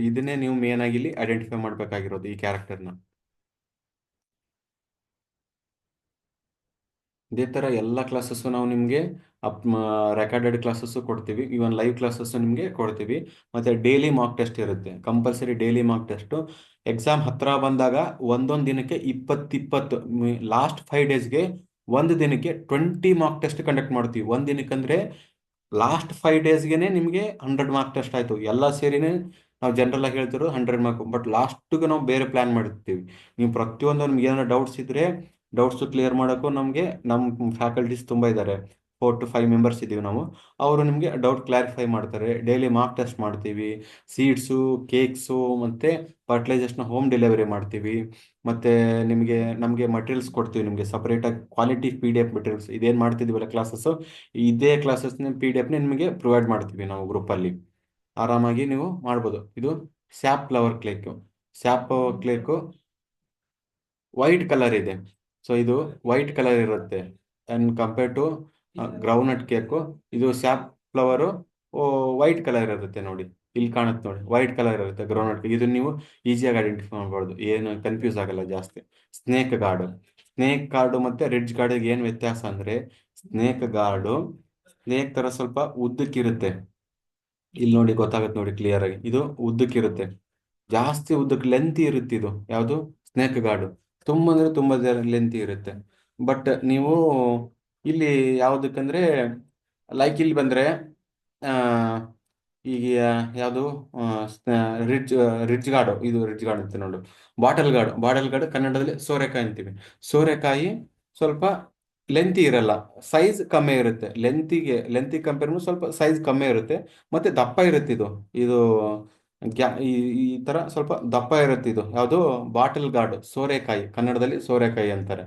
ಇದನ್ನೇ ನೀವು ಮೇನ್ ಆಗಿ ಇಲ್ಲಿ ಐಡೆಂಟಿಫೈ ಮಾಡಬೇಕಾಗಿರೋದು ಈ ಕ್ಯಾರೆಕ್ಟರ್ನ. ಇದೇ ಥರ ಎಲ್ಲ ಕ್ಲಾಸಸ್ಸು ನಾವು ನಿಮಗೆ ಅಪ್ ರೆಕಾರ್ಡೆಡ್ ಕ್ಲಾಸಸ್ಸು ಕೊಡ್ತೀವಿ. ಇವನ್ ಲೈವ್ ಕ್ಲಾಸಸ್ಸು ನಿಮಗೆ ಕೊಡ್ತೀವಿ. ಮತ್ತು ಡೈಲಿ ಮಾಕ್ ಟೆಸ್ಟ್ ಇರುತ್ತೆ, compulsory daily mock test. Exam ಹತ್ರ ಬಂದಾಗ ಒಂದೊಂದು ದಿನಕ್ಕೆ 20 ಲಾಸ್ಟ್ 5 ಡೇಸ್ಗೆ ಒಂದು ದಿನಕ್ಕೆ 20 ಮಾಕ್ ಟೆಸ್ಟ್ ಕಂಡಕ್ಟ್ ಮಾಡ್ತೀವಿ. ಒಂದು ದಿನಕ್ಕಂದ್ರೆ ಲಾಸ್ಟ್ 5 ಡೇಸ್ಗೆ ನಿಮಗೆ 100 ಮಾರ್ಕ್ ಟೆಸ್ಟ್ ಆಯಿತು. ಎಲ್ಲ ಸೇರಿನೇ ನಾವು ಜನರಲ್ ಆಗಿ ಹೇಳ್ತಿರೋ 100 ಮಾರ್ಕ್. ಬಟ್ ಲಾಸ್ಟ್ಗೆ ನಾವು ಬೇರೆ ಪ್ಲಾನ್ ಮಾಡಿರ್ತೀವಿ. ನೀವು ಪ್ರತಿಯೊಂದು ನಿಮ್ಗೆ ಏನಾದ್ರು ಡೌಟ್ಸ್ ಇದ್ರೆ ಡೌಟ್ಸ್ ಕ್ಲಿಯರ್ ಮಾಡೋಕ್ಕೂ ನಮ್ಮ ಫ್ಯಾಕಲ್ಟೀಸ್ ತುಂಬ ಇದ್ದಾರೆ. 4 to 5 ಮೆಂಬರ್ಸ್ ಇದ್ದೀವಿ ನಾವು. ಅವರು ನಿಮಗೆ ಡೌಟ್ ಕ್ಲಾರಿಫೈ ಮಾಡ್ತಾರೆ. ಡೈಲಿ ಮಾರ್ಕ್ ಟೆಸ್ಟ್ ಮಾಡ್ತೀವಿ. ಸೀಡ್ಸು, ಕೇಕ್ಸು ಮತ್ತು ಫರ್ಟಿಲೈಸರ್ಸ್ನ ಹೋಮ್ ಡೆಲಿವರಿ ಮಾಡ್ತೀವಿ. ಮತ್ತು ನಮಗೆ ಮಟೀರಿಯಲ್ಸ್ ಕೊಡ್ತೀವಿ. ನಿಮಗೆ ಸಪ್ರೇಟಾಗಿ ಕ್ವಾಲಿಟಿ PDF ಮಟೀರಿಯಲ್ಸ್ ಇದೇನು ಮಾಡ್ತಿದ್ದೀವಲ್ಲ ಕ್ಲಾಸಸ್ಸು, ಇದೇ ಕ್ಲಾಸಸ್ನ PDF ನಿಮಗೆ ಪ್ರೊವೈಡ್ ಮಾಡ್ತೀವಿ ನಾವು ಗ್ರೂಪಲ್ಲಿ. ಆರಾಮಾಗಿ ನೀವು ಮಾಡ್ಬೋದು. ಇದು ಸ್ಯಾಪ್ ಫ್ಲವರ್ ಕೇಕು. ಸ್ಯಾಪ್ ಕೇಕು ವೈಟ್ ಕಲರ್ ಇದೆ. ಸೊ ಇದು ವೈಟ್ ಕಲರ್ ಇರುತ್ತೆ and compare to groundnut cake. ಇದು ಸ್ಯಾಪ್ ಫ್ಲವರು ವೈಟ್ ಕಲರ್ ಇರುತ್ತೆ ನೋಡಿ. ಇಲ್ಲಿ ಕಾಣುತ್ತೆ ನೋಡಿ, ವೈಟ್ ಕಲರ್ ಇರುತ್ತೆ ಗ್ರೌಂಡ್ನಟ್ ಕೇಕ್. ಇದನ್ನ ನೀವು ಈಸಿಯಾಗಿ ಐಡೆಂಟಿಫೈ ಮಾಡ್ಬೋದು, ಏನು ಕನ್ಫ್ಯೂಸ್ ಆಗಲ್ಲ ಜಾಸ್ತಿ. ಸ್ನೇಕ್ ಗಾರ್ಡು ಮತ್ತೆ ರಿಡ್ಜ್ ಗಾರ್ಡಿಗೆ ಏನು ವ್ಯತ್ಯಾಸ ಅಂದ್ರೆ, ಸ್ನೇಕ್ ಗಾರ್ಡು ಸ್ನೇಕ್ ತರ ಸ್ವಲ್ಪ ಉದ್ದಕ್ಕಿರುತ್ತೆ. ಇಲ್ಲಿ ನೋಡಿ ಗೊತ್ತಾಗುತ್ತೆ ನೋಡಿ ಕ್ಲಿಯರ್ ಆಗಿ, ಇದು ಉದ್ದಕ್ಕಿರುತ್ತೆ, ಜಾಸ್ತಿ ಉದ್ದಕ್ಕೆ ಲೆಂತಿ ಇರುತ್ತೆ. ಇದು ಯಾವುದು ಸ್ನೇಕ್ ಗಾರ್ಡು ತುಂಬ ಅಂದ್ರೆ ತುಂಬ ಲೆಂತಿ ಇರುತ್ತೆ. ಬಟ್ ನೀವು ಇಲ್ಲಿ ಯಾವುದಕ್ಕಂದ್ರೆ ಲೈಕ್ ಇಲ್ಲಿ ಬಂದ್ರೆ ಆ, ಈಗ ಯಾವುದು ರಿಡ್ಜ್ ರಿಡ್ಜ್ ಗಾರ್ಡು, ಇದು ರಿಡ್ಜ್ ಗಾರ್ಡ್ ಅಂತ ನೋಡು. ಬಾಟಲ್ ಗಾರ್ಡ್ ಕನ್ನಡದಲ್ಲಿ ಸೋರೆಕಾಯಿ ಅಂತೀವಿ. ಸೋರೆಕಾಯಿ ಸ್ವಲ್ಪ ಲೆಂತಿ ಇರಲ್ಲ, ಸೈಜ್ ಕಮ್ಮಿ ಇರುತ್ತೆ. ಲೆಂತಿ ಕಂಪೇರ್ ಸ್ವಲ್ಪ ಸೈಜ್ ಕಮ್ಮಿ ಇರುತ್ತೆ, ಮತ್ತೆ ದಪ್ಪ ಇರುತ್ತೆ. ಇದು ಈ ಈ ತರ ಸ್ವಲ್ಪ ದಪ್ಪ ಇರುತ್ತೆ. ಇದು ಯಾವುದು ಬಾಟಲ್ ಗಾರ್ಡ್, ಸೋರೆಕಾಯಿ, ಕನ್ನಡದಲ್ಲಿ ಸೋರೆಕಾಯಿ ಅಂತಾರೆ.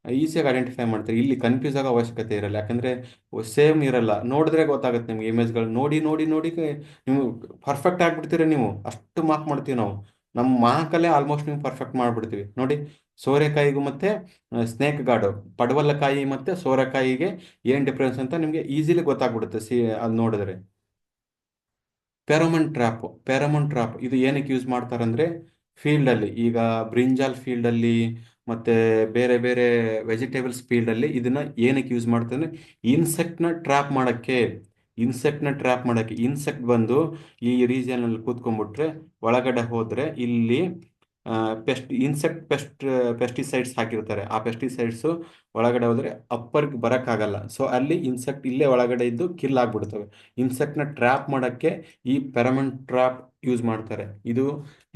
ಈಸಿಯಾಗಿ ಐಡೆಂಟಿಫೈ ಮಾಡ್ತಾರೆ. ಇಲ್ಲಿ ಕನ್ಫ್ಯೂಸ್ ಆಗೋ ಅವಶ್ಯಕತೆ ಇರಲ್ಲ, ಯಾಕಂದ್ರೆ ಸೇಮ್ ಇರಲ್ಲ. ನೋಡಿದ್ರೆ ಗೊತ್ತಾಗುತ್ತೆ ನಿಮ್ಗೆ, ಇಮೇಜ್ಗಳು ನೋಡಿ ನೋಡಿ ನೋಡಿ ನೀವು ಪರ್ಫೆಕ್ಟ್ ಆಗ್ಬಿಡ್ತೀರ. ನೀವು ಅಷ್ಟು ಮಾರ್ಕ್ ಮಾಡ್ತೀವಿ ನಾವು. ನಮ್ಮ ಮಾರ್ಕಲ್ಲೇ ಆಲ್ಮೋಸ್ಟ್ ನೀವು ಪರ್ಫೆಕ್ಟ್ ಮಾಡ್ಬಿಡ್ತೀವಿ ನೋಡಿ. ಸೋರೆಕಾಯಿಗೂ ಮತ್ತೆ ಸ್ನೇಕ್ ಗಾರ್ಡು, ಪಡವಲಕಾಯಿ ಮತ್ತೆ ಸೋರೆಕಾಯಿಗೆ ಏನ್ ಡಿಫ್ರೆನ್ಸ್ ಅಂತ ನಿಮ್ಗೆ ಈಸಿಲಿ ಗೊತ್ತಾಗ್ಬಿಡುತ್ತೆ ಅದು ನೋಡಿದ್ರೆ. ಪ್ಯಾರಮೋನ್ ಟ್ರಾಪ್ ಇದು ಏನಕ್ಕೆ ಯೂಸ್ ಮಾಡ್ತಾರಂದ್ರೆ, ಫೀಲ್ಡಲ್ಲಿ ಈಗ ಬ್ರಿಂಜಾಲ್ ಫೀಲ್ಡಲ್ಲಿ ಮತ್ತೆ ಬೇರೆ ಬೇರೆ ವೆಜಿಟೇಬಲ್ಸ್ ಫೀಲ್ಡಲ್ಲಿ ಇದನ್ನ ಏನಕ್ಕೆ ಯೂಸ್ ಮಾಡ್ತಾರೆ, ಇನ್ಸೆಕ್ಟ್ನ ಟ್ರ್ಯಾಪ್ ಮಾಡಕ್ಕೆ. ಇನ್ಸೆಕ್ಟ್ನ ಟ್ರ್ಯಾಪ್ ಮಾಡೋಕ್ಕೆ. ಇನ್ಸೆಕ್ಟ್ ಬಂದು ಈ ರೀಜನಲ್ಲಿ ಕೂತ್ಕೊಂಡ್ಬಿಟ್ರೆ ಒಳಗಡೆ ಹೋದರೆ ಇಲ್ಲಿ ಪೆಸ್ಟಿಸೈಡ್ಸ್ ಹಾಕಿರ್ತಾರೆ. ಆ ಪೆಸ್ಟಿಸೈಡ್ಸು ಒಳಗಡೆ ಹೋದರೆ ಅಪ್ಪರ್ಗೆ ಬರೋಕ್ಕಾಗಲ್ಲ. ಸೊ ಅಲ್ಲಿ ಇನ್ಸೆಕ್ಟ್ ಇಲ್ಲೇ ಒಳಗಡೆ ಇದ್ದು ಕಿಲ್ ಆಗ್ಬಿಡ್ತವೆ. ಇನ್ಸೆಕ್ಟ್ನ ಟ್ರ್ಯಾಪ್ ಮಾಡೋಕ್ಕೆ ಈ ಪೆರಮನ್ ಟ್ರ್ಯಾಪ್ ಯೂಸ್ ಮಾಡ್ತಾರೆ. ಇದು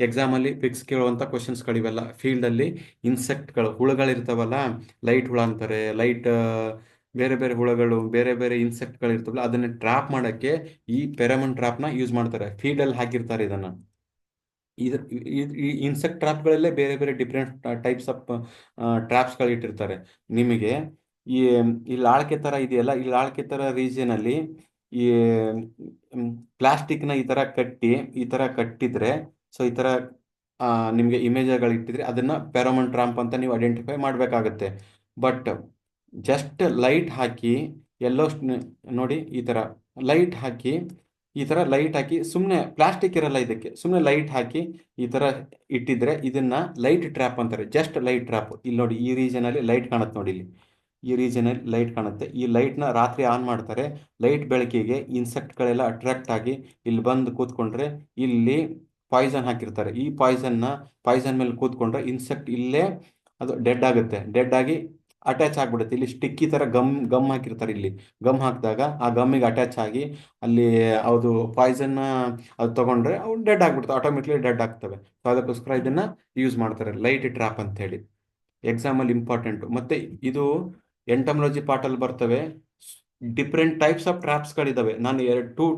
ಎಕ್ಸಾಮಲ್ಲಿ ಫಿಕ್ಸ್ ಕೇಳುವಂಥ ಕ್ವಶನ್ಸ್ಗಳಿವೆಲ್ಲ. ಫೀಲ್ಡಲ್ಲಿ ಇನ್ಸೆಕ್ಟ್ಗಳು ಹುಳುಗಳಿರ್ತಾವಲ್ಲ, ಲೈಟ್ ಹುಳ ಅಂತಾರೆ, ಬೇರೆ ಬೇರೆ ಹುಳುಗಳು, ಬೇರೆ ಬೇರೆ ಇನ್ಸೆಕ್ಟ್ಗಳು ಇರ್ತವಲ್ಲ, ಅದನ್ನ ಟ್ರ್ಯಾಪ್ ಮಾಡೋಕ್ಕೆ ಈ ಪೆರಮನ್ ಟ್ರ್ಯಾಪ್ನ ಯೂಸ್ ಮಾಡ್ತಾರೆ. ಫೀಲ್ಡಲ್ಲಿ ಹಾಕಿರ್ತಾರೆ ಇದನ್ನು. ಇದು ಈ ಇನ್ಸೆಕ್ಟ್ ಟ್ರ್ಯಾಪ್ಗಳಲ್ಲೇ ಬೇರೆ ಬೇರೆ ಡಿಫ್ರೆಂಟ್ ಟೈಪ್ಸ್ ಆಫ್ ಟ್ರ್ಯಾಪ್ಸ್ಗಳು ಇಟ್ಟಿರ್ತಾರೆ. ನಿಮಗೆ ಈ ಈ ಲಾಳಕೆ ಥರ ಇದೆಯಲ್ಲ, ಈ ಲಾಳಕೆ ಥರ ರೀಜನಲ್ಲಿ ಈ ಪ್ಲಾಸ್ಟಿಕ್ನ ಈ ಥರ ಕಟ್ಟಿದ್ರೆ, ಸೊ ಈ ಥರ ನಿಮಗೆ ಇಮೇಜ್ಗಳು ಇಟ್ಟಿದ್ರೆ ಅದನ್ನ ಪೆರೋಮನ್ ಟ್ರಾಂಪ್ ಅಂತ ನೀವು ಐಡೆಂಟಿಫೈ ಮಾಡಬೇಕಾಗತ್ತೆ. ಬಟ್ ಜಸ್ಟ್ ಲೈಟ್ ಹಾಕಿ ಎಲ್ಲೋ ನೋಡಿ, ಈ ಥರ ಲೈಟ್ ಹಾಕಿ ಸುಮ್ಮನೆ ಪ್ಲಾಸ್ಟಿಕ್ ಇರಲ್ಲ ಇದಕ್ಕೆ, ಸುಮ್ಮನೆ ಲೈಟ್ ಹಾಕಿ ಈ ಥರ ಇಟ್ಟಿದ್ರೆ ಇದನ್ನ ಲೈಟ್ ಟ್ರ್ಯಾಪ್ ಅಂತಾರೆ. Just light trap. ಇಲ್ಲಿ ನೋಡಿ, ಈ ರೀಜನಲ್ಲಿ ಲೈಟ್ ಕಾಣುತ್ತೆ ನೋಡಿ, ಇಲ್ಲಿ ಈ ರೀಜನಲ್ಲಿ ಲೈಟ್ ಕಾಣುತ್ತೆ. ಈ ಲೈಟ್ನ ರಾತ್ರಿ ಆನ್ ಮಾಡ್ತಾರೆ. ಲೈಟ್ ಬೆಳಕಿಗೆ ಇನ್ಸೆಕ್ಟ್ಗಳೆಲ್ಲ ಅಟ್ರಾಕ್ಟ್ ಆಗಿ ಇಲ್ಲಿ ಬಂದು ಕೂತ್ಕೊಂಡ್ರೆ ಇಲ್ಲಿ ಪಾಯ್ಸನ್ ಹಾಕಿರ್ತಾರೆ. ಈ ಪಾಯ್ಸನ್ ಮೇಲೆ ಕೂತ್ಕೊಂಡ್ರೆ ಇನ್ಸೆಕ್ಟ್ ಇಲ್ಲೇ ಅದು ಡೆಡ್ ಆಗುತ್ತೆ. ಡೆಡ್ ಆಗಿ ಅಟ್ಯಾಚ್ ಆಗ್ಬಿಡುತ್ತೆ. ಇಲ್ಲಿ ಸ್ಟಿಕ್ಕಿ ಥರ ಗಮ್ ಹಾಕಿರ್ತಾರೆ. ಇಲ್ಲಿ ಗಮ್ ಹಾಕಿದಾಗ ಆ ಗಮ್ಮಿಗೆ ಅಟ್ಯಾಚ್ ಆಗಿ ಅಲ್ಲಿ ಅದು ಪಾಯ್ಸನ್ನ ಅದು ತಗೊಂಡ್ರೆ ಅವು ಡೆಡ್ ಆಗ್ಬಿಡ್ತವೆ, ಆಟೋಮೆಟಿಕ್ಲಿ ಡೆಡ್ ಆಗ್ತವೆ. ಸೊ ಅದಕ್ಕೋಸ್ಕರ ಇದನ್ನ ಯೂಸ್ ಮಾಡ್ತಾರೆ, ಲೈಟ್ ಟ್ರ್ಯಾಪ್ ಅಂತ ಹೇಳಿ. ಎಕ್ಸಾಮಲ್ಲಿ ಇಂಪಾರ್ಟೆಂಟು. ಮತ್ತೆ ಇದು ಎಂಟಮಲಜಿ ಪಾರ್ಟಲ್ಲಿ ಬರ್ತವೆ. ಡಿಫ್ರೆಂಟ್ ಟೈಪ್ಸ್ ಆಫ್ ಟ್ರ್ಯಾಪ್ಸ್ಗಳಿದ್ದಾವೆ. ನಾನು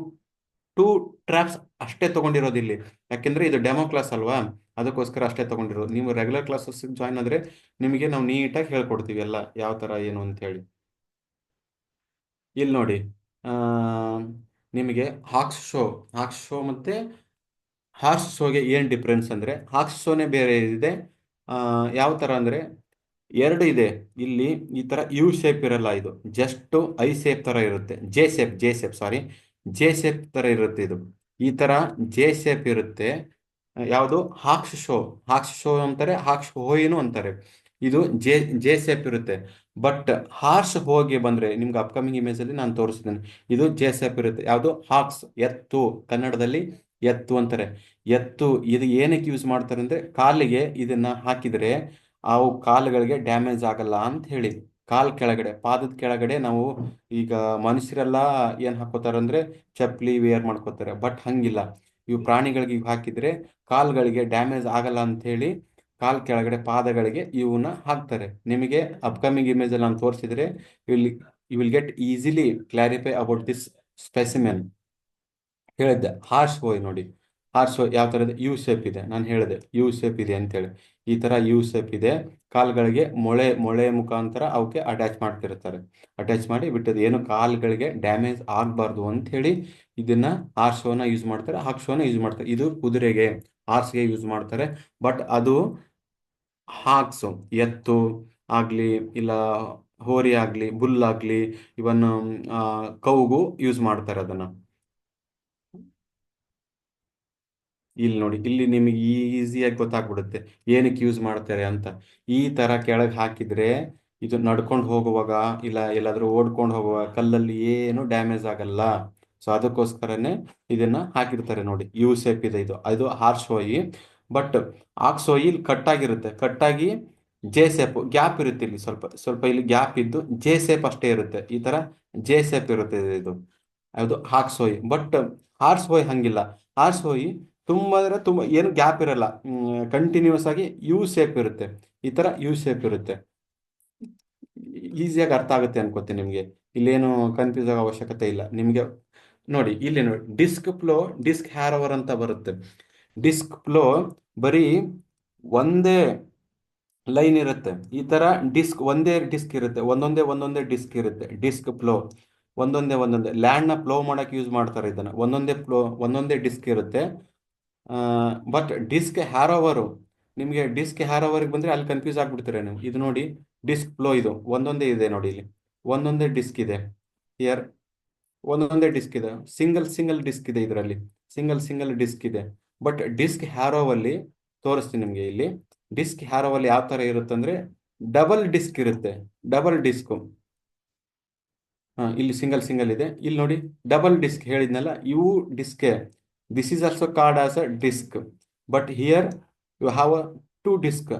ಟೂ ಟ್ರ್ಯಾಪ್ಸ್ ಅಷ್ಟೇ ತಗೊಂಡಿರೋದು ಇಲ್ಲಿ, ಯಾಕೆಂದ್ರೆ ಇದು ಡೆಮೋ ಕ್ಲಾಸ್ ಅಲ್ವಾ, ಅದಕ್ಕೋಸ್ಕರ ಅಷ್ಟೇ ತಗೊಂಡಿರೋದು. ನೀವು ರೆಗ್ಯುಲರ್ ಕ್ಲಾಸಸ್ ಜಾಯ್ನ್ ಆದರೆ ನಿಮಗೆ ನಾವು ನೀಟಾಗಿ ಹೇಳ್ಕೊಡ್ತೀವಿ ಎಲ್ಲ ಯಾವ ಥರ ಏನು ಅಂತ ಹೇಳಿ. ಇಲ್ಲಿ ನೋಡಿ, ಆ, ನಿಮಗೆ ಹಾಕ್ಸ್ ಶೋ ಮತ್ತೆ ಹಾರ್ಸ್ ಶೋಗೆ ಏನು ಡಿಫ್ರೆನ್ಸ್ ಅಂದರೆ, ಹಾರ್ಸ್ ಶೋನೇ ಬೇರೆ ಇದೆ. ಯಾವ ಥರ ಅಂದರೆ ಎರಡು ಇದೆ. ಇಲ್ಲಿ ಈ ಥರ ಯು ಶೇಪ್ ಇರಲ್ಲ, ಇದು ಜಸ್ಟ್ ಐ ಶೇಪ್ ಥರ ಇರುತ್ತೆ. ಜೆ ಶೇಪ್ ಥರ ಇರುತ್ತೆ ಇದು. ಈ ಥರ ಜೆ ಶೇಪ್ ಇರುತ್ತೆ. ಯಾವುದು ಹಾಕ್ಸ್ ಶೋ ಅಂತಾರೆ, ಹಾಕ್ಸ್ ಹೋಯಿನು ಅಂತಾರೆ. ಇದು ಜೆ ಶೇಪ್ ಇರುತ್ತೆ. ಬಟ್ ಹಾರ್ಸ್ ಹೋಗಿ ಬಂದರೆ ನಿಮ್ಗೆ ಅಪ್ಕಮಿಂಗ್ ಇಮೇಜಲ್ಲಿ ನಾನು ತೋರಿಸ್ತೀನಿ. ಇದು ಜೆ ಶೇಪ್ ಇರುತ್ತೆ. ಯಾವುದು ಹಾಕ್ಸ್, ಎತ್ತು, ಕನ್ನಡದಲ್ಲಿ ಎತ್ತು ಅಂತಾರೆ. ಎತ್ತು ಇದು ಏನಕ್ಕೆ ಯೂಸ್ ಮಾಡ್ತಾರೆ ಅಂದರೆ, ಕಾಲಿಗೆ ಇದನ್ನ ಹಾಕಿದರೆ ಅವು ಕಾಲುಗಳಿಗೆ ಡ್ಯಾಮೇಜ್ ಆಗಲ್ಲ ಅಂತ ಹೇಳಿ. ಕೆಳಗಡೆ, ಪಾದದ ಕೆಳಗಡೆ ನಾವು ಈಗ ಮನುಷ್ಯರೆಲ್ಲ ಏನು ಹಾಕೋತಾರೆ ಅಂದರೆ ಚಪ್ಪಲಿ ವೇರ್ ಮಾಡ್ಕೋತಾರೆ. ಬಟ್ ಹಂಗಿಲ್ಲ, ಇವು ಪ್ರಾಣಿಗಳಿಗೆ ಇವು ಹಾಕಿದರೆ ಕಾಲುಗಳಿಗೆ ಡ್ಯಾಮೇಜ್ ಆಗಲ್ಲ ಅಂತ ಹೇಳಿ ಕೆಳಗಡೆ ಪಾದಗಳಿಗೆ ಇವನ್ನ ಹಾಕ್ತಾರೆ. ನಿಮಗೆ ಅಪ್ಕಮಿಂಗ್ ಇಮೇಜಲ್ಲಿ ನಾನು ತೋರಿಸಿದ್ರೆ you will get easily clarify about this specimen. ಹೇಳಿದ್ದೆ ಹಾರ್ಸ್ ಹೋಯ್ ನೋಡಿ, ಹಾರ್ಸ್ ಹೋಯ್ ಯಾವ ಥರದ ಯು ಶೇಪ್ ಇದೆ, ನಾನು ಹೇಳಿದೆ ಯು ಶೇಪ್ ಇದೆ ಅಂತೇಳಿ. ಈ ಥರ ಯು ಶೇಪ್ ಇದೆ. ಕಾಲುಗಳಿಗೆ ಮೊಳೆ ಮುಖಾಂತರ ಅವಕ್ಕೆ ಅಟ್ಯಾಚ್ ಮಾಡ್ತಿರ್ತಾರೆ. ಅಟ್ಯಾಚ್ ಮಾಡಿ ಬಿಟ್ಟದ್ದು, ಏನು ಕಾಲುಗಳಿಗೆ ಡ್ಯಾಮೇಜ್ ಆಗಬಾರ್ದು ಅಂತ ಹೇಳಿ ಇದನ್ನ ಹಾರ್ಸ್ ಶೋನ ಯೂಸ್ ಮಾಡ್ತಾರೆ, ಹಾಕ್ ಶೋನ ಯೂಸ್ ಮಾಡ್ತಾರೆ. ಇದು ಕುದುರೆಗೆ, ಹಾರ್ಸ್ಗೆ ಯೂಸ್ ಮಾಡ್ತಾರೆ. ಬಟ್ ಅದು ಹಾಕ್ಸು, ಎತ್ತು ಆಗಲಿ ಇಲ್ಲ ಹೋರಿ ಆಗಲಿ ಬುಲ್ ಆಗಲಿ ಇವನ್ ಕೌಗೂ ಯೂಸ್ ಮಾಡ್ತಾರೆ ಅದನ್ನು. ಇಲ್ಲಿ ನೋಡಿ, ಇಲ್ಲಿ ನಿಮಗೆ ಈಸಿಯಾಗಿ ಗೊತ್ತಾಗ್ಬಿಡುತ್ತೆ ಏನಕ್ಕೆ ಯೂಸ್ ಮಾಡ್ತಾರೆ ಅಂತ. ಈ ಥರ ಕೆಳಗೆ ಹಾಕಿದರೆ ಇದು ನಡ್ಕೊಂಡು ಹೋಗುವಾಗ ಇಲ್ಲ ಎಲ್ಲಾದರೂ ಓಡ್ಕೊಂಡು ಹೋಗುವಾಗ ಕಲ್ಲಲ್ಲಿ ಏನು ಡ್ಯಾಮೇಜ್ ಆಗಲ್ಲ. ಸೊ ಅದಕ್ಕೋಸ್ಕರನೇ ಇದನ್ನ ಹಾಕಿರ್ತಾರೆ ನೋಡಿ. ಯು ಶೇಪ್ ಇದೆ ಇದು, ಅದು ಹಾರ್ಸ್ ಹೋಯಿ. ಬಟ್ ಆಕ್ಸೋಯಿ ಇಲ್ಲಿ ಕಟ್ಟಾಗಿ ಜೆ ಶೇಪ್ ಗ್ಯಾಪ್ ಇರುತ್ತೆ. ಇಲ್ಲಿ ಸ್ವಲ್ಪ ಸ್ವಲ್ಪ ಇಲ್ಲಿ ಗ್ಯಾಪ್ ಇದ್ದು ಜೆ ಶೇಪ್ ಅಷ್ಟೇ ಇರುತ್ತೆ. ಈ ಥರ ಜೆ ಶೇಪ್ ಇರುತ್ತೆ ಇದು, ಅದು ಹಾಕ್ಸೋಯಿ. ಬಟ್ ಹಾರ್ಸ್ ಹೋಯ್ ಹಂಗಿಲ್ಲ. ಹಾರ್ಸ್ ಹೋಯ್ ತುಂಬ ಅಂದರೆ ತುಂಬ ಏನು ಗ್ಯಾಪ್ ಇರಲ್ಲ, ಕಂಟಿನ್ಯೂಸ್ ಆಗಿ ಯು ಶೇಪ್ ಇರುತ್ತೆ. ಈ ಥರ ಯು ಶೇಪ್ ಇರುತ್ತೆ. ಈಸಿಯಾಗಿ ಅರ್ಥ ಆಗುತ್ತೆ ಅನ್ಕೋತೀನಿ ನಿಮಗೆ. ಇಲ್ಲೇನು ಕನ್ಫ್ಯೂಸ್ ಆಗೋ ಅವಶ್ಯಕತೆ ಇಲ್ಲ ನಿಮಗೆ. ನೋಡಿ ಇಲ್ಲಿ ನೋಡಿ, ಡಿಸ್ಕ್ ಹ್ಯಾರೋವರ್ ಅಂತ ಬರುತ್ತೆ. ಡಿಸ್ಕ್ ಫ್ಲೋ ಬರೀ ಒಂದೇ ಲೈನ್ ಇರುತ್ತೆ. ಈ ತರ ಒಂದೇ ಡಿಸ್ಕ್ ಇರುತ್ತೆ, ಒಂದೊಂದೇ ಡಿಸ್ಕ್ ಇರುತ್ತೆ. ಡಿಸ್ಕ್ ಫ್ಲೋ ಒಂದೊಂದೇ ಲ್ಯಾಂಡ್ನ ಫ್ಲೋ ಮಾಡಕ್ಕೆ ಯೂಸ್ ಮಾಡ್ತಾರೆ ಇದನ್ನ. ಒಂದೊಂದೇ ಡಿಸ್ಕ್ ಇರುತ್ತೆ. ಬಟ್ ಡಿಸ್ಕ್ ಹ್ಯಾರೋವರ್ಗೆ ಬಂದರೆ ಅಲ್ಲಿ ಕನ್ಫ್ಯೂಸ್ ಆಗಿಬಿಡ್ತೀರ ನೀವು. ಇದು ನೋಡಿ, ಡಿಸ್ಕ್ ಫ್ಲೋ ಇದು ಒಂದೊಂದೇ ಇದೆ ನೋಡಿ, ಇಲ್ಲಿ ಒಂದೊಂದೇ ಡಿಸ್ಕ್ ಇದೆ. ಹಿಯರ್ ಒಂದೊಂದೇ ಡಿಸ್ಕ್ ಇದೆ, ಸಿಂಗಲ್ ಡಿಸ್ಕ್ ಇದೆ ಇದರಲ್ಲಿ, ಸಿಂಗಲ್ ಡಿಸ್ಕ್ ಇದೆ. ಬಟ್ ಡಿಸ್ಕ್ ಹ್ಯಾರೋವಲ್ಲಿ ತೋರಿಸ್ತೀನಿ ನಿಮಗೆ. ಇಲ್ಲಿ ಡಿಸ್ಕ್ ಹ್ಯಾರೋವಲ್ಲಿ ಯಾವ ಥರ ಇರುತ್ತೆ ಅಂದರೆ ಡಬಲ್ ಡಿಸ್ಕ್ ಇರುತ್ತೆ. ಡಬಲ್ ಡಿಸ್ಕು ಇಲ್ಲಿ ಸಿಂಗಲ್ ಸಿಂಗಲ್ ಇದೆ. ಇಲ್ಲಿ ನೋಡಿ ಡಬಲ್ ಡಿಸ್ಕ್ ಹೇಳಿದ್ನಲ್ಲ, ಇವು disk. This is also called as a disk, but here you have a two disk.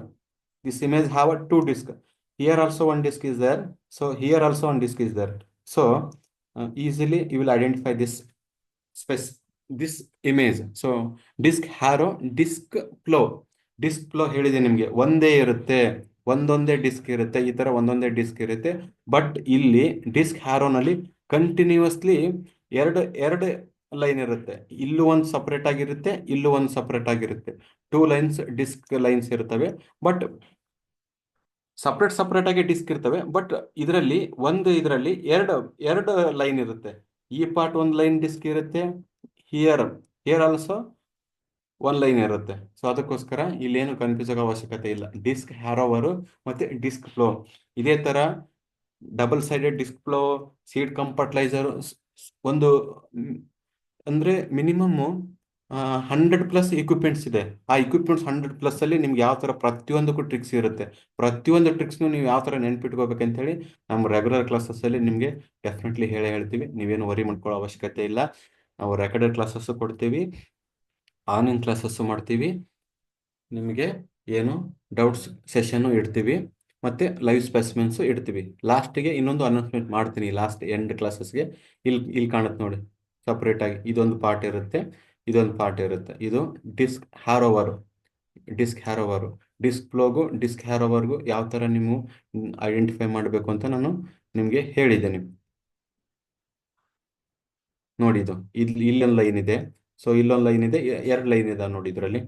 This image have a two disk. Here also one disk is there, so here also one disk is there. So easily you will identify spec this image. So disk harrow, disk flow. Disk flow ಹೇಳಿದೆ ನಿಮಗೆ, ಒಂದೇ ಇರುತ್ತೆ, ಒಂದೊಂದೇ disc ಇರುತ್ತೆ, ಈ ತರ ಒಂದೊಂದೇ disc ಇರುತ್ತೆ. ಬಟ್ ಇಲ್ಲಿ ಡಿಸ್ಕ್ ಹ್ಯಾರೋನಲ್ಲಿ ಕಂಟಿನ್ಯೂಸ್ಲಿ ಎರಡು ಎರಡು ಲೈನ್ ಇರುತ್ತೆ. ಇಲ್ಲೂ ಒಂದು ಸಪರೇಟ್ ಆಗಿರುತ್ತೆ, ಇಲ್ಲೂ ಒಂದು ಸಪರೇಟ್ ಆಗಿರುತ್ತೆ. ಟೂ ಲೈನ್ಸ್ ಡಿಸ್ಕ್ ಲೈನ್ಸ್ ಇರ್ತವೆ, ಬಟ್ ಸಪ್ರೇಟ್ ಸಪ್ರೇಟ್ ಆಗಿ ಡಿಸ್ಕ್ ಇರ್ತವೆ. ಬಟ್ ಇದರಲ್ಲಿ ಎರಡು ಎರಡು ಲೈನ್ ಇರುತ್ತೆ. ಈ ಪಾರ್ಟ್ ಒಂದು ಲೈನ್ ಡಿಸ್ಕ್ ಇರುತ್ತೆ, here here also one line ಇರುತ್ತೆ. ಸೊ ಅದಕ್ಕೋಸ್ಕರ ಇಲ್ಲೇನು ಕನ್ಫ್ಯೂಸ್ ಆಗೋ ಅವಶ್ಯಕತೆ ಇಲ್ಲ. ಡಿಸ್ಕ್ ಹ್ಯಾರೋವರು ಮತ್ತೆ ಡಿಸ್ಕ್ ಫ್ಲೋ ಇದೇ ತರ. Double sided disc plough, seed cum fertiliser, ಒಂದು ಅಂದ್ರೆ ಮಿನಿಮಮ್ 100+ ಇಕ್ವಿಪ್ಮೆಂಟ್ಸ್ ಇದೆ. ಆ ಇಕ್ವಿಪ್ಮೆಂಟ್ಸ್ 100+ ಅಲ್ಲಿ ನಿಮ್ಗೆ ಯಾವ ತರ ಪ್ರತಿಯೊಂದಕ್ಕೂ ಟ್ರಿಕ್ಸ್ ಇರುತ್ತೆ. ಪ್ರತಿಯೊಂದು ಟ್ರಿಕ್ಸ್ನು ನೀವು ಯಾವ ತರ ನೆನ್ಪಿಟ್ಕೋಬೇಕಂತ ಹೇಳಿ ನಮ್ಮ ರೆಗ್ಯುಲರ್ ಕ್ಲಾಸಸ್ ಅಲ್ಲಿ ನಿಮ್ಗೆ ಡೆಫಿನೆಟ್ಲಿ ಹೇಳ್ತೀವಿ. ನೀವೇನು ವರಿ ಮಾಡ್ಕೊಳ್ಳೋ ಅವಶ್ಯಕತೆ ಇಲ್ಲ. ನಾವು ರೆಕಾರ್ಡೆಡ್ ಕ್ಲಾಸಸ್ ಕೊಡ್ತೀವಿ, ಆನ್ಲೈನ್ ಕ್ಲಾಸಸ್ ಮಾಡ್ತೀವಿ. ನಿಮಗೆ ಏನು ಡೌಟ್ಸ್ ಸೆಷನ್ ಇಡ್ತೀವಿ, ಮತ್ತೆ ಲೈವ್ ಸ್ಪೆಸಿಮೆನ್ಸ್ ಇಡ್ತೀವಿ. ಲಾಸ್ಟ್ಗೆ ಇನ್ನೊಂದು ಅನೌನ್ಸ್ಮೆಂಟ್ ಮಾಡ್ತೀನಿ, ಲಾಸ್ಟ್ ಎಂಡ್ ಕ್ಲಾಸಸ್ಗೆ. ಇಲ್ಲಿ ಕಾಣುತ್ತೆ ನೋಡಿ, ಸಪ್ರೇಟ್ ಆಗಿ ಇದೊಂದು ಪಾರ್ಟ್ ಇರುತ್ತೆ, ಇದೊಂದು ಪಾರ್ಟ್ ಇರುತ್ತೆ. ಇದು ಡಿಸ್ಕ್ ಹ್ಯಾರೋವರ್, ಡಿಸ್ಕ್ ಹ್ಯಾರೋವರ್. ಡಿಸ್ಕ್ ಫ್ಲೋಗು ಡಿಸ್ಕ್ ಹ್ಯಾರೋವರ್ಗು ಯಾವ ಥರ ನೀವು ಐಡೆಂಟಿಫೈ ಮಾಡಬೇಕು ಅಂತ ನಾನು ನಿಮಗೆ ಹೇಳಿದ್ದೇನೆ. ನೋಡಿ, ಇಲ್ಲೊಂದು ಲೈನ್ ಇದೆ, ಸೊ ಇಲ್ಲೊಂದು ಲೈನ್ ಇದೆ, ಎರಡು ಲೈನ್ ಇದೆ ನೋಡಿ ಇದರಲ್ಲಿ.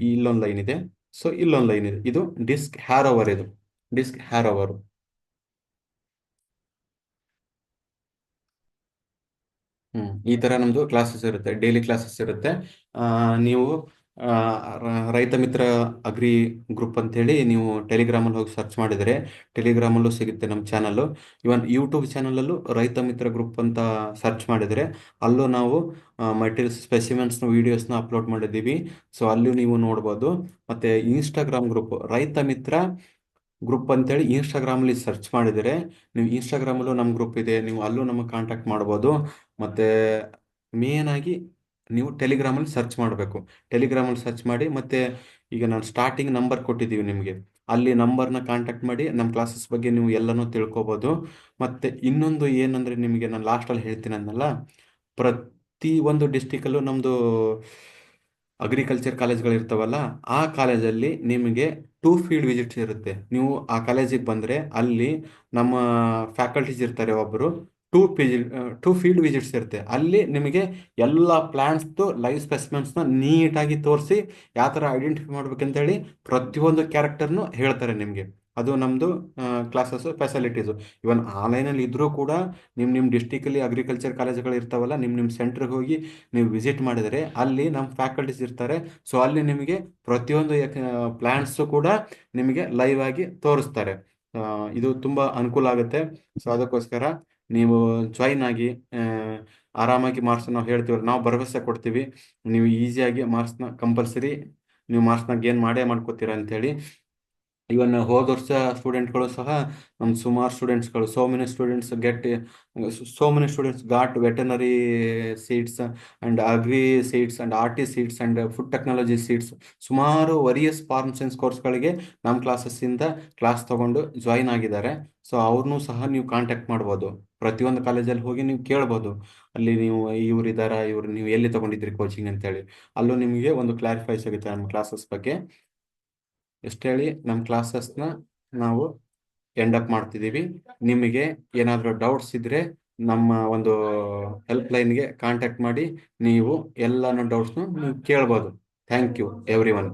ಇಲ್ಲೊಂದು ಲೈನ್ ಇದೆ, ಸೊ ಇಲ್ಲೊಂದು ಲೈನ್ ಇದೆ. ಇದು ಡಿಸ್ಕ್ ಹ್ಯಾರೋವರ್, ಇದು ಡಿಸ್ಕ್ ಹ್ಯಾರೋವರ್. ಈ ತರ ನಮ್ದು ಕ್ಲಾಸಸ್ ಇರುತ್ತೆ, ಡೈಲಿ ಕ್ಲಾಸಸ್ ಇರುತ್ತೆ. ನೀವು ರೈತ ಮಿತ್ರ ಅಗ್ರಿ ಗ್ರೂಪ್ ಅಂತ ಹೇಳಿ ನೀವು ಟೆಲಿಗ್ರಾಮಲ್ಲಿ ಹೋಗಿ ಸರ್ಚ್ ಮಾಡಿದರೆ ಟೆಲಿಗ್ರಾಮಲ್ಲೂ ಸಿಗುತ್ತೆ ನಮ್ಮ ಚಾನಲ್. ಇವನ್ ಯೂಟ್ಯೂಬ್ ಚಾನಲಲ್ಲೂ ರೈತ ಮಿತ್ರ ಗ್ರೂಪ್ ಅಂತ ಸರ್ಚ್ ಮಾಡಿದರೆ ಅಲ್ಲೂ ನಾವು ಮಟೀರಿಯಲ್ಸ್ ಸ್ಪೆಸಿಮೆನ್ಸ್ನ ವೀಡಿಯೋಸ್ನ ಅಪ್ಲೋಡ್ ಮಾಡಿದ್ದೀವಿ. ಸೊ ಅಲ್ಲೂ ನೀವು ನೋಡ್ಬೋದು. ಮತ್ತೆ ಇನ್ಸ್ಟಾಗ್ರಾಮ್ ಗ್ರೂಪ್ ರೈತ ಮಿತ್ರ ಗ್ರೂಪ್ ಅಂತೇಳಿ ಇನ್ಸ್ಟಾಗ್ರಾಮಲ್ಲಿ ಸರ್ಚ್ ಮಾಡಿದರೆ ನೀವು ಇನ್ಸ್ಟಾಗ್ರಾಮಲ್ಲೂ ನಮ್ಮ ಗ್ರೂಪ್ ಇದೆ, ನೀವು ಅಲ್ಲೂ ನಮಗೆ ಕಾಂಟ್ಯಾಕ್ಟ್ ಮಾಡ್ಬೋದು. ಮತ್ತೆ ಮೇನ್ ಆಗಿ ನೀವು ಟೆಲಿಗ್ರಾಮಲ್ಲಿ ಸರ್ಚ್ ಮಾಡಬೇಕು. ಟೆಲಿಗ್ರಾಮಲ್ಲಿ ಸರ್ಚ್ ಮಾಡಿ, ಮತ್ತೆ ಈಗ ನಾನು ಸ್ಟಾರ್ಟಿಂಗ್ ನಂಬರ್ ಕೊಟ್ಟಿದ್ದೀವಿ ನಿಮಗೆ, ಅಲ್ಲಿ ನಂಬರ್ನ ಕಾಂಟ್ಯಾಕ್ಟ್ ಮಾಡಿ ನಮ್ಮ ಕ್ಲಾಸಸ್ ಬಗ್ಗೆ ನೀವು ಎಲ್ಲನೂ ತಿಳ್ಕೊಬೋದು. ಮತ್ತೆ ಇನ್ನೊಂದು ಏನಂದ್ರೆ, ನಿಮಗೆ ನಾನು ಲಾಸ್ಟಲ್ಲಿ ಹೇಳ್ತೀನಿ ಅಂದಲ್ಲ, ಪ್ರತಿ ಒಂದು ಡಿಸ್ಟಿಕಲ್ಲೂ ನಮ್ಮದು ಅಗ್ರಿಕಲ್ಚರ್ ಕಾಲೇಜ್ಗಳು ಇರ್ತಾವಲ್ಲ, ಆ ಕಾಲೇಜಲ್ಲಿ ನಿಮಗೆ 2 ಫೀಲ್ಡ್ ವಿಸಿಟ್ಸ್ ಇರುತ್ತೆ. ನೀವು ಆ ಕಾಲೇಜಿಗೆ ಬಂದರೆ ಅಲ್ಲಿ ನಮ್ಮ ಫ್ಯಾಕಲ್ಟೀಸ್ ಇರ್ತಾರೆ ಒಬ್ಬರು. 2 ಫೀಲ್ಡ್ ವಿಸಿಟ್ಸ್ ಇರುತ್ತೆ. ಅಲ್ಲಿ ನಿಮಗೆ ಎಲ್ಲ ಪ್ಲಾಂಟ್ಸ್ದು ಲೈವ್ ಸ್ಪೆಸಿಮೆನ್ಸ್ನ ನೀಟಾಗಿ ತೋರಿಸಿ ಯಾವ ಥರ ಐಡೆಂಟಿಫೈ ಮಾಡ್ಬೇಕಂತೇಳಿ ಪ್ರತಿಯೊಂದು ಕ್ಯಾರೆಕ್ಟರ್ನು ಹೇಳ್ತಾರೆ ನಿಮಗೆ. ಅದು ನಮ್ಮದು ಕ್ಲಾಸಸ್ ಫೆಸಿಲಿಟೀಸು. ಇವನ್ ಆನ್ಲೈನಲ್ಲಿ ಇದ್ರೂ ಕೂಡ ನಿಮ್ಮ ಡಿಸ್ಟಿಕಲ್ಲಿ ಅಗ್ರಿಕಲ್ಚರ್ ಕಾಲೇಜುಗಳು ಇರ್ತಾವಲ್ಲ, ನಿಮ್ಮ ಸೆಂಟ್ರಿಗೆ ಹೋಗಿ ನೀವು ವಿಸಿಟ್ ಮಾಡಿದರೆ ಅಲ್ಲಿ ನಮ್ಮ ಫ್ಯಾಕಲ್ಟೀಸ್ ಇರ್ತಾರೆ. ಸೊ ಅಲ್ಲಿ ನಿಮಗೆ ಪ್ರತಿಯೊಂದು ಪ್ಲಾಂಟ್ಸು ಕೂಡ ನಿಮಗೆ ಲೈವ್ ಆಗಿ ತೋರಿಸ್ತಾರೆ. ಇದು ತುಂಬ ಅನುಕೂಲ ಆಗುತ್ತೆ. ಸೊ ಅದಕ್ಕೋಸ್ಕರ ನೀವು ಜಾಯಿನ್ ಆಗಿ ಆರಾಮಾಗಿ ಮಾರ್ಕ್ಸ್ ನಾವು ಹೇಳ್ತೀವಿ, ನಾವು ಭರವಸೆ ಕೊಡ್ತೀವಿ. ನೀವು ಈಸಿಯಾಗಿ ಮಾರ್ಕ್ಸ್ನ ಕಂಪಲ್ಸರಿ ನೀವು ಮಾರ್ಕ್ಸ್ನ ಗೇನ್ ಮಾಡೇ ಮಾಡ್ಕೋತೀರಾ ಅಂತೇಳಿ. ಇವನ್ ಹೋದ ವರ್ಷ ಸ್ಟೂಡೆಂಟ್ಗಳು ಸಹ ನಮ್ಮ ಸುಮಾರು ಸ್ಟೂಡೆಂಟ್ಸ್ಗಳು so many students got veterinary seats and agri seats and horti seats and food technology seats. ಸುಮಾರು ವರಿಯಸ್ ಫಾರ್ಮ್ ಸೈನ್ಸ್ ಕೋರ್ಸ್ಗಳಿಗೆ ನಮ್ಮ ಕ್ಲಾಸಸ್ಸಿಂದ ಕ್ಲಾಸ್ ತಗೊಂಡು ಜಾಯಿನ್ ಆಗಿದ್ದಾರೆ. ಸೊ ಅವ್ರನ್ನೂ ಸಹ ನೀವು ಕಾಂಟ್ಯಾಕ್ಟ್ ಮಾಡ್ಬೋದು. ಪ್ರತಿಯೊಂದು ಕಾಲೇಜಲ್ಲಿ ಹೋಗಿ ನೀವು ಕೇಳ್ಬೋದು, ಅಲ್ಲಿ ನೀವು ಇವ್ರು ನೀವು ಎಲ್ಲಿ ತಗೊಂಡಿದ್ರಿ ಕೋಚಿಂಗ್ ಅಂತೇಳಿ. ಅಲ್ಲೂ ನಿಮಗೆ ಒಂದು ಕ್ಲಾರಿಫೈ ಸಿಗುತ್ತೆ ನಮ್ಮ ಕ್ಲಾಸಸ್ ಬಗ್ಗೆ. ಎಷ್ಟು ಹೇಳಿ ನಮ್ಮ ಕ್ಲಾಸಸ್ನ ನಾವು ಎಂಡ್ ಅಪ್ ಮಾಡ್ತಿದ್ದೀವಿ. ನಿಮಗೆ ಏನಾದರೂ ಡೌಟ್ಸ್ ಇದ್ರೆ ನಮ್ಮ ಒಂದು ಹೆಲ್ಪ್ ಲೈನ್ಗೆ ಕಾಂಟ್ಯಾಕ್ಟ್ ಮಾಡಿ ನೀವು ಎಲ್ಲಾನು ಡೌಟ್ಸ್ನು ನೀವು ಕೇಳ್ಬೋದು. Thank you every one.